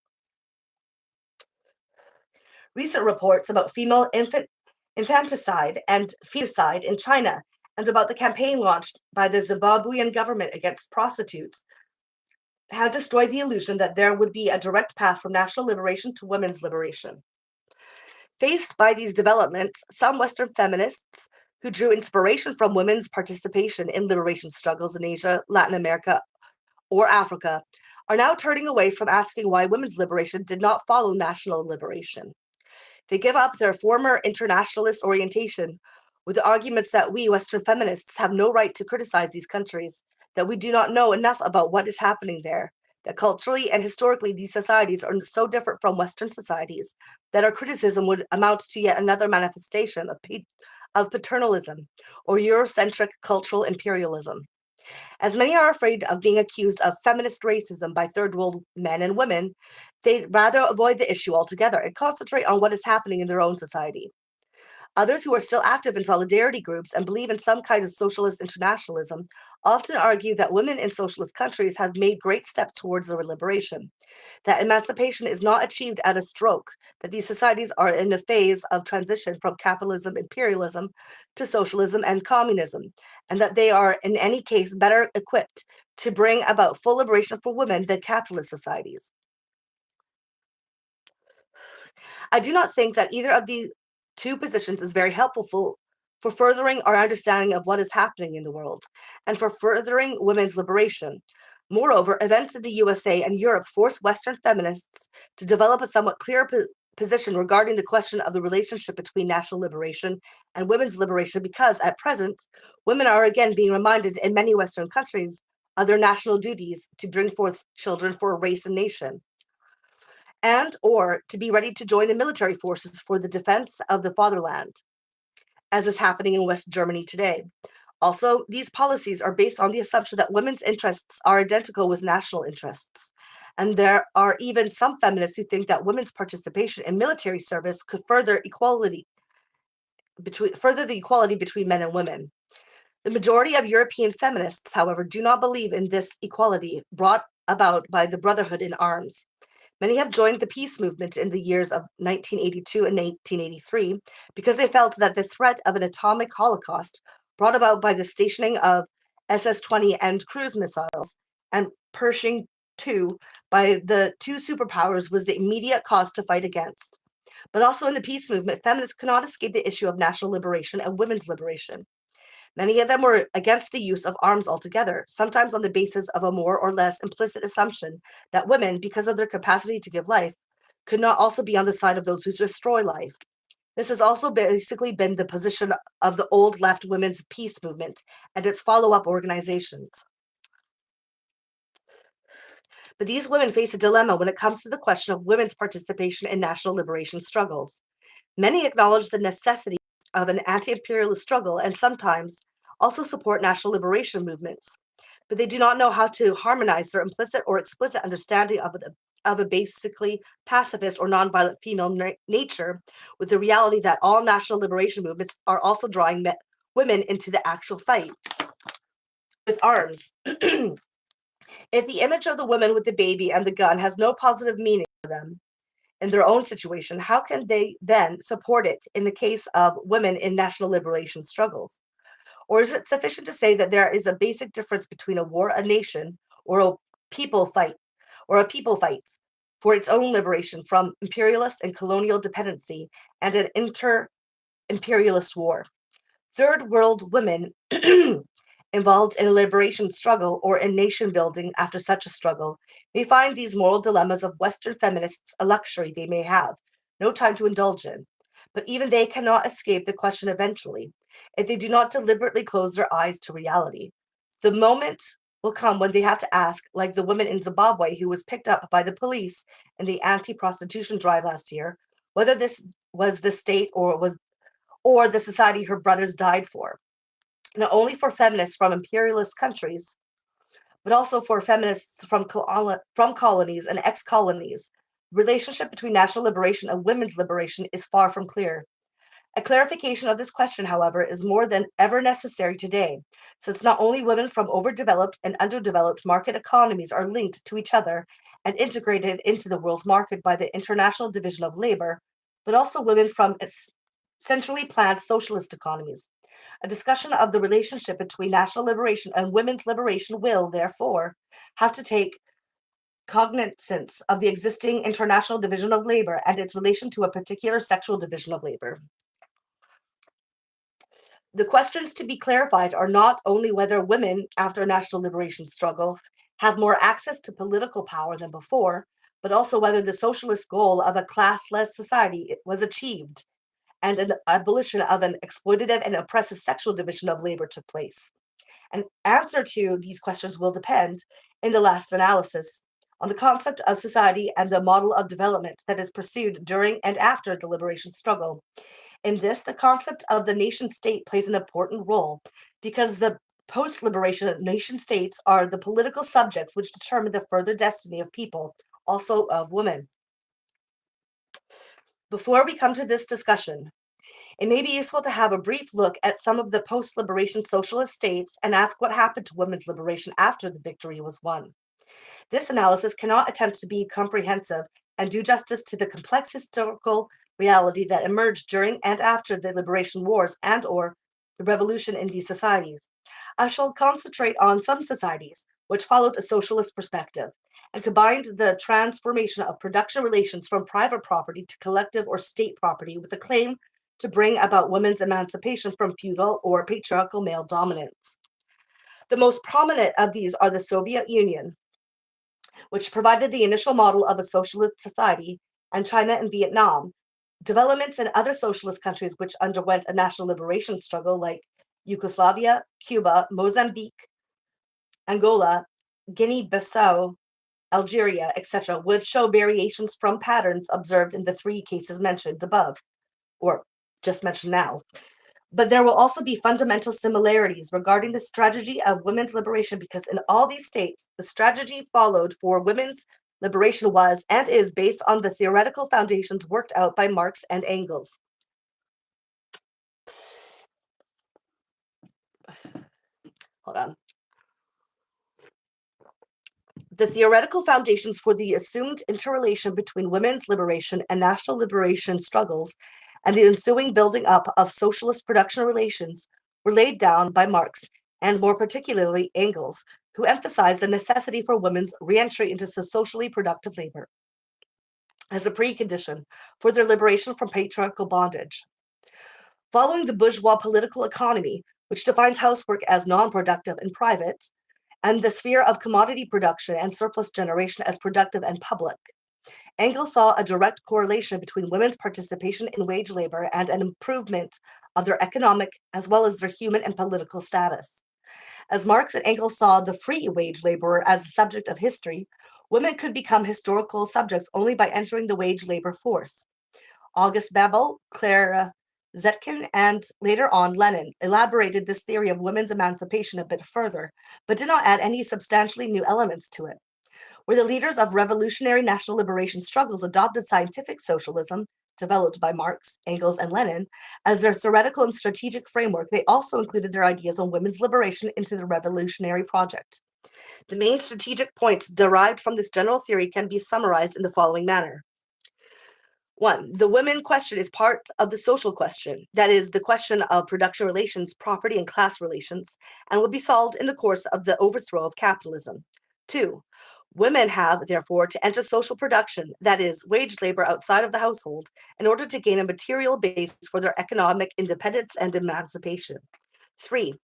Recent reports about female infanticide and feticide in China and about the campaign launched by the Zimbabwean government against prostitutes have destroyed the illusion that there would be a direct path from national liberation to women's liberation. Faced by these developments, some Western feminists who drew inspiration from women's participation in liberation struggles in Asia, Latin America, or Africa are now turning away from asking why women's liberation did not follow national liberation. They give up their former internationalist orientation with the arguments that we Western feminists have no right to criticize these countries, that we do not know enough about what is happening there, that culturally and historically these societies are so different from Western societies that our criticism would amount to yet another manifestation of paternalism or Eurocentric cultural imperialism. As many are afraid of being accused of feminist racism by third world men and women, they'd rather avoid the issue altogether and concentrate on what is happening in their own society. Others who are still active in solidarity groups and believe in some kind of socialist internationalism often argue that women in socialist countries have made great steps towards their liberation, that emancipation is not achieved at a stroke, that these societies are in a phase of transition from capitalism, imperialism to socialism and communism, and that they are in any case better equipped to bring about full liberation for women than capitalist societies. I do not think that either of the two positions is very helpful for furthering our understanding of what is happening in the world and for furthering women's liberation. Moreover, events in the USA and Europe force Western feminists to develop a somewhat clearer position regarding the question of the relationship between national liberation and women's liberation because, at present, women are again being reminded in many Western countries of their national duties to bring forth children for a race and nation and or to be ready to join the military forces for the defense of the fatherland, as is happening in West Germany today. Also, these policies are based on the assumption that women's interests are identical with national interests. And there are even some feminists who think that women's participation in military service could further the equality between men and women. The majority of European feminists, however, do not believe in this equality brought about by the Brotherhood in Arms. Many have joined the peace movement in the years of 1982 and 1983 because they felt that the threat of an atomic holocaust brought about by the stationing of SS-20 and cruise missiles and Pershing II by the two superpowers was the immediate cause to fight against. But also in the peace movement, feminists could not escape the issue of national liberation and women's liberation. Many of them were against the use of arms altogether, sometimes on the basis of a more or less implicit assumption that women, because of their capacity to give life, could not also be on the side of those who destroy life. This has also basically been the position of the old left women's peace movement and its follow-up organizations. But these women face a dilemma when it comes to the question of women's participation in national liberation struggles. Many acknowledge the necessity of an anti-imperialist struggle and sometimes also support national liberation movements, but they do not know how to harmonize their implicit or explicit understanding of a basically pacifist or nonviolent female nature with the reality that all national liberation movements are also drawing women into the actual fight with arms. If the image of the woman with the baby and the gun has no positive meaning for them in their own situation, how can they then support it in the case of women in national liberation struggles? Or is it sufficient to say that there is a basic difference between a war, a nation, or a people people fights for its own liberation from imperialist and colonial dependency and an inter-imperialist war? Third world women involved in a liberation struggle or in nation building after such a struggle may find these moral dilemmas of Western feminists a luxury they may have no time to indulge in. But even they cannot escape the question eventually. if they do not deliberately close their eyes to reality. The moment will come when they have to ask, like the woman in Zimbabwe who was picked up by the police in the anti-prostitution drive last year, whether this was the state or the society her brothers died for. Not only for feminists from imperialist countries, but also for feminists from colonies and ex-colonies. Relationship between national liberation and women's liberation is far from clear. A clarification of this question, however, is more than ever necessary today, since not only women from overdeveloped and underdeveloped market economies are linked to each other and integrated into the world's market by the International Division of Labor, but also women from centrally planned socialist economies. A discussion of the relationship between national liberation and women's liberation will, therefore, have to take cognizance of the existing International Division of Labor and its relation to a particular sexual division of labor. The questions to be clarified are not only whether women, after a national liberation struggle, have more access to political power than before, but also whether the socialist goal of a classless society was achieved and an abolition of an exploitative and oppressive sexual division of labor took place. An answer to these questions will depend, in the last analysis, on the concept of society and the model of development that is pursued during and after the liberation struggle. In this, the concept of the nation state plays an important role because the post liberation nation states are the political subjects which determine the further destiny of people, also of women. Before we come to this discussion, it may be useful to have a brief look at some of the post liberation socialist states and ask what happened to women's liberation after the victory was won. This analysis cannot attempt to be comprehensive and do justice to the complex historical reality that emerged during and after the liberation wars and/or the revolution in these societies. I shall concentrate on some societies which followed a socialist perspective and combined the transformation of production relations from private property to collective or state property with a claim to bring about women's emancipation from feudal or patriarchal male dominance. The most prominent of these are the Soviet Union, which provided the initial model of a socialist society, and China and Vietnam. Developments in other socialist countries which underwent a national liberation struggle, like Yugoslavia, Cuba, Mozambique, Angola, Guinea-Bissau, Algeria, etc., would show variations from patterns observed in the three cases mentioned above, or just mentioned now. But there will also be fundamental similarities regarding the strategy of women's liberation because in all these states, the strategy followed for women's liberation was and is based on the theoretical foundations worked out by Marx and Engels. Hold on. The theoretical foundations for the assumed interrelation between women's liberation and national liberation struggles and the ensuing building up of socialist production relations were laid down by Marx and more particularly Engels, who emphasized the necessity for women's re-entry into socially productive labor as a precondition for their liberation from patriarchal bondage. Following the bourgeois political economy, which defines housework as non-productive and private, and the sphere of commodity production and surplus generation as productive and public, Engels saw a direct correlation between women's participation in wage labor and an improvement of their economic as well as their human and political status. As Marx and Engels saw the free wage laborer as the subject of history, women could become historical subjects only by entering the wage labor force. August Bebel, Clara Zetkin, and later on Lenin elaborated this theory of women's emancipation a bit further, but did not add any substantially new elements to it. Where the leaders of revolutionary national liberation struggles adopted scientific socialism, developed by Marx, Engels, and Lenin, as their theoretical and strategic framework, they also included their ideas on women's liberation into the revolutionary project. The main strategic points derived from this general theory can be summarized in the following manner. 1. The women question is part of the social question, that is, the question of production relations, property, and class relations, and will be solved in the course of the overthrow of capitalism. 2. Women have, therefore, to enter social production, that is, wage labor outside of the household, in order to gain a material base for their economic independence and emancipation. 3.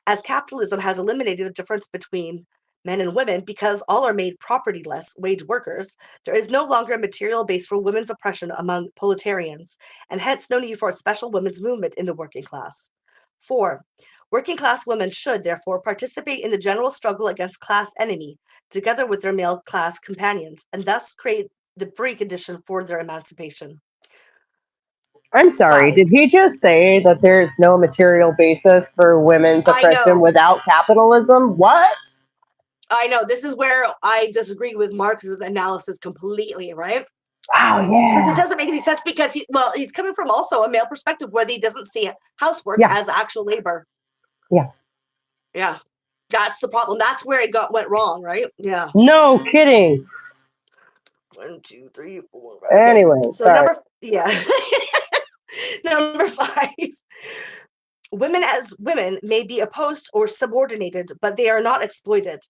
As capitalism has eliminated the difference between men and women because all are made propertyless wage workers, there is no longer a material base for women's oppression among proletarians, and hence no need for a special women's movement in the working class. 4. Working class women should, therefore, participate in the general struggle against class enemy, together with their male class companions, and thus create the precondition for their emancipation. I'm sorry, 5. did he just say that there's no material basis for women's I oppression know. without capitalism? What? I know. This is where I disagree with Marx's analysis completely, right? Wow, Because it yeah. doesn't make any sense because he's coming from also a male perspective where he doesn't see housework Yeah, as actual labor. yeah. Yeah. That's the problem. That's where it went wrong, right? Yeah. No kidding. 1, 2, 3, 4. Okay. Anyway, So sorry. yeah. Number 5. Women as women may be opposed or subordinated, but they are not exploited.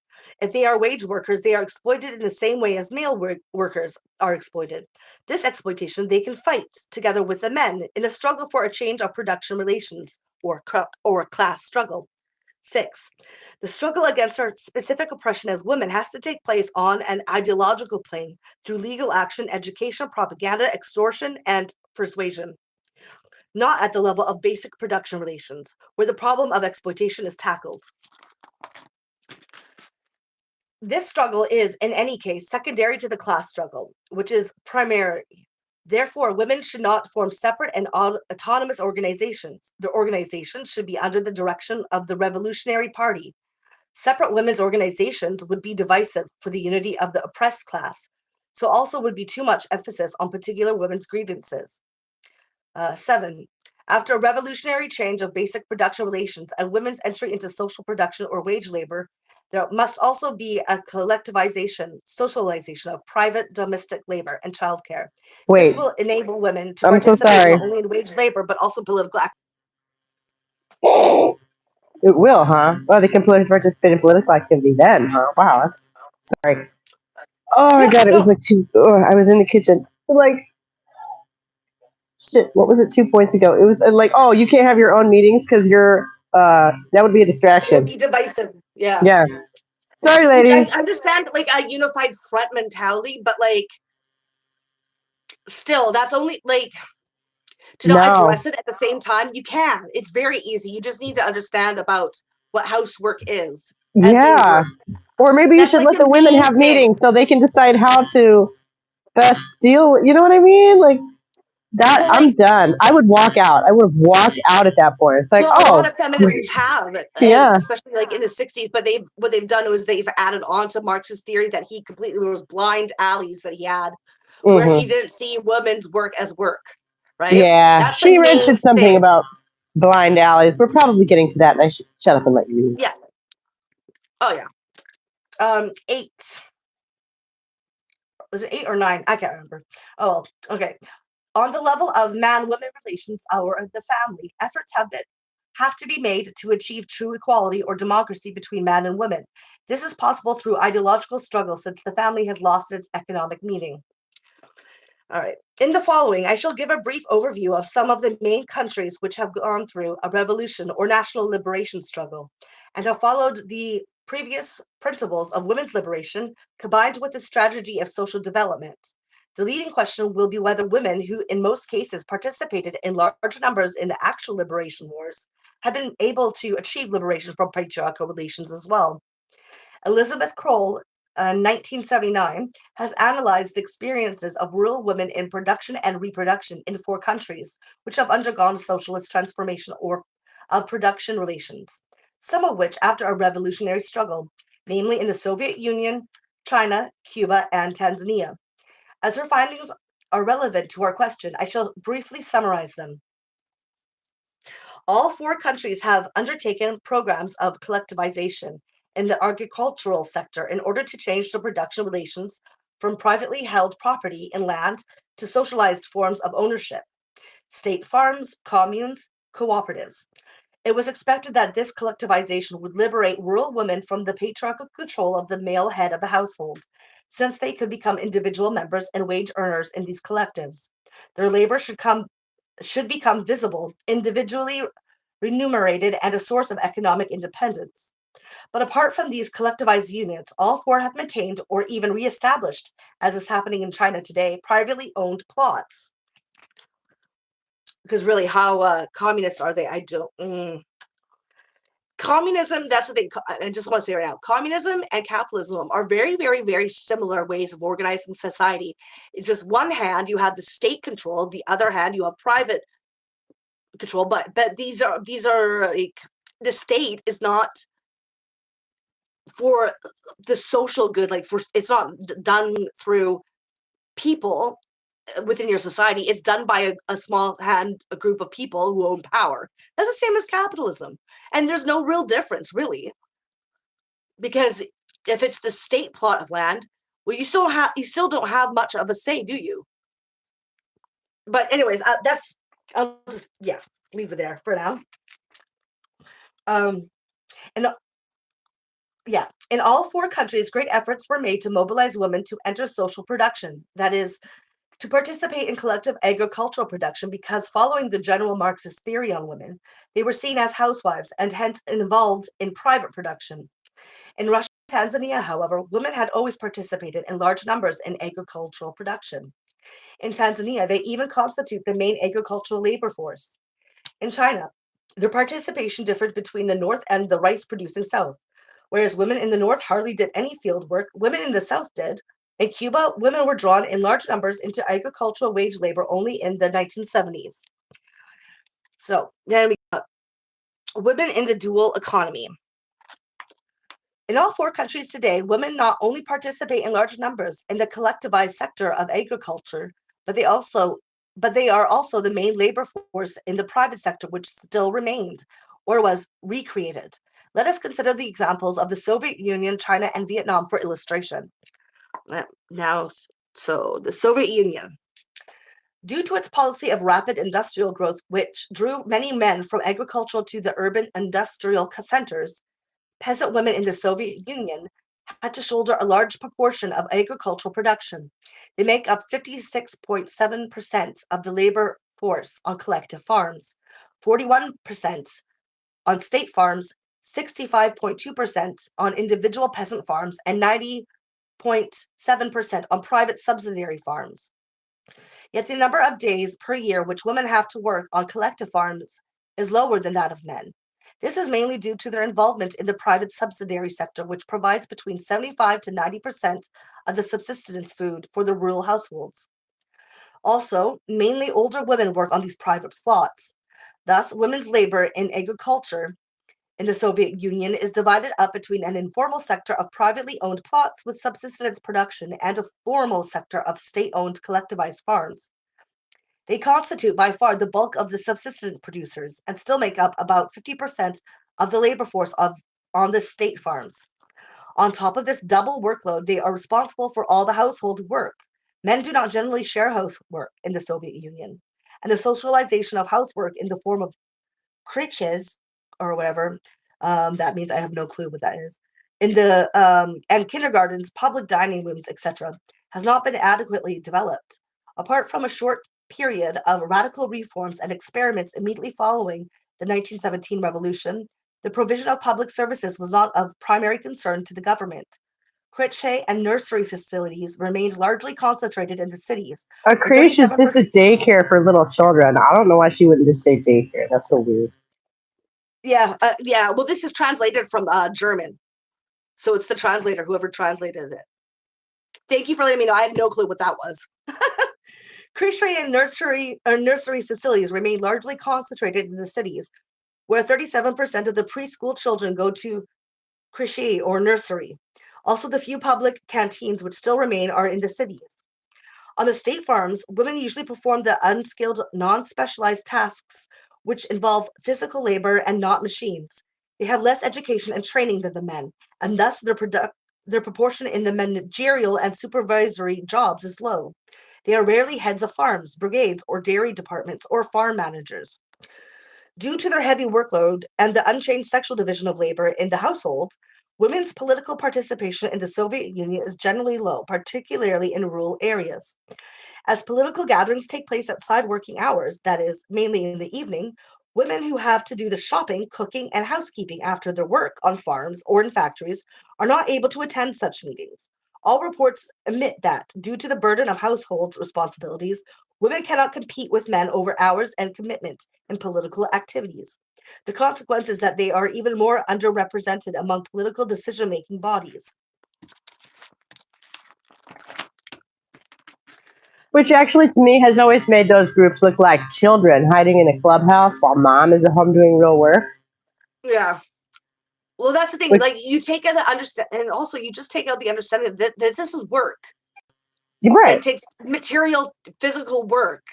If they are wage workers, they are exploited in the same way as male workers are exploited. This exploitation they can fight together with the men in a struggle for a change of production relations or a class struggle. 6. The struggle against our specific oppression as women has to take place on an ideological plane through legal action, education, propaganda, extortion, and persuasion, not at the level of basic production relations, where the problem of exploitation is tackled. This struggle is, in any case, secondary to the class struggle, which is primary. Therefore, women should not form separate and autonomous organizations. Their organizations should be under the direction of the Revolutionary Party. Separate women's organizations would be divisive for the unity of the oppressed class, so also would be too much emphasis on particular women's grievances. 7. After a revolutionary change of basic production relations and women's entry into social production or wage labor, there must also be a collectivization, socialization of private domestic labor and childcare. This Wait, will enable women to I'm so participate sorry. not only in wage labor, but also political action. It will, huh? Well, they can participate in political activity then, huh? Wow, that's sorry. Oh my Yeah, god, it was no. like two. Oh, I was in the kitchen. Like, shit, what was it 2 points ago? It was like, oh, you can't have your own meetings because you're, that would be a It would distraction. be divisive. Yeah. Yeah. Sorry, Which I ladies. understand, like a unified front mentality, but like still, that's only like to not No. address it at the same time. You can. It's very easy. You just need to understand about what housework is as being Yeah. work. Or maybe you That's should like let the the women main have thing. meetings so they can decide how to best deal. You know what I mean? Like, that, Well, I'm like, done. I would walk out. I would walk out at that point. It's like, well, a lot oh, of feminists have, and yeah. especially like in the '60s. But what they've done is they've added on to Marx's theory that he completely was blind alleys that he had, where he Hmm. didn't see women's work as work. Right. Yeah. That's the She main mentioned something thing. about blind alleys. We're probably getting to that, and I should shut up and let you read. Yeah. Oh yeah. 8. Was it 8 or 9? I can't remember. Oh, well, okay. On the level of man-woman relations or the family, efforts have to be made to achieve true equality or democracy between man and woman. This is possible through ideological struggle since the family has lost its economic meaning. All right. In the following, I shall give a brief overview of some of the main countries which have gone through a revolution or national liberation struggle and have followed the previous principles of women's liberation combined with the strategy of social development. The leading question will be whether women, who in most cases participated in large numbers in the actual liberation wars, have been able to achieve liberation from patriarchal relations as well. Elizabeth Kroll, 1979, has analyzed the experiences of rural women in production and reproduction in 4 countries, which have undergone socialist transformation or of production relations, some of which after a revolutionary struggle, namely in the Soviet Union, China, Cuba, and Tanzania. As her findings are relevant to our question, I shall briefly summarize them. All 4 countries have undertaken programs of collectivization in the agricultural sector in order to change the production relations from privately held property and land to socialized forms of ownership, state farms, communes, cooperatives. It was expected that this collectivization would liberate rural women from the patriarchal control of the male head of the household, since they could become individual members and wage earners in these collectives. Their labor should become visible, individually remunerated, and a source of economic independence. But apart from these collectivized units, all 4 have maintained or even reestablished, as is happening in China today, privately owned plots. Because really, how communist are they? I don't. communism, that's what I just want to say right now, communism and capitalism are very, very, very similar ways of organizing society. It's just one hand you have the state control, the other hand you have private control, but these are like, the state is not for the social good, like for it's not done through people within your society. It's done by a small a group of people who own power. That's the same as capitalism, and there's no real difference really, because if it's the state plot of land, well, you still don't have much of a say, do you? But anyways, I'll just leave it there for now. And in all four countries, great efforts were made to mobilize women to enter social production, that is, to participate in collective agricultural production, because following the general Marxist theory on women, they were seen as housewives and hence involved in private production. In Russia and Tanzania, however, women had always participated in large numbers in agricultural production. In Tanzania, they even constitute the main agricultural labor force. In China, their participation differed between the north and the rice-producing south. Whereas women in the north hardly did any field work, women in the south did. In Cuba, women were drawn in large numbers into agricultural wage labor only in the 1970s. So then we got women in the dual economy. In all four countries today, women not only participate in large numbers in the collectivized sector of agriculture, but they are also the main labor force in the private sector, which still remained or was recreated. Let us consider the examples of the Soviet Union, China, and Vietnam for illustration. Now, so the Soviet Union. Due to its policy of rapid industrial growth, which drew many men from agricultural to the urban industrial centers, peasant women in the Soviet Union had to shoulder a large proportion of agricultural production. They make up 56.7% of the labor force on collective farms, 41% on state farms, 65.2% on individual peasant farms, and 90.7% on private subsidiary farms. Yet the number of days per year which women have to work on collective farms is lower than that of men. This is mainly due to their involvement in the private subsidiary sector, which provides between 75 to 90% of the subsistence food for the rural households. Also, mainly older women work on these private plots. Thus, women's labor in agriculture in the Soviet Union is divided up between an informal sector of privately owned plots with subsistence production and a formal sector of state-owned collectivized farms. They constitute by far the bulk of the subsistence producers and still make up about 50% of the labor force on the state farms. On top of this double workload, they are responsible for all the household work. Men do not generally share housework in the Soviet Union, and the socialization of housework in the form of kriches or whatever, that means I have no clue what that is, in the and kindergartens, public dining rooms, etc., has not been adequately developed. Apart from a short period of radical reforms and experiments immediately following the 1917 revolution, the provision of public services was not of primary concern to the government. Crèche and nursery facilities remained largely concentrated in the cities. A creche is just a daycare for little children. I don't know why she wouldn't just say daycare. That's so weird. Yeah. Well, this is translated from German, so it's the translator, whoever translated it. Thank you for letting me know. I had no clue what that was. Creche and nursery facilities remain largely concentrated in the cities, where 37% of the preschool children go to creche or nursery. Also, the few public canteens which still remain are in the cities. On the state farms, women usually perform the unskilled, non-specialized tasks which involve physical labor and not machines. They have less education and training than the men, and thus their proportion in the managerial and supervisory jobs is low. They are rarely heads of farms, brigades, or dairy departments, or farm managers. Due to their heavy workload and the unchanged sexual division of labor in the household, women's political participation in the Soviet Union is generally low, particularly in rural areas. As political gatherings take place outside working hours, that is, mainly in the evening, women who have to do the shopping, cooking, and housekeeping after their work on farms or in factories are not able to attend such meetings. All reports admit that, due to the burden of household responsibilities, women cannot compete with men over hours and commitment in political activities. The consequence is that they are even more underrepresented among political decision making bodies. Which actually, to me, has always made those groups look like children hiding in a clubhouse while mom is at home doing real work. Yeah. Well, that's the thing. Which, Like, you take out the understand, and also you just take out the understanding that this is work. you're It right. takes material, physical work.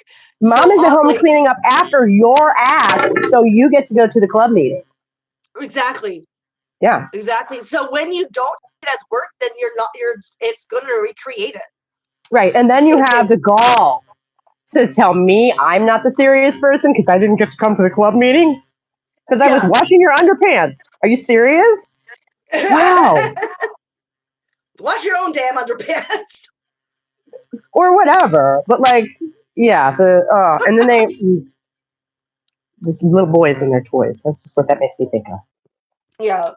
Mom So, is at home like, cleaning up after your ass, so you get to go to the club meeting. exactly. Yeah. Exactly. So when you don't take it as work, then it's going to recreate it. Right. And then you have the gall to tell me I'm not the serious person because I didn't get to come to the club meeting because I was washing your underpants. Are you serious? Wow. Wash your own damn underpants. Or whatever. But like, yeah, and then they just little boys and their toys. That's just what that makes me think of. Yeah.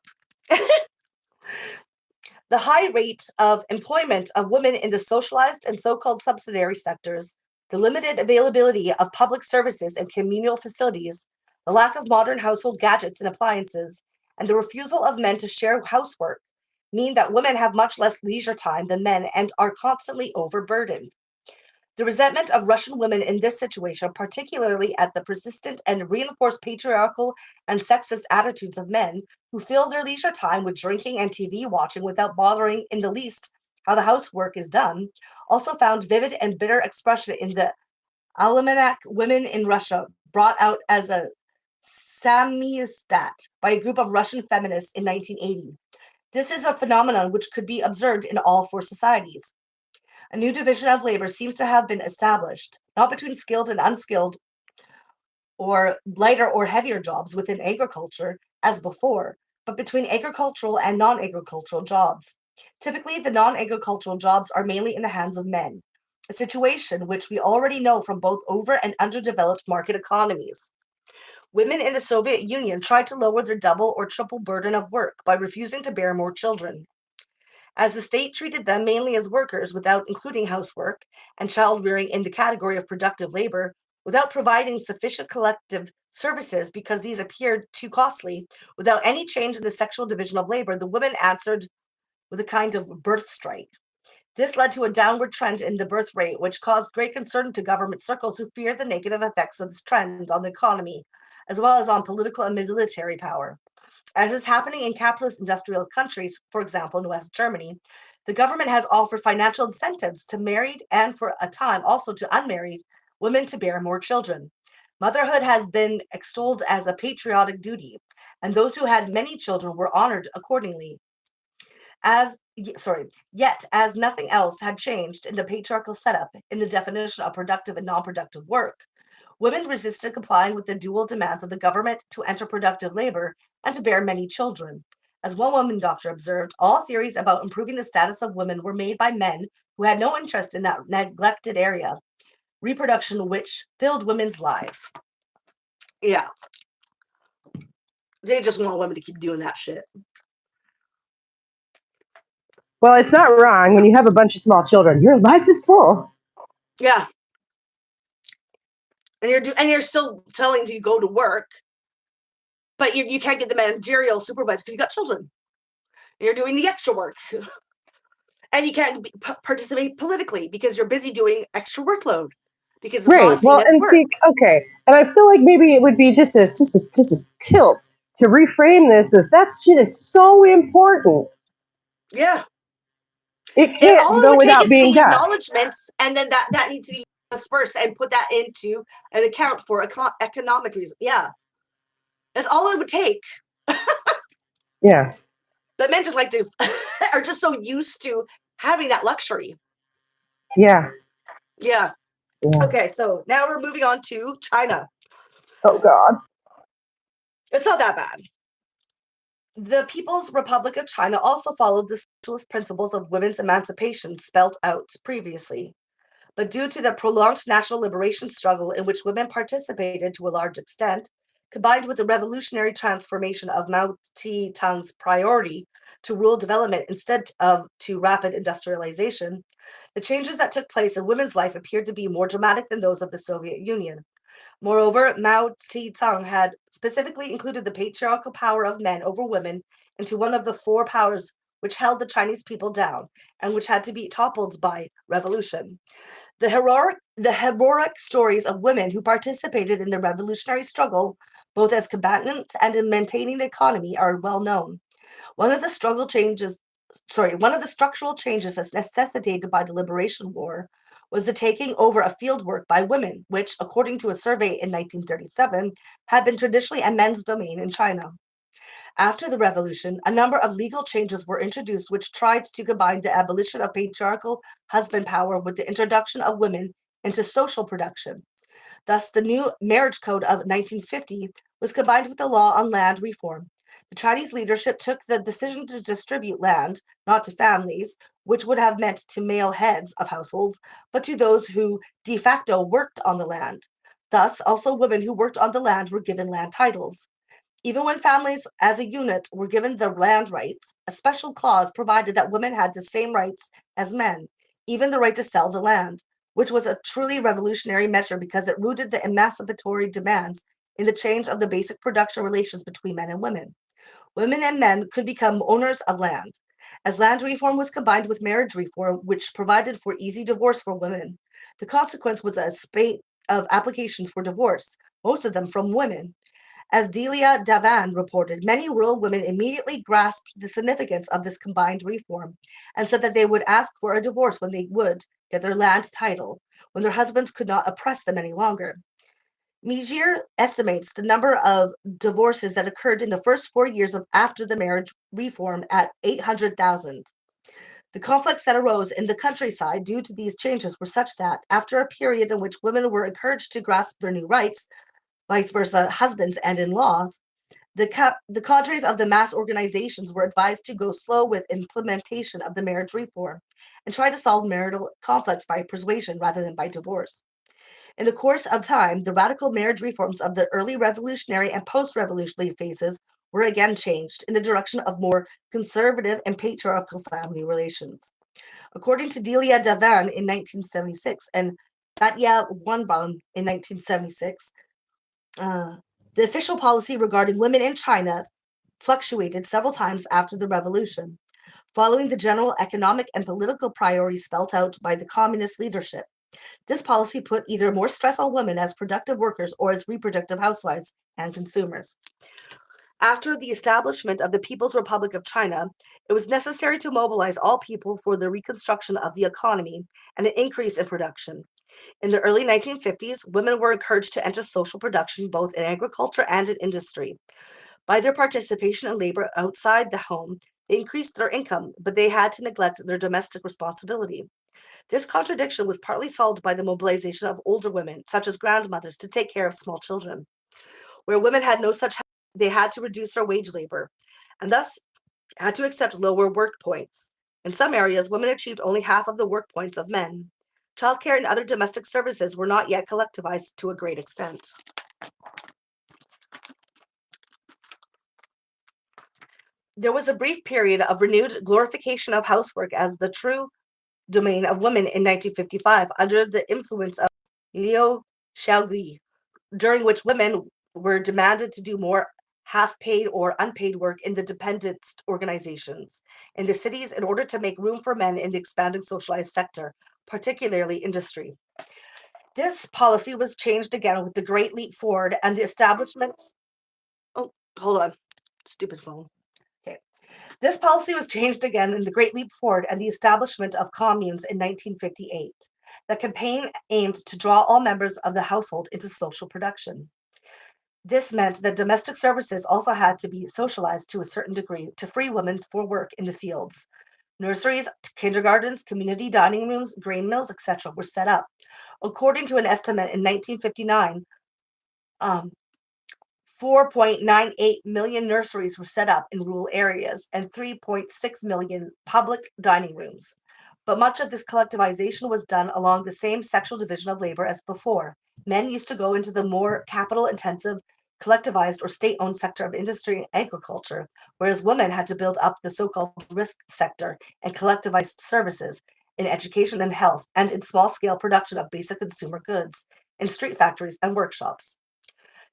The high rate of employment of women in the socialized and so-called subsidiary sectors, the limited availability of public services and communal facilities, the lack of modern household gadgets and appliances, and the refusal of men to share housework mean that women have much less leisure time than men and are constantly overburdened. The resentment of Russian women in this situation, particularly at the persistent and reinforced patriarchal and sexist attitudes of men who fill their leisure time with drinking and TV watching without bothering in the least how the housework is done, also found vivid and bitter expression in the Almanac Women in Russia, brought out as a samizdat by a group of Russian feminists in 1980. This is a phenomenon which could be observed in all four societies. A new division of labor seems to have been established, not between skilled and unskilled or lighter or heavier jobs within agriculture as before, but between agricultural and non agricultural jobs. Typically, the non agricultural jobs are mainly in the hands of men, a situation which we already know from both over and underdeveloped market economies. Women in the Soviet Union tried to lower their double or triple burden of work by refusing to bear more children. As the state treated them mainly as workers without including housework and child rearing in the category of productive labor, without providing sufficient collective services because these appeared too costly, without any change in the sexual division of labor, the women answered with a kind of birth strike. This led to a downward trend in the birth rate, which caused great concern to government circles who feared the negative effects of this trend on the economy, as well as on political and military power. As is happening in capitalist industrial countries, for example, in West Germany, the government has offered financial incentives to married and, for a time, also to unmarried women to bear more children. Motherhood has been extolled as a patriotic duty, and those who had many children were honored accordingly. Yet as nothing else had changed in the patriarchal setup in the definition of productive and non-productive work, women resisted complying with the dual demands of the government to enter productive labor and to bear many children. As one woman doctor observed, all theories about improving the status of women were made by men who had no interest in that neglected area, reproduction which filled women's lives. Yeah. They just want women to keep doing that shit. Well, it's not wrong when you have a bunch of small children. Your life is full. Yeah. And you're still telling you go to work, but you can't get the managerial supervised because you got children. You're doing the extra work. And you can't participate politically because you're busy doing extra workload because it's Right. not seen Well, as and work. see, okay, and I feel like maybe it would be just a tilt to reframe this as that shit is so important. Yeah. It And all can't it go would take without is being the done. acknowledgments, and then that needs to be dispersed and put that into an account for economic reasons. Yeah. That's all it would take. Yeah. But men just like to are just so used to having that luxury. Yeah. Yeah. Yeah. Okay, so now we're moving on to China. Oh God. It's not that bad. The People's Republic of China also followed the socialist principles of women's emancipation spelt out previously. But due to the prolonged national liberation struggle in which women participated to a large extent, combined with the revolutionary transformation of Mao Zedong's priority to rural development instead of to rapid industrialization, the changes that took place in women's life appeared to be more dramatic than those of the Soviet Union. Moreover, Mao Zedong had specifically included the patriarchal power of men over women into one of the four powers which held the Chinese people down and which had to be toppled by revolution. The heroic stories of women who participated in the revolutionary struggle, both as combatants and in maintaining the economy, are well known. One of the one of the structural changes as necessitated by the Liberation War was the taking over of fieldwork by women, which, according to a survey in 1937, had been traditionally a men's domain in China. After the revolution, a number of legal changes were introduced which tried to combine the abolition of patriarchal husband power with the introduction of women into social production. Thus, the new marriage code of 1950 was combined with the law on land reform. The Chinese leadership took the decision to distribute land, not to families, which would have meant to male heads of households, but to those who de facto worked on the land. Thus, also women who worked on the land were given land titles. Even when families as a unit were given the land rights, a special clause provided that women had the same rights as men, even the right to sell the land, which was a truly revolutionary measure because it rooted the emancipatory demands in the change of the basic production relations between men and women. Women and men could become owners of land. As land reform was combined with marriage reform, which provided for easy divorce for women, the consequence was a spate of applications for divorce, most of them from women. As Delia Davan reported, many rural women immediately grasped the significance of this combined reform and said that they would ask for a divorce when they would get their land title, when their husbands could not oppress them any longer. Megier estimates the number of divorces that occurred in the first 4 years after the marriage reform at 800,000. The conflicts that arose in the countryside due to these changes were such that, after a period in which women were encouraged to grasp their new rights, vice versa, husbands and in-laws, the cadres of the mass organizations were advised to go slow with implementation of the marriage reform and try to solve marital conflicts by persuasion rather than by divorce. In the course of time, the radical marriage reforms of the early revolutionary and post-revolutionary phases were again changed in the direction of more conservative and patriarchal family relations. According to Delia Davan in 1976 and Batya Wanbaum in 1976, the official policy regarding women in China fluctuated several times after the revolution, following the general economic and political priorities spelt out by the communist leadership. This policy put either more stress on women as productive workers or as reproductive housewives and consumers. After the establishment of the People's Republic of China, it was necessary to mobilize all people for the reconstruction of the economy and an increase in production. In the early 1950s, women were encouraged to enter social production both in agriculture and in industry. By their participation in labor outside the home, they increased their income, but they had to neglect their domestic responsibility. This contradiction was partly solved by the mobilization of older women, such as grandmothers, to take care of small children. Where women had no such help, they had to reduce their wage labor, and thus had to accept lower work points. In some areas, women achieved only half of the work points of men. Childcare and other domestic services were not yet collectivized to a great extent. There was a brief period of renewed glorification of housework as the true domain of women in 1955 under the influence of Liu Xiaoli, during which women were demanded to do more half-paid or unpaid work in the dependent organizations in the cities in order to make room for men in the expanding socialized sector, particularly industry. This policy was changed again with the Great Leap Forward and the establishment. Oh, hold on. Stupid phone. Okay. This policy was changed again in the Great Leap Forward and the establishment of communes in 1958. The campaign aimed to draw all members of the household into social production. This meant that domestic services also had to be socialized to a certain degree to free women for work in the fields. Nurseries, kindergartens, community dining rooms, grain mills, etc. were set up. According to an estimate in 1959, 4.98 million nurseries were set up in rural areas and 3.6 million public dining rooms. But much of this collectivization was done along the same sexual division of labor as before. Men used to go into the more capital-intensive collectivized or state-owned sector of industry and agriculture, whereas women had to build up the so-called risk sector and collectivized services in education and health and in small-scale production of basic consumer goods in street factories and workshops.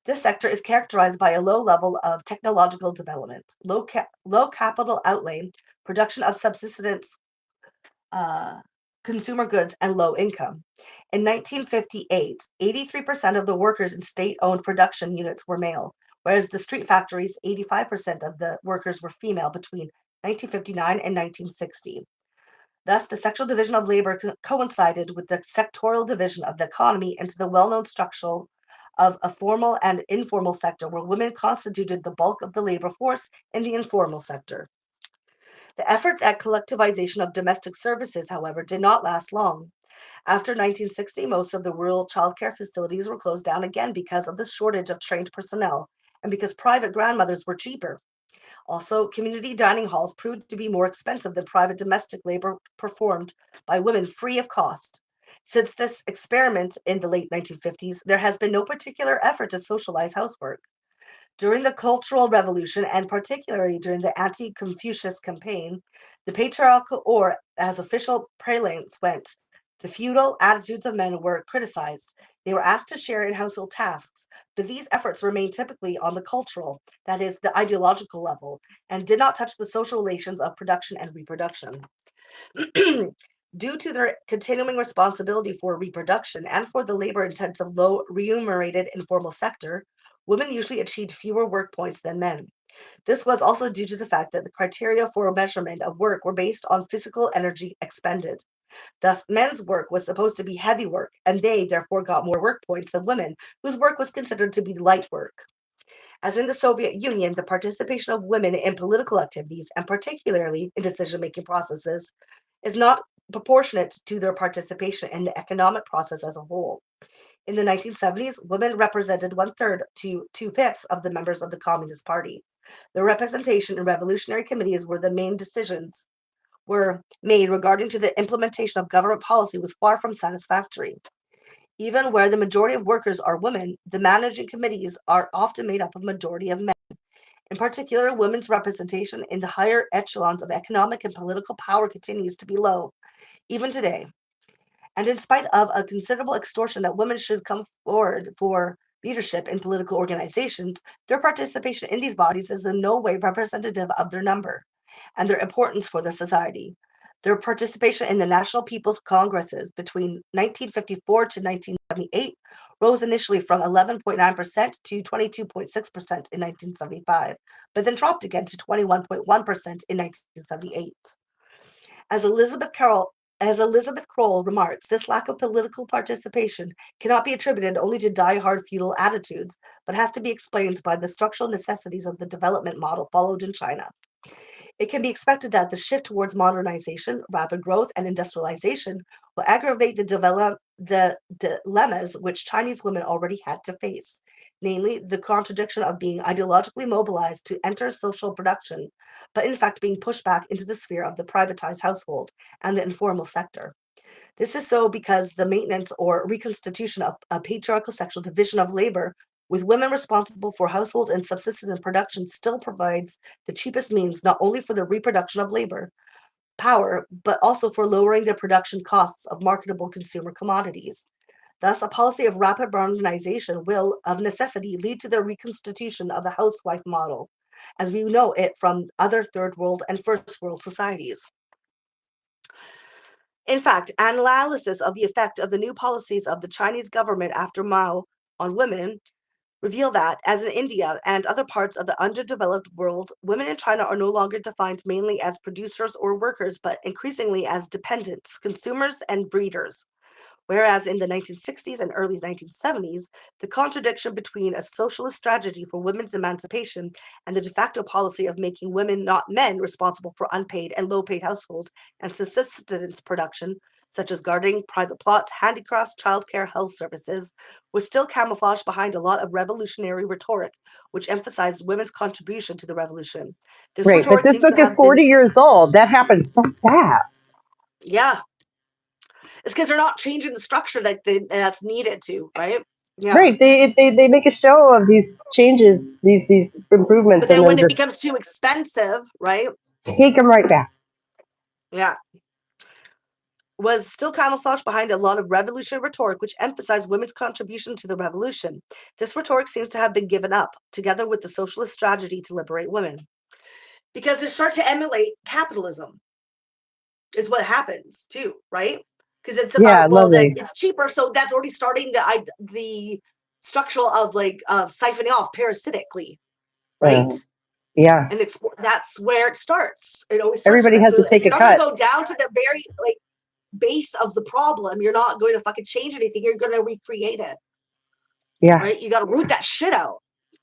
This sector is characterized by a low level of technological development, low capital outlay, production of subsistence uh, consumer goods, and low income. In 1958, 83% of the workers in state owned production units were male, whereas the street factories, 85% of the workers were female between 1959 and 1960. Thus, the sexual division of labor coincided with the sectoral division of the economy into the well known structure of a formal and informal sector, where women constituted the bulk of the labor force in the informal sector. The efforts at collectivization of domestic services, however, did not last long. After 1960, most of the rural childcare facilities were closed down again because of the shortage of trained personnel and because private grandmothers were cheaper. Also, community dining halls proved to be more expensive than private domestic labor performed by women free of cost. Since this experiment in the late 1950s, there has been no particular effort to socialize housework. During the Cultural Revolution, and particularly during the anti Confucius campaign, the patriarchal, or as official parlance went, the feudal attitudes of men were criticized. They were asked to share in household tasks, but these efforts remained typically on the cultural, that is, the ideological level, and did not touch the social relations of production and reproduction. Due to their continuing responsibility for reproduction and for the labor intensive, low remunerated informal sector, women usually achieved fewer work points than men. This was also due to the fact that the criteria for measurement of work were based on physical energy expended. Thus, men's work was supposed to be heavy work, and they therefore got more work points than women, whose work was considered to be light work. As in the Soviet Union, the participation of women in political activities, and particularly in decision making processes, is not proportionate to their participation in the economic process as a whole. In the 1970s, women represented one-third to two-fifths of the members of the Communist Party. The representation in revolutionary committees where the main decisions were made regarding to the implementation of government policy was far from satisfactory. Even where the majority of workers are women, the managing committees are often made up of majority of men. In particular, women's representation in the higher echelons of economic and political power continues to be low, even today. And in spite of a considerable extortion that women should come forward for leadership in political organizations, their participation in these bodies is in no way representative of their number and their importance for the society. Their participation in the National People's Congresses between 1954 to 1978 rose initially from 11.9% to 22.6% in 1975, but then dropped again to 21.1% in 1978. As Elizabeth Kroll remarks, this lack of political participation cannot be attributed only to die-hard feudal attitudes, but has to be explained by the structural necessities of the development model followed in China. It can be expected that the shift towards modernization, rapid growth, and industrialization will aggravate the dilemmas which Chinese women already had to face, namely the contradiction of being ideologically mobilized to enter social production, but in fact being pushed back into the sphere of the privatized household and the informal sector. This is so because the maintenance or reconstitution of a patriarchal sexual division of labor with women responsible for household and subsistence production still provides the cheapest means not only for the reproduction of labor power, but also for lowering the production costs of marketable consumer commodities. Thus, a policy of rapid modernization will, of necessity, lead to the reconstitution of the housewife model, as we know it from other third world and first world societies. In fact, an analysis of the effect of the new policies of the Chinese government after Mao on women reveal that, as in India and other parts of the underdeveloped world, women in China are no longer defined mainly as producers or workers, but increasingly as dependents, consumers, and breeders. Whereas in the 1960s and early 1970s, the contradiction between a socialist strategy for women's emancipation and the de facto policy of making women, not men, responsible for unpaid and low-paid household and subsistence production, such as gardening, private plots, handicrafts, childcare, health services, was still camouflaged behind a lot of revolutionary rhetoric, which emphasized women's contribution to the revolution. This Right, but rhetoric this seems to book is have been, 40 years old. That happened so fast. yeah, it's because they're not changing the structure that's needed to, right? Yeah. Right. They make a show of these changes, these improvements, But and then then when it just becomes too expensive, right? take them right back. Yeah. Was still camouflaged behind a lot of revolutionary rhetoric which emphasized women's contribution to the revolution. This rhetoric seems to have been given up, together with the socialist strategy to liberate women. Because they start to emulate capitalism, is what happens too, right? Because it's Yeah, about, well, that lovely. it's cheaper, so that's already starting the structural of siphoning off parasitically, right? Uh, yeah. And that's where it starts. It always starts from Everybody that. has So to if take you're a not going to cut. go down to the very base of the problem, you're not going to fucking change anything. You're going to recreate it, Yeah. right? You got to root that shit out.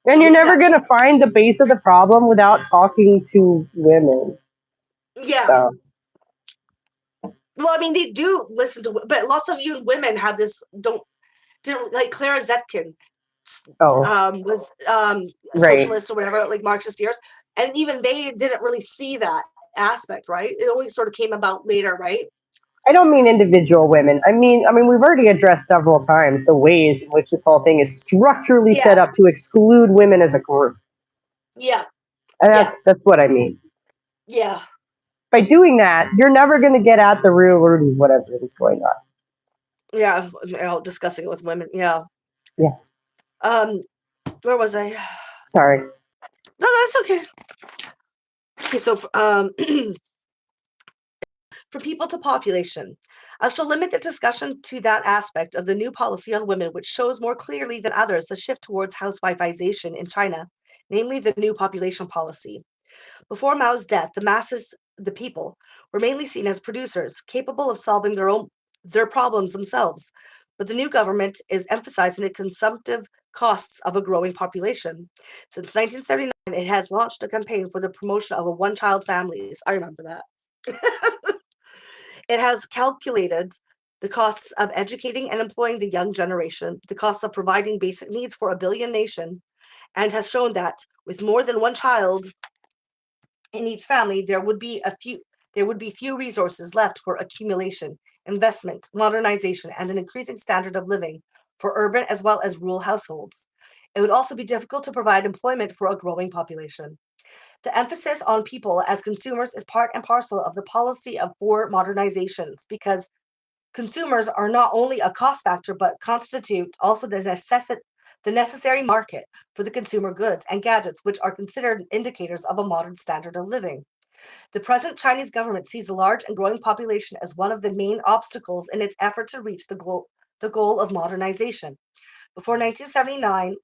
And you're Root never that going shit to find the base of the problem without talking to women. out. Yeah. So, Well, I mean, they do listen to, but lots of you women have this. Didn't like Clara Zetkin oh, was a right. socialist or whatever, like Marxist theorists, and even they didn't really see that aspect, right? It only sort of came about later, right? I don't mean individual women. I mean, we've already addressed several times the ways in which this whole thing is structurally Yeah, set up to exclude women as a group. yeah, And yeah, that's what I mean. yeah, By doing that, you're never going to get at the real root of whatever is going on. yeah. You know, discussing it with women. Yeah. Yeah. Um, where was I? Sorry. No, that's okay. Okay, so from people to population. I shall limit the discussion to that aspect of the new policy on women which shows more clearly than others the shift towards housewifeization in China, namely the new population policy. Before Mao's death, the masses, the people, were mainly seen as producers, capable of solving their problems themselves. But the new government is emphasizing the consumptive costs of a growing population. Since 1979, it has launched a campaign for the promotion of a one-child families. I remember that. It has calculated the costs of educating and employing the young generation, the costs of providing basic needs for a billion nation, and has shown that with more than one child in each family, there would be few resources left for accumulation, investment, modernization, and an increasing standard of living for urban as well as rural households. It would also be difficult to provide employment for a growing population. The emphasis on people as consumers is part and parcel of the policy of four modernizations because consumers are not only a cost factor but constitute also the necessary market for the consumer goods and gadgets which are considered indicators of a modern standard of living. The present Chinese government sees a large and growing population as one of the main obstacles in its effort to reach the goal of modernization. Before 1979,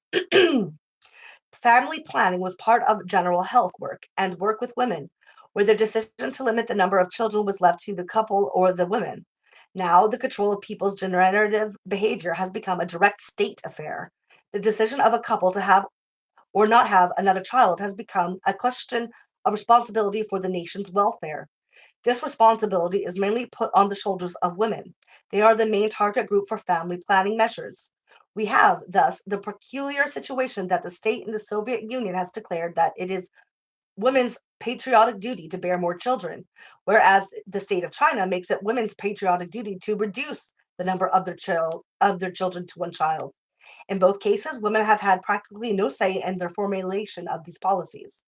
family planning was part of general health work and work with women, where the decision to limit the number of children was left to the couple or the women. Now, the control of people's generative behavior has become a direct state affair. The decision of a couple to have or not have another child has become a question of responsibility for the nation's welfare. This responsibility is mainly put on the shoulders of women. They are the main target group for family planning measures. We have, thus, the peculiar situation that the state in the Soviet Union has declared that it is women's patriotic duty to bear more children, whereas the state of China makes it women's patriotic duty to reduce the number of their children to one child. In both cases, women have had practically no say in the formulation of these policies.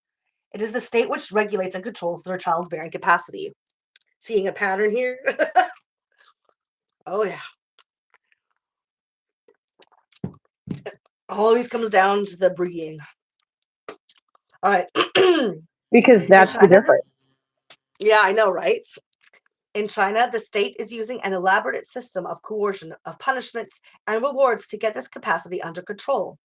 It is the state which regulates and controls their childbearing capacity. Seeing a pattern here? Oh, yeah. Always comes down to the breeding. All right. Because In that's the China, difference. yeah, I know, right? In China, the state is using an elaborate system of coercion, of punishments, and rewards to get this capacity under control.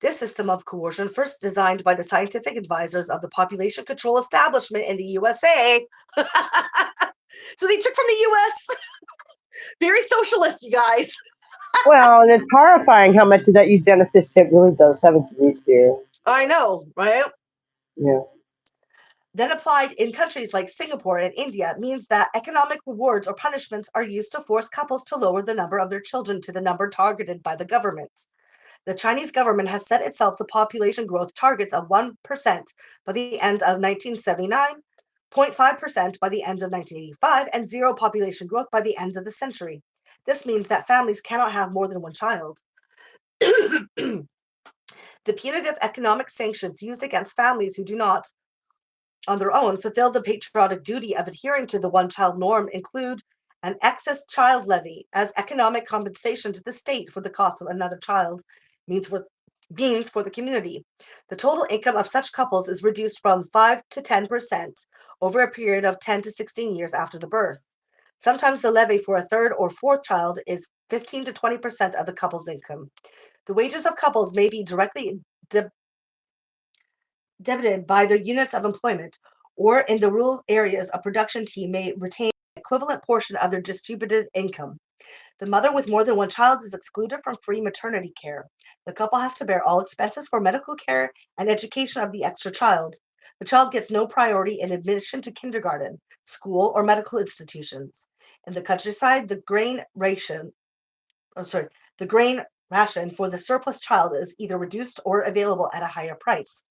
This system of coercion, first designed by the scientific advisors of the population control establishment in the USA. So they took from the US. Very socialist, you guys. Well, and it's horrifying how much of that eugenicist shit really does have its roots here. I know, right? Yeah. Then applied in countries like Singapore and India means that economic rewards or punishments are used to force couples to lower the number of their children to the number targeted by the government. The Chinese government has set itself the population growth targets of 1% by the end of 1979, 0.5% by the end of 1985, and zero population growth by the end of the century. This means that families cannot have more than one child. The punitive economic sanctions used against families who do not, on their own, fulfill the patriotic duty of adhering to the one-child norm include an excess child levy as economic compensation to the state for the cost of another child means for the community. The total income of such couples is reduced from 5 to 10% over a period of 10 to 16 years after the birth. Sometimes the levy for a third or fourth child is 15 to 20% of the couple's income. The wages of couples may be directly debited by their units of employment, or in the rural areas, a production team may retain an equivalent portion of their distributed income. The mother with more than one child is excluded from free maternity care. The couple has to bear all expenses for medical care and education of the extra child. The child gets no priority in admission to kindergarten, school, or medical institutions. In the countryside, the grain ration for the surplus child is either reduced or available at a higher price.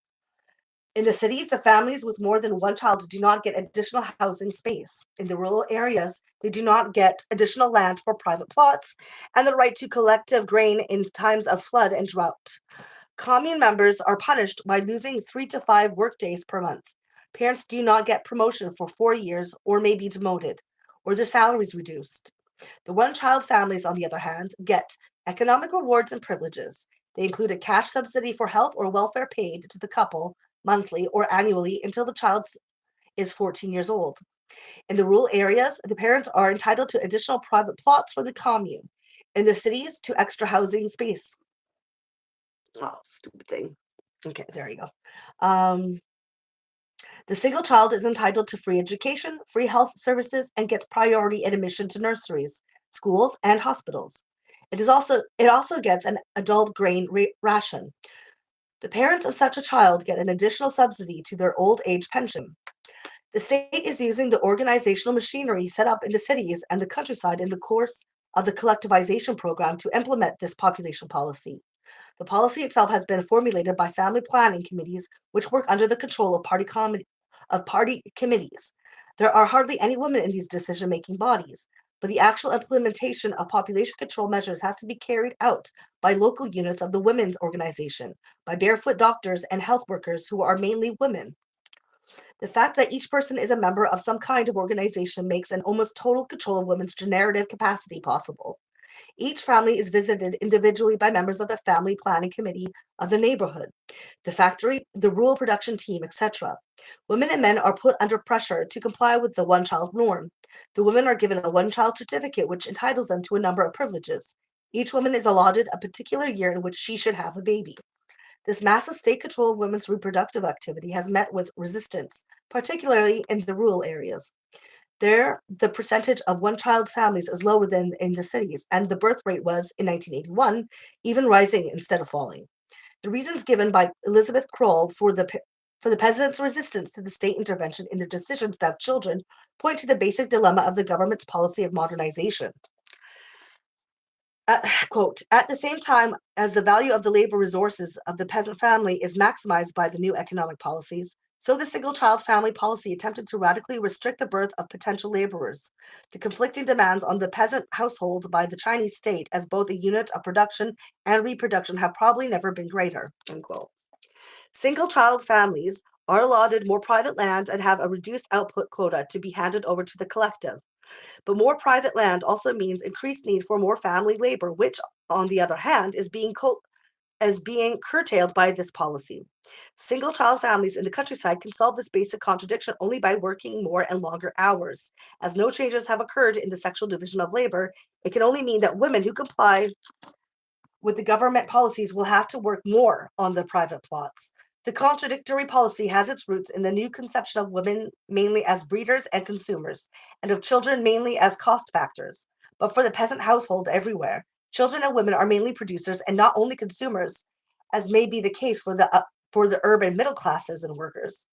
In the cities, the families with more than one child do not get additional housing space. In the rural areas, they do not get additional land for private plots and the right to collective grain in times of flood and drought. Commune members are punished by losing 3 to 5 workdays per month. Parents do not get promotion for 4 years or may be demoted, or their salaries reduced. The one-child families, on the other hand, get economic rewards and privileges. They include a cash subsidy for health or welfare paid to the couple monthly or annually until the child is 14 years old. In the rural areas, the parents are entitled to additional private plots for the commune. In the cities, to extra housing space. Oh, stupid thing. Okay, there you go. The single child is entitled to free education, free health services, and gets priority admission to nurseries, schools, and hospitals. It also gets an adult grain ration. The parents of such a child get an additional subsidy to their old age pension. The state is using the organizational machinery set up in the cities and the countryside in the course of the collectivization program to implement this population policy. The policy itself has been formulated by family planning committees, which work under the control of party committees. There are hardly any women in these decision-making bodies, but the actual implementation of population control measures has to be carried out by local units of the women's organization, by barefoot doctors and health workers who are mainly women. The fact that each person is a member of some kind of organization makes an almost total control of women's generative capacity possible. Each family is visited individually by members of the family planning committee of the neighborhood, the factory, the rural production team, etc. Women and men are put under pressure to comply with the one-child norm. The women are given a one-child certificate, which entitles them to a number of privileges. Each woman is allotted a particular year in which she should have a baby. This massive state control of women's reproductive activity has met with resistance, particularly in the rural areas. There, the percentage of one-child families is lower than in the cities, and the birth rate was, in 1981, even rising instead of falling. The reasons given by Elizabeth Kroll for the peasants' resistance to the state intervention in their decisions to have children point to the basic dilemma of the government's policy of modernization. Quote, at the same time as the value of the labor resources of the peasant family is maximized by the new economic policies, so the single-child family policy attempted to radically restrict the birth of potential laborers. The conflicting demands on the peasant household by the Chinese state as both a unit of production and reproduction have probably never been greater, unquote. Single-child families are allotted more private land and have a reduced output quota to be handed over to the collective. But more private land also means increased need for more family labor, which, on the other hand, is being curtailed by this policy. Single-child families in the countryside can solve this basic contradiction only by working more and longer hours. As no changes have occurred in the sexual division of labor, it can only mean that women who comply with the government policies will have to work more on the private plots. The contradictory policy has its roots in the new conception of women mainly as breeders and consumers, and of children mainly as cost factors. But for the peasant household everywhere, children and women are mainly producers and not only consumers, as may be the case for the urban middle classes and workers.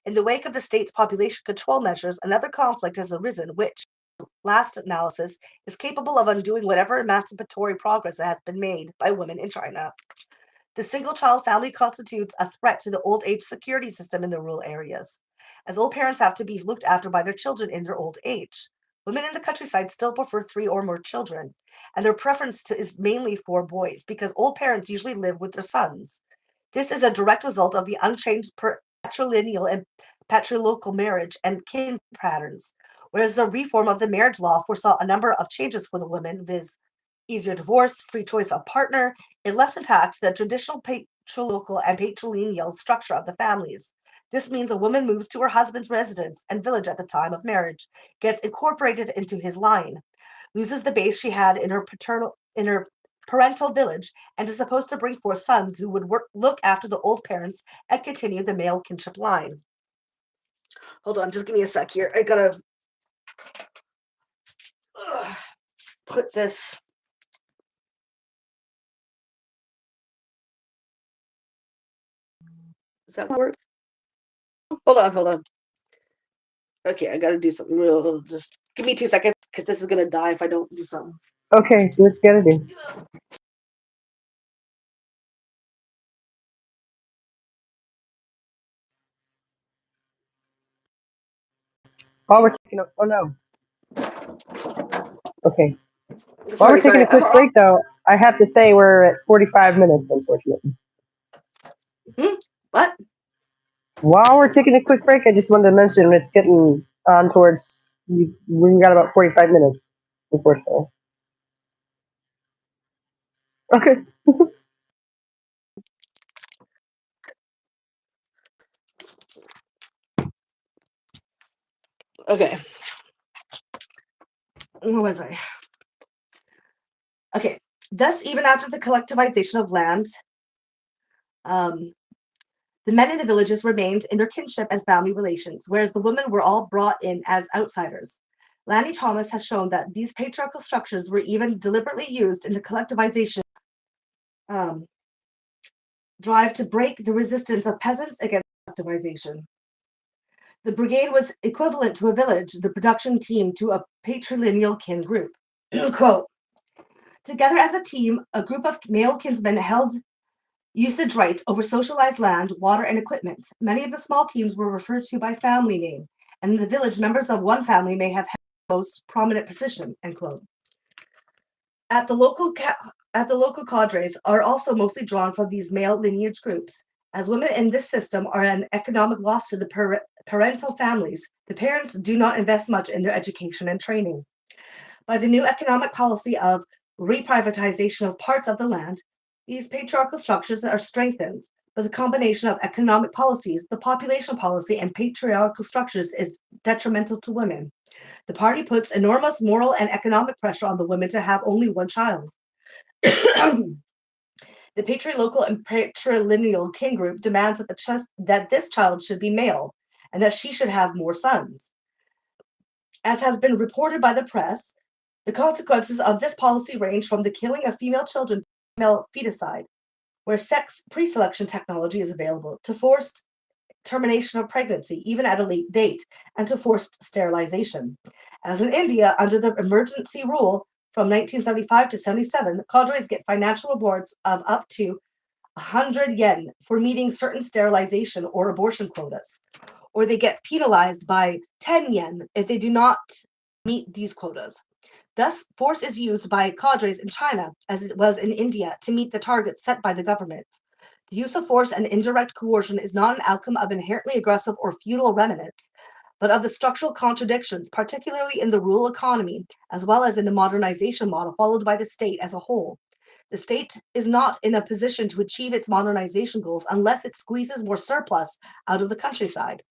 In the wake of the state's population control measures, another conflict has arisen, which, last analysis, is capable of undoing whatever emancipatory progress has been made by women in China. The single-child family constitutes a threat to the old age security system in the rural areas, as old parents have to be looked after by their children in their old age. Women in the countryside still prefer 3 or more children, and their preference is mainly for boys because old parents usually live with their sons. This is a direct result of the unchanged patrilineal and patrilocal marriage and kin patterns, whereas the reform of the marriage law foresaw a number of changes for the women, viz., easier divorce, free choice of partner. It left intact the traditional patrilocal and patrilineal structure of the families. This means a woman moves to her husband's residence and village at the time of marriage, gets incorporated into his line, loses the base she had in her parental village, and is supposed to bring forth sons who would look after the old parents and continue the male kinship line. Hold on, just give me a sec here. I gotta put this. Does that work? Hold on. Okay, I gotta do something real. Just give me 2 seconds because this is gonna die if I don't do something. Okay, do what you gotta do. While we're taking a, oh no. Okay. While we're taking a quick break though, I have to say we're at 45 minutes, unfortunately. What? While we're taking a quick break, I just wanted to mention it's getting on towards, we got about 45 minutes, unfortunately. Okay. Okay. Where was I? Okay. Thus, even after the collectivization of land, the men in the villages remained in their kinship and family relations, whereas the women were all brought in as outsiders. Lanny Thomas has shown that these patriarchal structures were even deliberately used in the collectivization drive to break the resistance of peasants against collectivization. The brigade was equivalent to a village, the production team to a patrilineal kin group. Quote, together as a team, a group of male kinsmen held usage rights over socialized land, water, and equipment. Many of the small teams were referred to by family name, and in the village, members of one family may have held the most prominent position, end quote. At the local cadres are also mostly drawn from these male lineage groups. As women in this system are an economic loss to the parental families, the parents do not invest much in their education and training. By the new economic policy of reprivatization of parts of the land, these patriarchal structures are strengthened, but the combination of economic policies, the population policy, and patriarchal structures is detrimental to women. The party puts enormous moral and economic pressure on the women to have only one child. The patrilocal and patrilineal kin group demands that this child should be male and that she should have more sons. As has been reported by the press, the consequences of this policy range from the killing of female children to female feticide, where sex pre-selection technology is available, to forced termination of pregnancy, even at a late date, and to forced sterilization. As in India, under the emergency rule from 1975 to 77, cadres get financial rewards of up to 100 yen for meeting certain sterilization or abortion quotas, or they get penalized by 10 yen if they do not meet these quotas. Thus, force is used by cadres in China, as it was in India, to meet the targets set by the government. The use of force and indirect coercion is not an outcome of inherently aggressive or feudal remnants, but of the structural contradictions, particularly in the rural economy, as well as in the modernization model followed by the state as a whole. The state is not in a position to achieve its modernization goals unless it squeezes more surplus out of the countryside.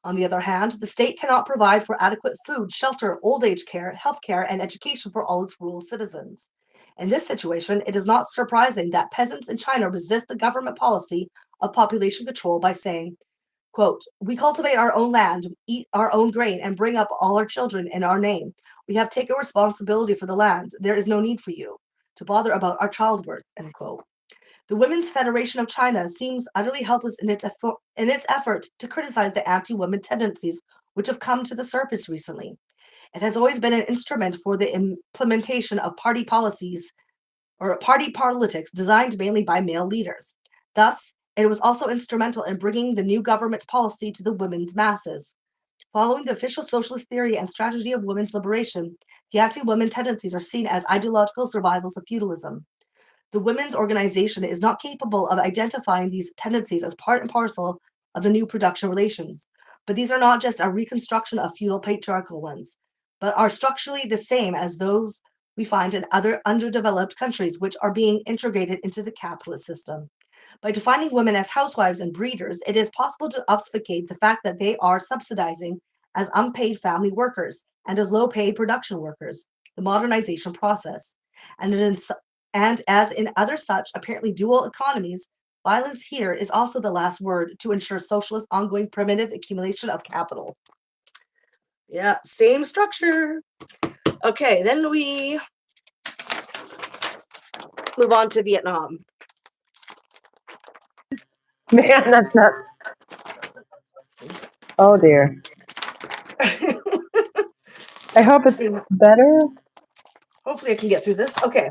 On the other hand, the state cannot provide for adequate food, shelter, old age care, healthcare, and education for all its rural citizens. In this situation, it is not surprising that peasants in China resist the government policy of population control by saying, quote, we cultivate our own land, eat our own grain, and bring up all our children in our name. We have taken responsibility for the land. There is no need for you to bother about our childbirth, end quote. The Women's Federation of China seems utterly helpless in its effort to criticize the anti-women tendencies which have come to the surface recently. It has always been an instrument for the implementation of party policies or party politics designed mainly by male leaders. Thus, it was also instrumental in bringing the new government's policy to the women's masses. Following the official socialist theory and strategy of women's liberation, the anti-women tendencies are seen as ideological survivals of feudalism. The women's organization is not capable of identifying these tendencies as part and parcel of the new production relations. But these are not just a reconstruction of feudal patriarchal ones, but are structurally the same as those we find in other underdeveloped countries which are being integrated into the capitalist system. By defining women as housewives and breeders, it is possible to obfuscate the fact that they are subsidizing as unpaid family workers and as low paid production workers the modernization process. And, and as in other such apparently dual economies, violence here is also the last word to ensure socialist ongoing primitive accumulation of capital. Yeah, same structure. Okay, then we move on to Vietnam. Man, that's not. Oh dear. I hope it's better. Hopefully I can get through this. Okay.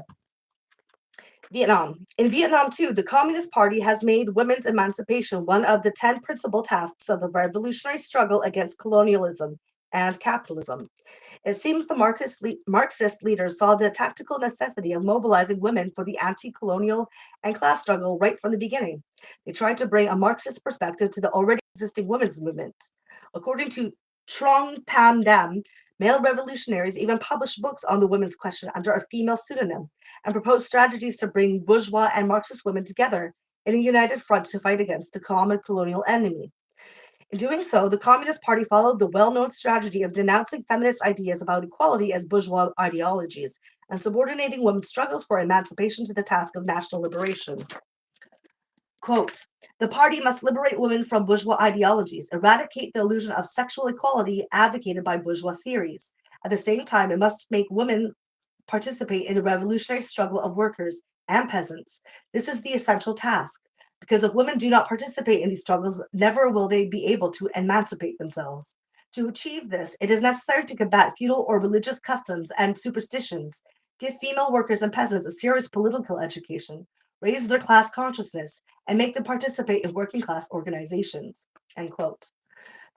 Vietnam. In Vietnam, too, the Communist Party has made women's emancipation one of the 10 principal tasks of the revolutionary struggle against colonialism and capitalism. It seems the Marxist leaders saw the tactical necessity of mobilizing women for the anti-colonial and class struggle right from the beginning. They tried to bring a Marxist perspective to the already existing women's movement. According to Trong Tam Dam, male revolutionaries even published books on the women's question under a female pseudonym and proposed strategies to bring bourgeois and Marxist women together in a united front to fight against the common colonial enemy. In doing so, the Communist Party followed the well-known strategy of denouncing feminist ideas about equality as bourgeois ideologies and subordinating women's struggles for emancipation to the task of national liberation. Quote, the party must liberate women from bourgeois ideologies, eradicate the illusion of sexual equality advocated by bourgeois theories. At the same time, it must make women participate in the revolutionary struggle of workers and peasants. This is the essential task, because if women do not participate in these struggles, never will they be able to emancipate themselves. To achieve this, it is necessary to combat feudal or religious customs and superstitions, give female workers and peasants a serious political education, raise their class consciousness, and make them participate in working class organizations. End quote.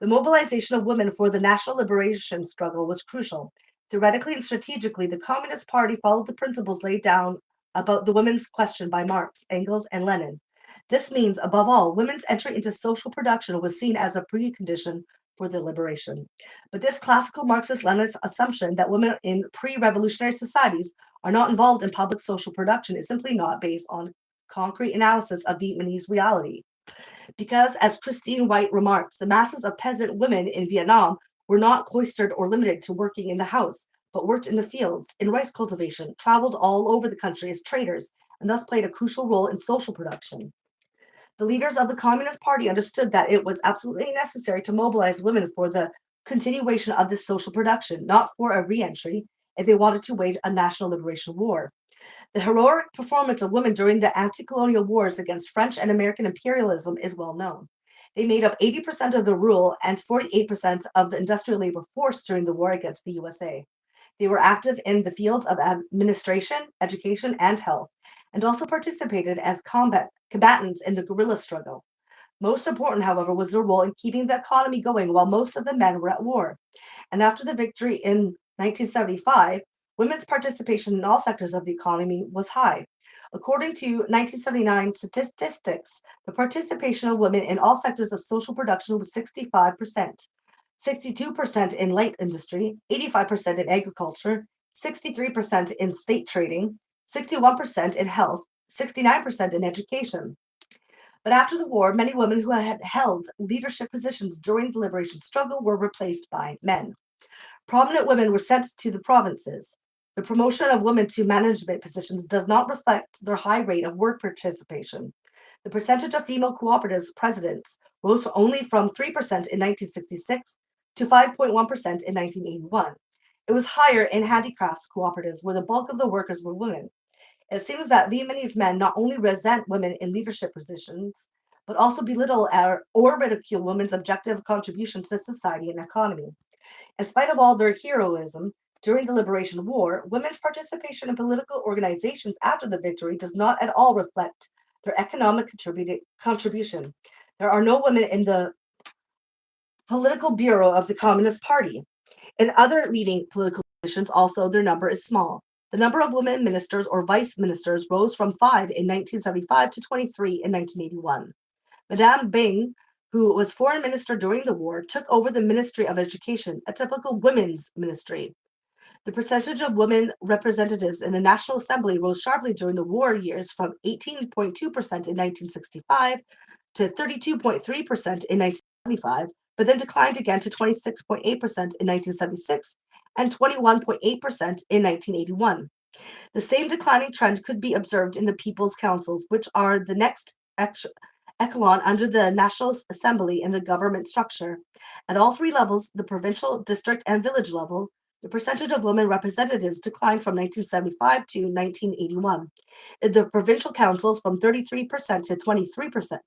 The mobilization of women for the national liberation struggle was crucial. Theoretically and strategically, the Communist Party followed the principles laid down about the women's question by Marx, Engels, and Lenin. This means, above all, women's entry into social production was seen as a precondition for the liberation. But this classical Marxist-Leninist assumption that women in pre-revolutionary societies are not involved in public social production is simply not based on concrete analysis of Vietnamese reality. Because, as Christine White remarks, the masses of peasant women in Vietnam were not cloistered or limited to working in the house, but worked in the fields, in rice cultivation, traveled all over the country as traders, and thus played a crucial role in social production. The leaders of the Communist Party understood that it was absolutely necessary to mobilize women for the continuation of this social production, not for a re-entry, if they wanted to wage a national liberation war. The heroic performance of women during the anti-colonial wars against French and American imperialism is well known. They made up 80% of the rural and 48% of the industrial labor force during the war against the USA. They were active in the fields of administration, education, and health, and also participated as combatants in the guerrilla struggle. Most important, however, was their role in keeping the economy going while most of the men were at war. And after the victory in 1975, women's participation in all sectors of the economy was high. According to 1979 statistics, the participation of women in all sectors of social production was 65%, 62% in light industry, 85% in agriculture, 63% in state trading, 61% in health, 69% in education. But after the war, many women who had held leadership positions during the liberation struggle were replaced by men. Prominent women were sent to the provinces. The promotion of women to management positions does not reflect their high rate of work participation. The percentage of female cooperatives presidents rose only from 3% in 1966 to 5.1% in 1981. It was higher in handicrafts cooperatives where the bulk of the workers were women. It seems that Vietnamese men not only resent women in leadership positions, but also belittle or ridicule women's objective contributions to society and economy. In spite of all their heroism during the Liberation War, women's participation in political organizations after the victory does not at all reflect their economic contribution. There are no women in the political bureau of the Communist Party. In other leading political positions, also, their number is small. The number of women ministers or vice ministers rose from 5 in 1975 to 23 in 1981. Madame Bing, who was foreign minister during the war, took over the Ministry of Education, a typical women's ministry. The percentage of women representatives in the National Assembly rose sharply during the war years from 18.2% in 1965 to 32.3% in 1975, but then declined again to 26.8% in 1976 and 21.8% in 1981. The same declining trend could be observed in the People's Councils, which are the next echelon under the National Assembly in the government structure. At all three levels, the provincial, district, and village level, the percentage of women representatives declined from 1975 to 1981. In the provincial councils, from 33% to 23%.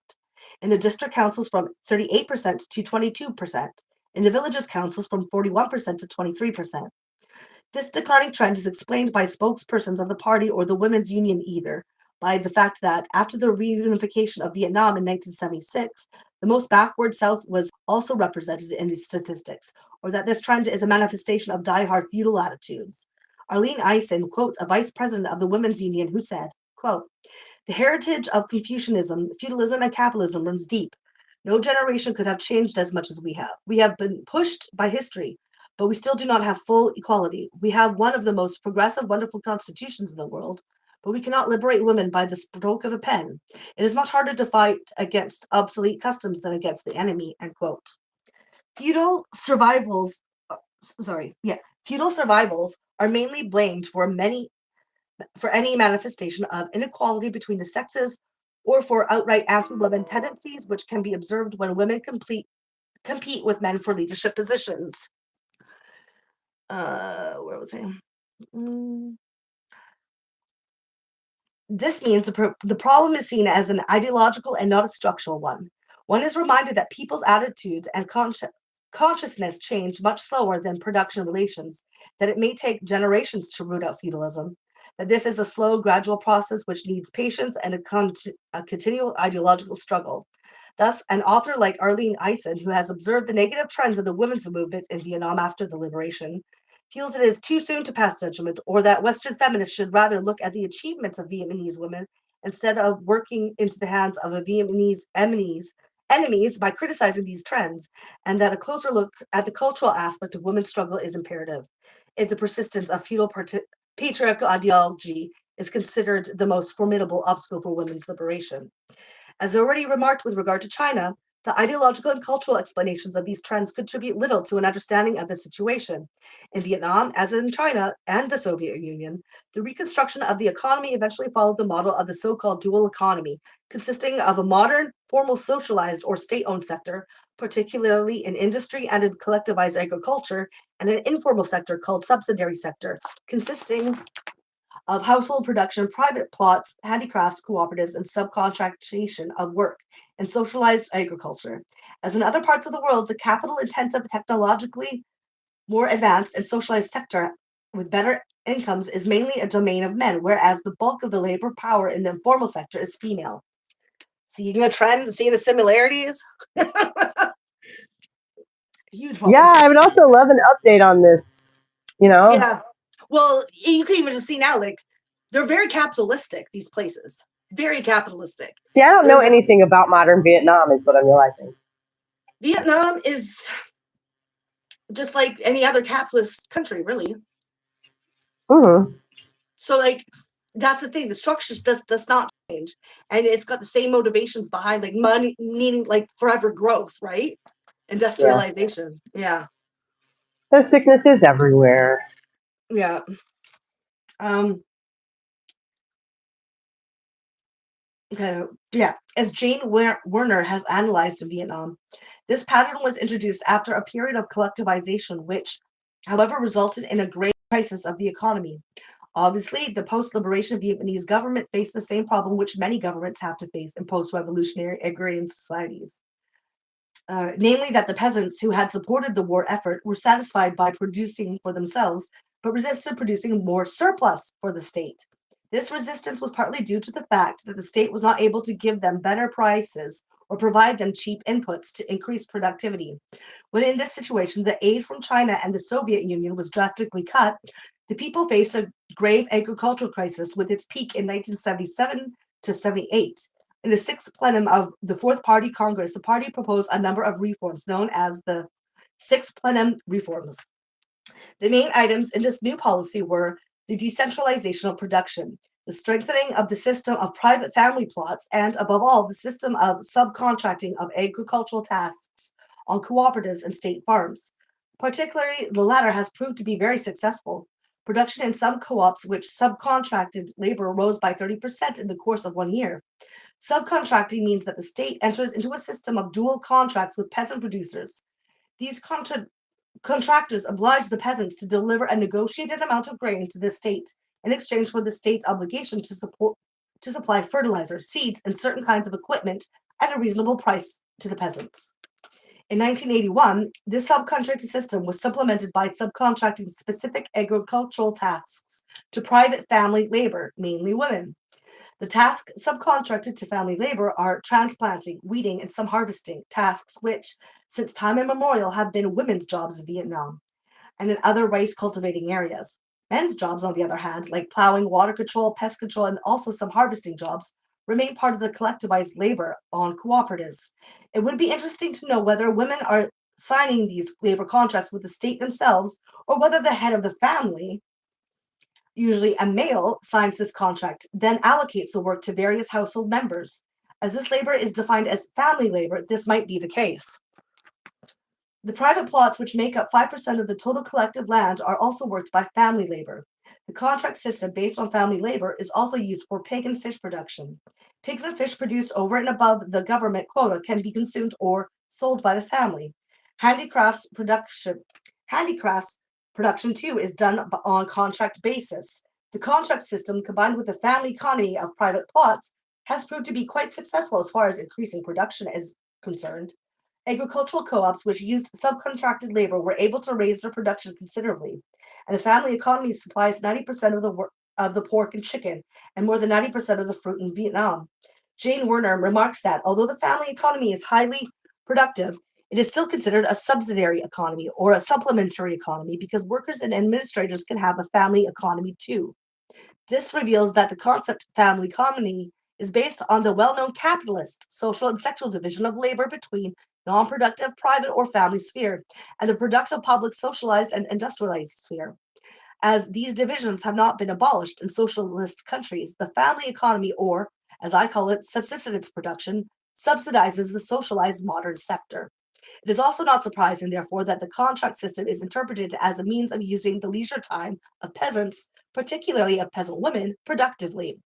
In the district councils, from 38% to 22%. In the villages councils, from 41% to 23%. This declining trend is explained by spokespersons of the party or the women's union either by the fact that after the reunification of Vietnam in 1976, the most backward South was also represented in these statistics, or that this trend is a manifestation of die-hard feudal attitudes. Arlene Eisen quotes a vice president of the women's union who said, quote, "The heritage of Confucianism, feudalism, and capitalism runs deep. No generation could have changed as much as we have. We have been pushed by history, but we still do not have full equality. We have one of the most progressive, wonderful constitutions in the world, but we cannot liberate women by the stroke of a pen. It is much harder to fight against obsolete customs than against the enemy." End quote. Feudal survivals, feudal survivals are mainly blamed for any manifestation of inequality between the sexes or for outright anti-women tendencies, which can be observed when women compete with men for leadership positions. Where was I? This means the problem is seen as an ideological and not a structural one. One is reminded that people's attitudes and consciousness change much slower than production relations, that it may take generations to root out feudalism, that this is a slow, gradual process which needs patience and a continual ideological struggle. Thus, an author like Arlene Eisen, who has observed the negative trends of the women's movement in Vietnam after the liberation, feels it is too soon to pass judgment, or that Western feminists should rather look at the achievements of Vietnamese women instead of working into the hands of a Vietnamese enemies by criticizing these trends, and that a closer look at the cultural aspect of women's struggle is imperative. If the persistence of feudal patriarchal ideology is considered the most formidable obstacle for women's liberation. As already remarked with regard to China, the ideological and cultural explanations of these trends contribute little to an understanding of the situation. In Vietnam, as in China and the Soviet Union, the reconstruction of the economy eventually followed the model of the so-called dual economy, consisting of a modern, formal socialized or state-owned sector, particularly in industry and in collectivized agriculture, and an informal sector called subsidiary sector, consisting of household production, private plots, handicrafts, cooperatives, and subcontractation of work, and socialized agriculture. As in other parts of the world, the capital-intensive, technologically more advanced, and socialized sector with better incomes is mainly a domain of men, whereas the bulk of the labor power in the informal sector is female. Seeing a trend, seeing the similarities? Huge problem. Yeah, I would also love an update on this. Yeah. Well, you can even just see now, like, they're very capitalistic, these places. Very capitalistic. See, I don't know anything about modern Vietnam, is what I'm realizing. Vietnam is just like any other capitalist country, really. Mm-hmm. So, like, that's the thing. The structure does not change, and it's got the same motivations behind, like money needing like forever growth, right? Industrialization. Yeah. The sickness is everywhere. Yeah. Okay. Yeah. As Jane Werner has analyzed in Vietnam, this pattern was introduced after a period of collectivization, which, however, resulted in a great crisis of the economy. Obviously, the post-liberation Vietnamese government faced the same problem which many governments have to face in post-revolutionary agrarian societies. Namely, that the peasants who had supported the war effort were satisfied by producing for themselves, but resisted producing more surplus for the state. This resistance was partly due to the fact that the state was not able to give them better prices or provide them cheap inputs to increase productivity. When in this situation, the aid from China and the Soviet Union was drastically cut, the people faced a grave agricultural crisis with its peak in 1977 to 78. In the sixth plenum of the Fourth Party Congress, the party proposed a number of reforms known as the Sixth Plenum Reforms. The main items in this new policy were the decentralization of production, the strengthening of the system of private family plots, and above all, the system of subcontracting of agricultural tasks on cooperatives and state farms. Particularly, the latter has proved to be very successful. Production in some co ops, which subcontracted labor, rose by 30% in the course of 1 year. Subcontracting means that the state enters into a system of dual contracts with peasant producers. These contractors oblige the peasants to deliver a negotiated amount of grain to the state in exchange for the state's obligation to supply fertilizer, seeds, and certain kinds of equipment at a reasonable price to the peasants. In 1981, this subcontracting system was supplemented by subcontracting specific agricultural tasks to private family labor, mainly women. The tasks subcontracted to family labor are transplanting, weeding, and some harvesting, tasks which, since time immemorial, have been women's jobs in Vietnam and in other rice cultivating areas. Men's jobs, on the other hand, like plowing, water control, pest control, and also some harvesting jobs, remain part of the collectivized labor on cooperatives. It would be interesting to know whether women are signing these labor contracts with the state themselves or whether the head of the family, usually a male, signs this contract, then allocates the work to various household members. As this labor is defined as family labor, this might be the case. The private plots, which make up 5% of the total collective land, are also worked by family labor. The contract system based on family labor is also used for pig and fish production. Pigs and fish produced over and above the government quota can be consumed or sold by the family. Handicrafts production handicrafts production too is done on contract basis. The contract system, combined with the family economy of private plots, has proved to be quite successful as far as increasing production is concerned. Agricultural co-ops which used subcontracted labor were able to raise their production considerably, and the family economy supplies 90% of the pork and chicken and more than 90% of the fruit in Vietnam. Jane Werner remarks that although the family economy is highly productive, it is still considered a subsidiary economy or a supplementary economy because workers and administrators can have a family economy too. This reveals that the concept family economy is based on the well known capitalist social and sexual division of labor between non productive private or family sphere and the productive public socialized and industrialized sphere. As these divisions have not been abolished in socialist countries, the family economy, or as I call it, subsistence production, subsidizes the socialized modern sector. It is also not surprising, therefore, that the contract system is interpreted as a means of using the leisure time of peasants, particularly of peasant women, productively.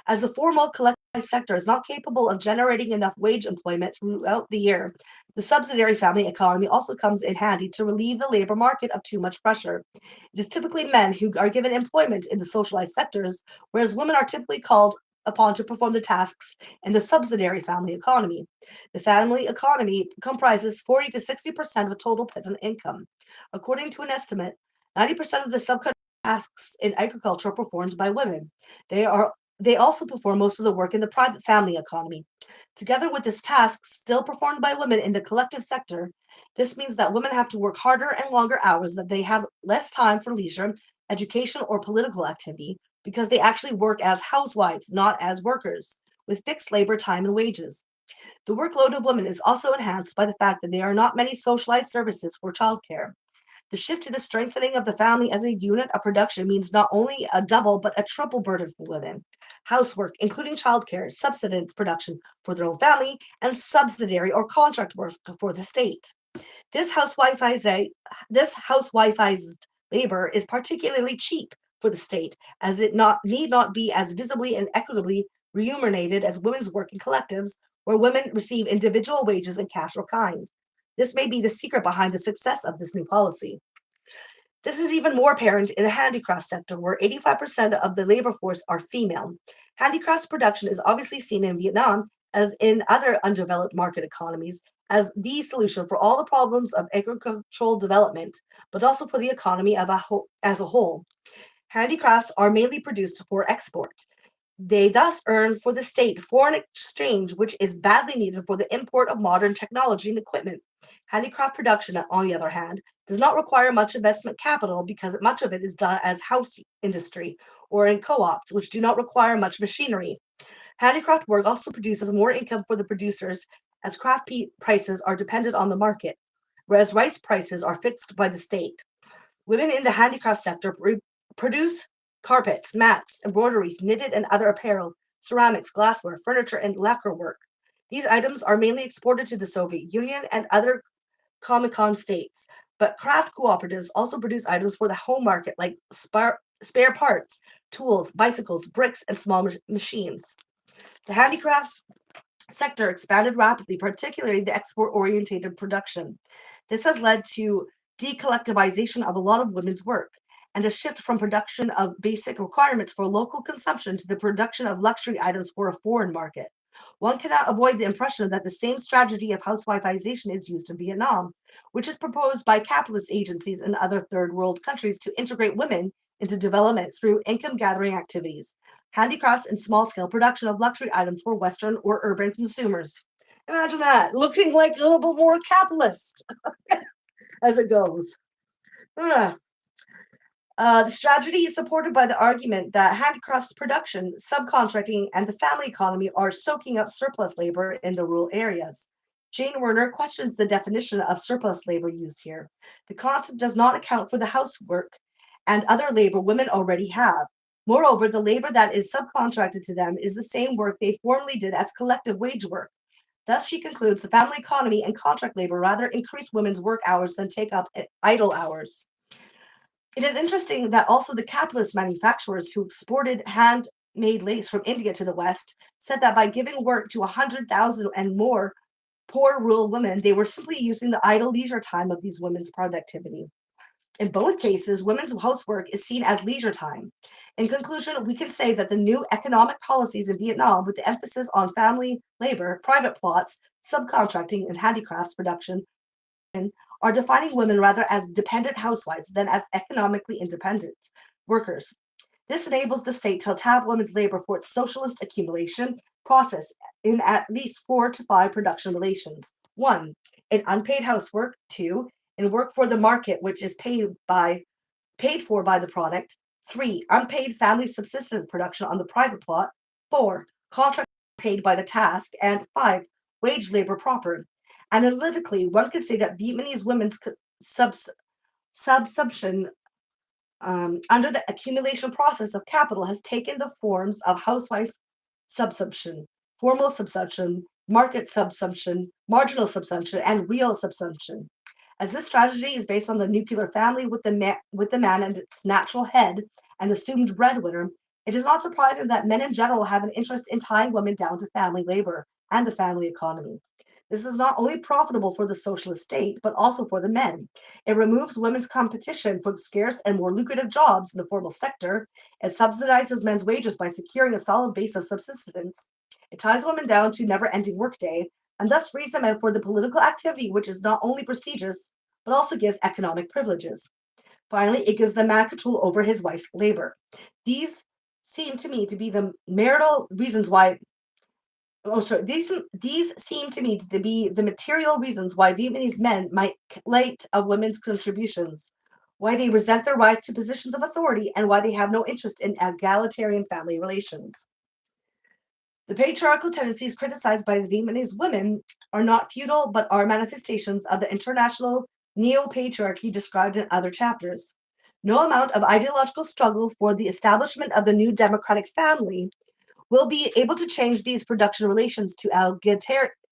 As the formal collective sector is not capable of generating enough wage employment throughout the year, the subsidiary family economy also comes in handy to relieve the labor market of too much pressure. It is typically men who are given employment in the socialized sectors, whereas women are typically called upon to perform the tasks in the subsidiary family economy. The family economy comprises 40 to 60% of total peasant income. According to an estimate, 90% of the subcontract tasks in agriculture are performed by women. They also perform most of the work in the private family economy. Together with this task still performed by women in the collective sector, this means that women have to work harder and longer hours, that they have less time for leisure, education, or political activity because they actually work as housewives, not as workers, with fixed labor time and wages. The workload of women is also enhanced by the fact that there are not many socialized services for childcare. The shift to the strengthening of the family as a unit of production means not only a double but a triple burden for women. Housework, including childcare, subsistence production for their own family, and subsidiary or contract work for the state. This this housewifeized labor is particularly cheap for the state, as it need not be as visibly and equitably remunerated as women's work in collectives, where women receive individual wages in cash or kind. This may be the secret behind the success of this new policy. This is even more apparent in the handicraft sector, where 85% of the labor force are female. Handicrafts production is obviously seen in Vietnam, as in other undeveloped market economies, as the solution for all the problems of agricultural development, but also for the economy as a whole. Handicrafts are mainly produced for export. They thus earn for the state foreign exchange, which is badly needed for the import of modern technology and equipment. Handicraft production, on the other hand, does not require much investment capital because much of it is done as house industry or in co ops, which do not require much machinery. Handicraft work also produces more income for the producers as craft prices are dependent on the market, whereas rice prices are fixed by the state. Women in the handicraft sector produce carpets, mats, embroideries, knitted and other apparel, ceramics, glassware, furniture, and lacquer work. These items are mainly exported to the Soviet Union and other Comecon states, but craft cooperatives also produce items for the home market like spare parts, tools, bicycles, bricks, and small machines. The handicrafts sector expanded rapidly, particularly the export oriented production. This has led to decollectivization of a lot of women's work and a shift from production of basic requirements for local consumption to the production of luxury items for a foreign market. One cannot avoid the impression that the same strategy of housewifeization is used in Vietnam, which is proposed by capitalist agencies in other third world countries to integrate women into development through income gathering activities, handicrafts, and small scale production of luxury items for Western or urban consumers. Imagine that, looking like a little bit more capitalist as it goes. Uh, the strategy is supported by the argument that handicrafts production, subcontracting, and the family economy are soaking up surplus labor in the rural areas. Jane Werner questions the definition of surplus labor used here. The concept does not account for the housework and other labor women already have. Moreover, the labor that is subcontracted to them is the same work they formerly did as collective wage work. Thus, she concludes the family economy and contract labor rather increase women's work hours than take up idle hours. It is interesting that also the capitalist manufacturers who exported handmade lace from India to the West said that by giving work to 100,000 and more poor rural women, they were simply using the idle leisure time of these women's productivity. In both cases, women's housework is seen as leisure time. In conclusion, we can say that the new economic policies in Vietnam, with the emphasis on family labor, private plots, subcontracting, and handicrafts production, are defining women rather as dependent housewives than as economically independent workers. This enables the state to tap women's labor for its socialist accumulation process in at least 4 to 5 production relations. 1. In unpaid housework. 2. In work for the market, which is paid for by the product. 3. Unpaid family subsistence production on the private plot. 4. Contract paid by the task. And 5. Wage labor proper. Analytically, one could say that Vietnamese women's subsumption under the accumulation process of capital has taken the forms of housewife subsumption, formal subsumption, market subsumption, marginal subsumption, and real subsumption. As this strategy is based on the nuclear family with the man and its natural head and assumed breadwinner, it is not surprising that men in general have an interest in tying women down to family labor and the family economy. This is not only profitable for the socialist state, but also for the men. It removes women's competition for the scarce and more lucrative jobs in the formal sector. It subsidizes men's wages by securing a solid base of subsistence. It ties women down to never-ending workday, and thus frees the men for the political activity, which is not only prestigious, but also gives economic privileges. Finally, it gives the man control over his wife's labor. These seem to me to be the marital reasons why these seem to me to be the material reasons why Vietnamese men might late of women's contributions, why they resent their rise to positions of authority, and why they have no interest in egalitarian family relations. The patriarchal tendencies criticized by the Vietnamese women are not feudal, but are manifestations of the international neo-patriarchy described in other chapters. No amount of ideological struggle for the establishment of the new democratic family will be able to change these production relations to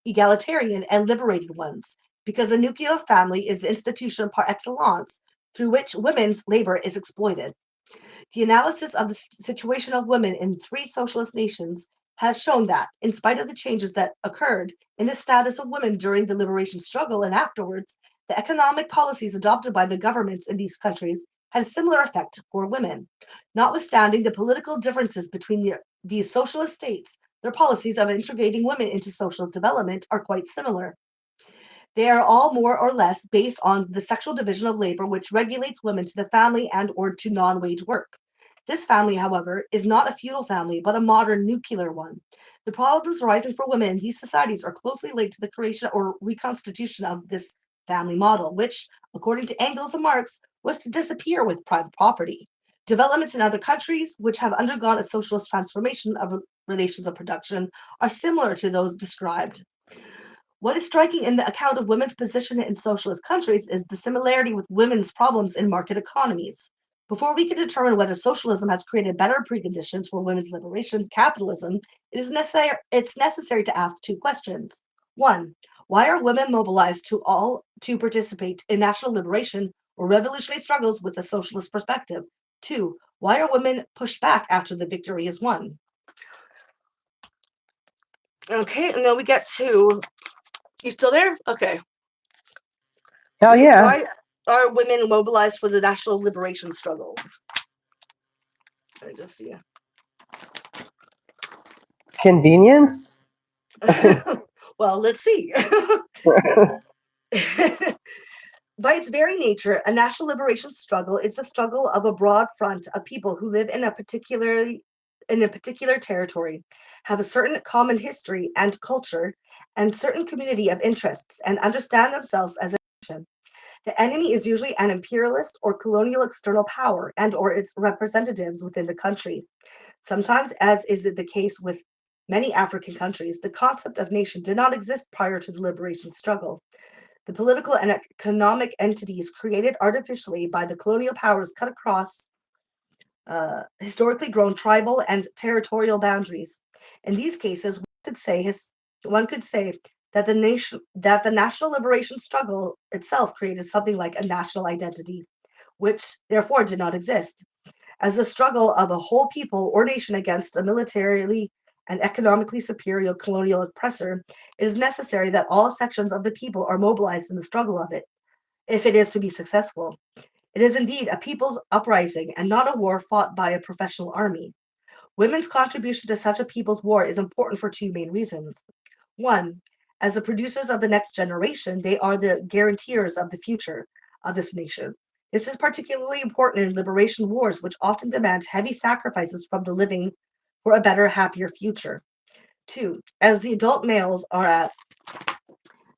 egalitarian and liberated ones, because the nuclear family is the institution par excellence through which women's labor is exploited. The analysis of the situation of women in 3 socialist nations has shown that, in spite of the changes that occurred in the status of women during the liberation struggle and afterwards, the economic policies adopted by the governments in these countries had a similar effect for women. Notwithstanding the political differences between these socialist states, their policies of integrating women into social development are quite similar. They are all more or less based on the sexual division of labor, which regulates women to the family and or to non-wage work. This family, however, is not a feudal family, but a modern nuclear one. The problems arising for women in these societies are closely linked to the creation or reconstitution of this family model, which, according to Engels and Marx, was to disappear with private property. Developments in other countries, which have undergone a socialist transformation of relations of production, are similar to those described. What is striking in the account of women's position in socialist countries is the similarity with women's problems in market economies. Before we can determine whether socialism has created better preconditions for women's liberation, capitalism, it's necessary to ask two questions. One, why are women mobilized to participate in national liberation or revolutionary struggles with a socialist perspective? Two, why are women pushed back after the victory is won? Okay, and then we get to, you still there? Okay. Hell yeah. Why are women mobilized for the national liberation struggle? Let me just see. Convenience? Well, let's see. By its very nature, a national liberation struggle is the struggle of a broad front of people who live in a particular territory, have a certain common history and culture, and certain community of interests, and understand themselves as a nation. The enemy is usually an imperialist or colonial external power and or its representatives within the country. Sometimes, as is the case with many African countries, the concept of nation did not exist prior to the liberation struggle. The political and economic entities created artificially by the colonial powers cut across historically grown tribal and territorial boundaries. In these cases, one could say that the national liberation struggle itself created something like a national identity, which therefore did not exist. As the struggle of a whole people or nation against a militarily and economically superior colonial oppressor, it is necessary that all sections of the people are mobilized in the struggle of it, if it is to be successful. It is indeed a people's uprising and not a war fought by a professional army. Women's contribution to such a people's war is important for two main reasons. One, as the producers of the next generation, they are the guarantors of the future of this nation. This is particularly important in liberation wars, which often demand heavy sacrifices from the living for a better, happier future. Two, as the adult males are at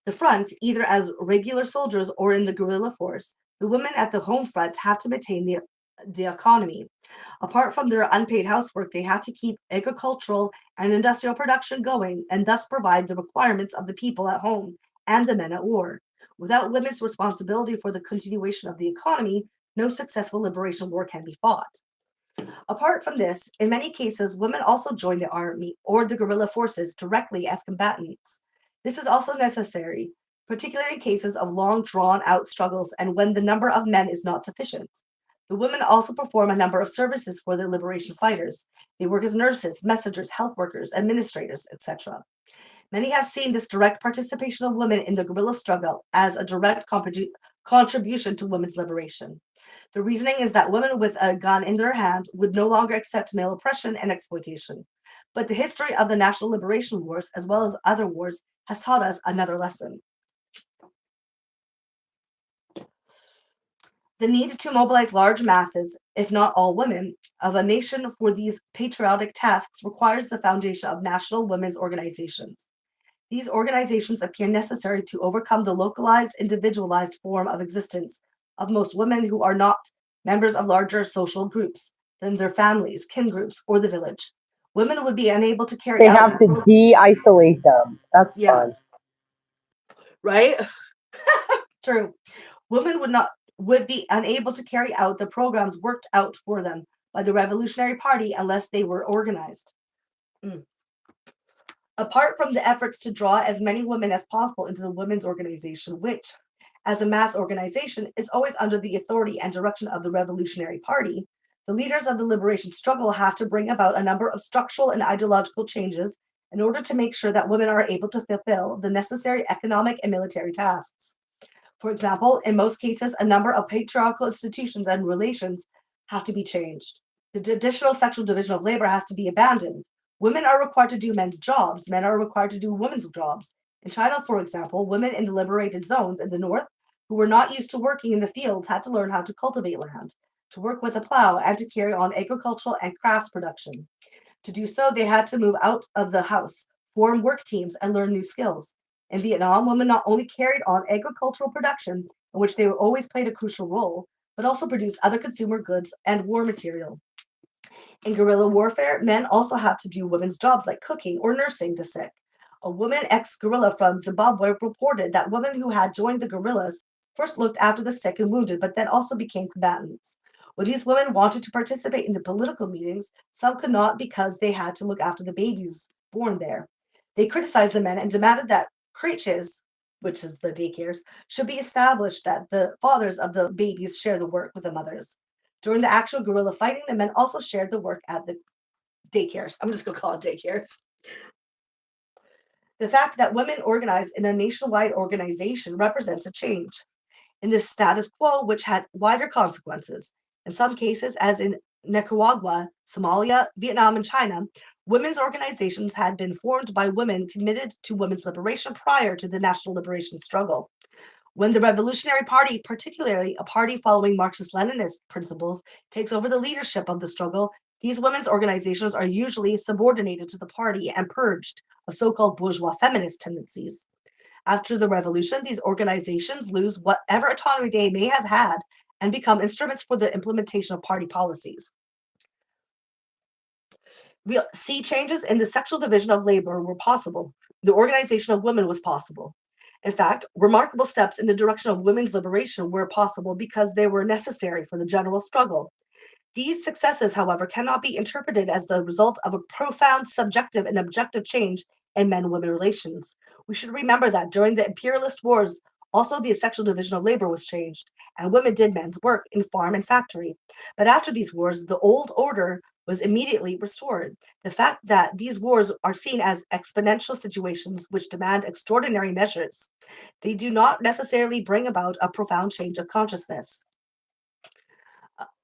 the front, either as regular soldiers or in the guerrilla force, the women at the home front have to maintain the economy. Apart from their unpaid housework, they have to keep agricultural and industrial production going and thus provide the requirements of the people at home and the men at war. Without women's responsibility for the continuation of the economy, no successful liberation war can be fought. Apart from this, in many cases, women also join the army or the guerrilla forces directly as combatants. This is also necessary, particularly in cases of long drawn out struggles and when the number of men is not sufficient. The women also perform a number of services for the liberation fighters. They work as nurses, messengers, health workers, administrators, etc. Many have seen this direct participation of women in the guerrilla struggle as a direct contribution to women's liberation. The reasoning is that women with a gun in their hand would no longer accept male oppression and exploitation. But the history of the national liberation wars, as well as other wars, has taught us another lesson. The need to mobilize large masses, if not all women, of a nation for these patriotic tasks requires the foundation of national women's organizations. These organizations appear necessary to overcome the localized, individualized form of existence of most women who are not members of larger social groups than their families, kin groups, or the village. Women would be unable to carry They out. have to de-isolate them. That's Yeah, fun. right? True. Women would be unable to carry out the programs worked out for them by the Revolutionary Party unless they were organized. Apart from the efforts to draw as many women as possible into the women's organization, which, as a mass organization, is always under the authority and direction of the Revolutionary Party, the leaders of the liberation struggle have to bring about a number of structural and ideological changes in order to make sure that women are able to fulfill the necessary economic and military tasks. For example, in most cases, a number of patriarchal institutions and relations have to be changed. The traditional sexual division of labor has to be abandoned. Women are required to do men's jobs, men are required to do women's jobs. In China, for example, women in the liberated zones in the north who were not used to working in the fields had to learn how to cultivate land. to work with a plow and to carry on agricultural and crafts production. To do so, they had to move out of the house, form work teams, and learn new skills. In Vietnam, women not only carried on agricultural production, in which they always played a crucial role, but also produced other consumer goods and war material. In guerrilla warfare, men also have to do women's jobs like cooking or nursing the sick. A woman ex guerrilla from Zimbabwe reported that women who had joined the guerrillas first looked after the sick and wounded, but then also became combatants. When these women wanted to participate in the political meetings, some could not because they had to look after the babies born there. They criticized the men and demanded that creches, which is the daycares, should be established that the fathers of the babies share the work with the mothers. During the actual guerrilla fighting, the men also shared the work at the daycares. I'm just going to call it daycares. The fact that women organize in a nationwide organization represents a change in this status quo, which had wider consequences. In some cases, as in Nicaragua, Somalia, Vietnam, and China, women's organizations had been formed by women committed to women's liberation prior to the national liberation struggle. When the Revolutionary Party, particularly a party following Marxist Leninist principles, takes over the leadership of the struggle, these women's organizations are usually subordinated to the party and purged of so called bourgeois feminist tendencies. After the revolution, these organizations lose whatever autonomy they may have had and become instruments for the implementation of party policies. We see changes in the sexual division of labor were possible. The organization of women was possible. In fact, remarkable steps in the direction of women's liberation were possible because they were necessary for the general struggle. These successes, however, cannot be interpreted as the result of a profound subjective and objective change in men women relations. We should remember that during the imperialist wars, also the sexual division of labor was changed, and women did men's work in farm and factory. But after these wars, the old order was immediately restored. The fact that these wars are seen as exponential situations which demand extraordinary measures, they do not necessarily bring about a profound change of consciousness.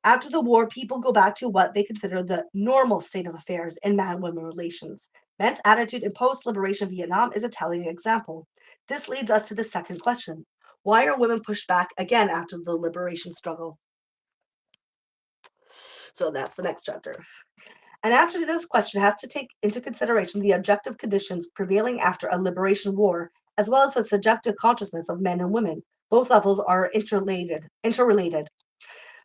After the war, people go back to what they consider the normal state of affairs in man women relations. Men's attitude in post liberation Vietnam is a telling example. This leads us to the second question: why are women pushed back again after the liberation struggle? So that's the next chapter. An answer to this question has to take into consideration the objective conditions prevailing after a liberation war, as well as the subjective consciousness of men and women. Both levels are interrelated.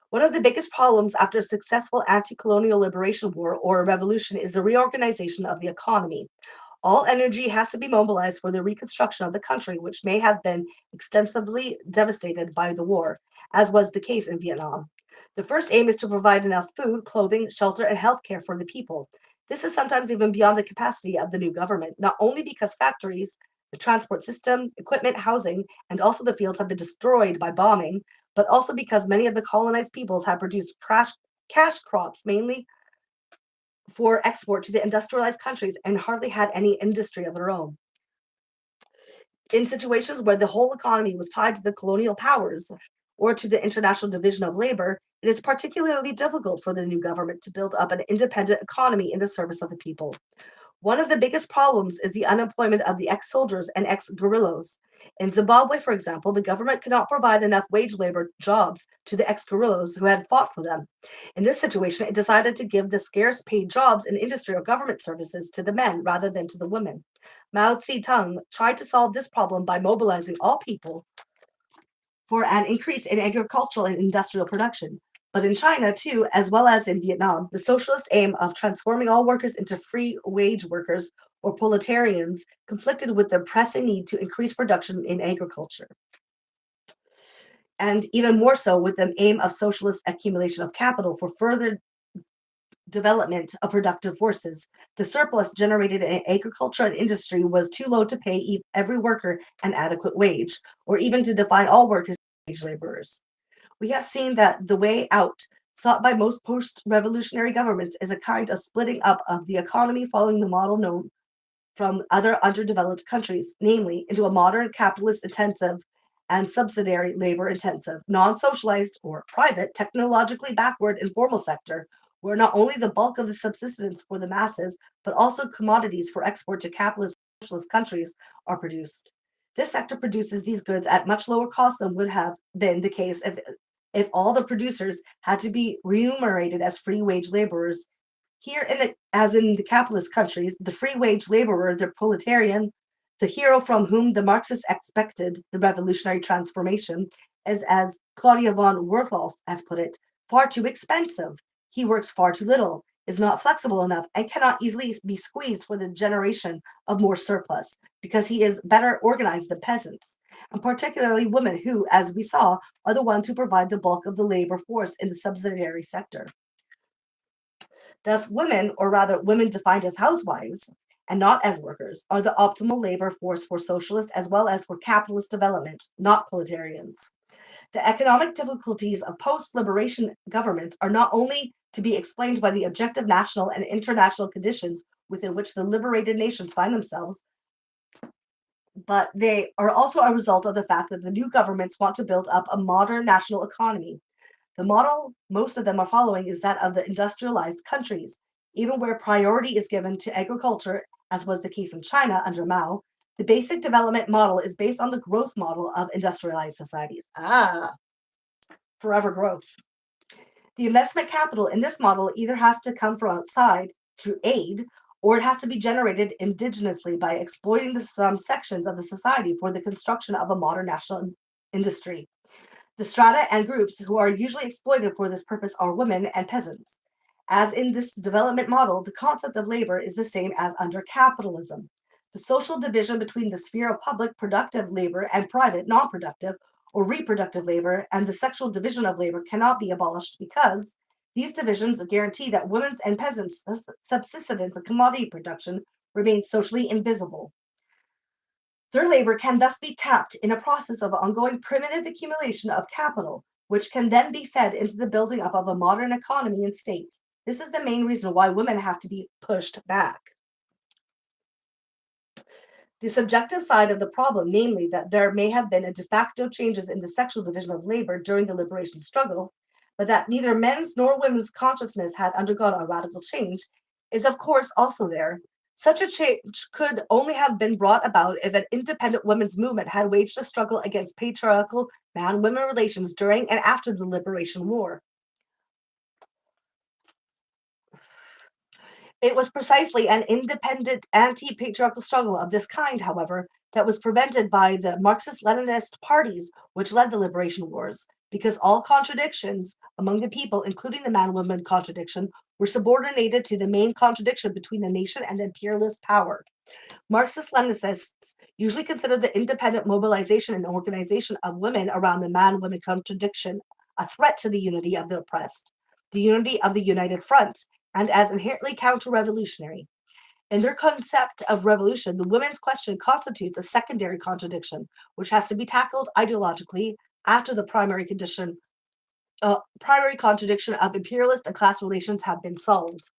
One of the biggest problems after a successful anti colonial liberation war or a revolution is the reorganization of the economy. All energy has to be mobilized for the reconstruction of the country, which may have been extensively devastated by the war, as was the case in Vietnam. The first aim is to provide enough food, clothing, shelter, and health care for the people. This is sometimes even beyond the capacity of the new government, not only because factories, the transport system, equipment, housing, and also the fields have been destroyed by bombing, but also because many of the colonized peoples have produced cash crops, mainly for export to the industrialized countries, and hardly had any industry of their own. In situations where the whole economy was tied to the colonial powers or to the international division of labor, it is particularly difficult for the new government to build up an independent economy in the service of the people. One of the biggest problems is the unemployment of the ex-soldiers and ex-guerrillas. In Zimbabwe, for example, the government could not provide enough wage labor jobs to the ex-guerrillas who had fought for them. In this situation, it decided to give the scarce paid jobs in industry or government services to the men rather than to the women. Mao Zedong tried to solve this problem by mobilizing all people for an increase in agricultural and industrial production. But in China, too, as well as in Vietnam, the socialist aim of transforming all workers into free wage workers or proletarians conflicted with the pressing need to increase production in agriculture. And even more so with the aim of socialist accumulation of capital for further development of productive forces. The surplus generated in agriculture and industry was too low to pay every worker an adequate wage, or even to define all workers as wage laborers. We have seen that the way out sought by most post-revolutionary governments is a kind of splitting up of the economy following the model known from other underdeveloped countries, namely into a modern capitalist-intensive and subsidiary labor-intensive, non-socialized or private, technologically backward informal sector, where not only the bulk of the subsistence for the masses, but also commodities for export to capitalist socialist countries are produced. This sector produces these goods at much lower cost than would have been the case if if all the producers had to be remunerated as free wage laborers. Here, as in the capitalist countries, the free wage laborer, the proletarian, the hero from whom the Marxists expected the revolutionary transformation, is, as Claudia von Werkhoff has put it, far too expensive. He works far too little, is not flexible enough, and cannot easily be squeezed for the generation of more surplus, because he is better organized than peasants, and particularly women who, as we saw, are the ones who provide the bulk of the labor force in the subsidiary sector. Thus, women, or rather women defined as housewives and not as workers, are the optimal labor force for socialist as well as for capitalist development, not proletarians. The economic difficulties of post liberation governments are not only to be explained by the objective national and international conditions within which the liberated nations find themselves, but they are also a result of the fact that the new governments want to build up a modern national economy. The model most of them are following is that of the industrialized countries, even where priority is given to agriculture, as was the case in China under Mao. The basic development model is based on the growth model of industrialized societies. Forever growth. The investment capital in this model either has to come from outside through aid, or it has to be generated indigenously by exploiting some sections of the society for the construction of a modern national industry. The strata and groups who are usually exploited for this purpose are women and peasants. As in this development model, the concept of labor is the same as under capitalism. The social division between the sphere of public productive labor and private non-productive or reproductive labor and the sexual division of labor cannot be abolished because these divisions guarantee that women's and peasants' subsistence and commodity production remain socially invisible. Their labor can thus be tapped in a process of ongoing primitive accumulation of capital, which can then be fed into the building up of a modern economy and state. This is the main reason why women have to be pushed back. The subjective side of the problem, namely that there may have been a de facto changes in the sexual division of labor during the liberation struggle, but that neither men's nor women's consciousness had undergone a radical change, is of course also there. Such a change could only have been brought about if an independent women's movement had waged a struggle against patriarchal man-women relations during and after the Liberation War. It was precisely an independent anti-patriarchal struggle of this kind, however, that was prevented by the Marxist-Leninist parties which led the liberation wars, because all contradictions among the people, including the man-woman contradiction, were subordinated to the main contradiction between the nation and the imperialist power. Marxist-Leninists usually consider the independent mobilization and organization of women around the man-woman contradiction a threat to the unity of the oppressed, the unity of the united front, and as inherently counter-revolutionary. In their concept of revolution, the women's question constitutes a secondary contradiction, which has to be tackled ideologically after the primary contradiction of imperialist and class relations have been solved.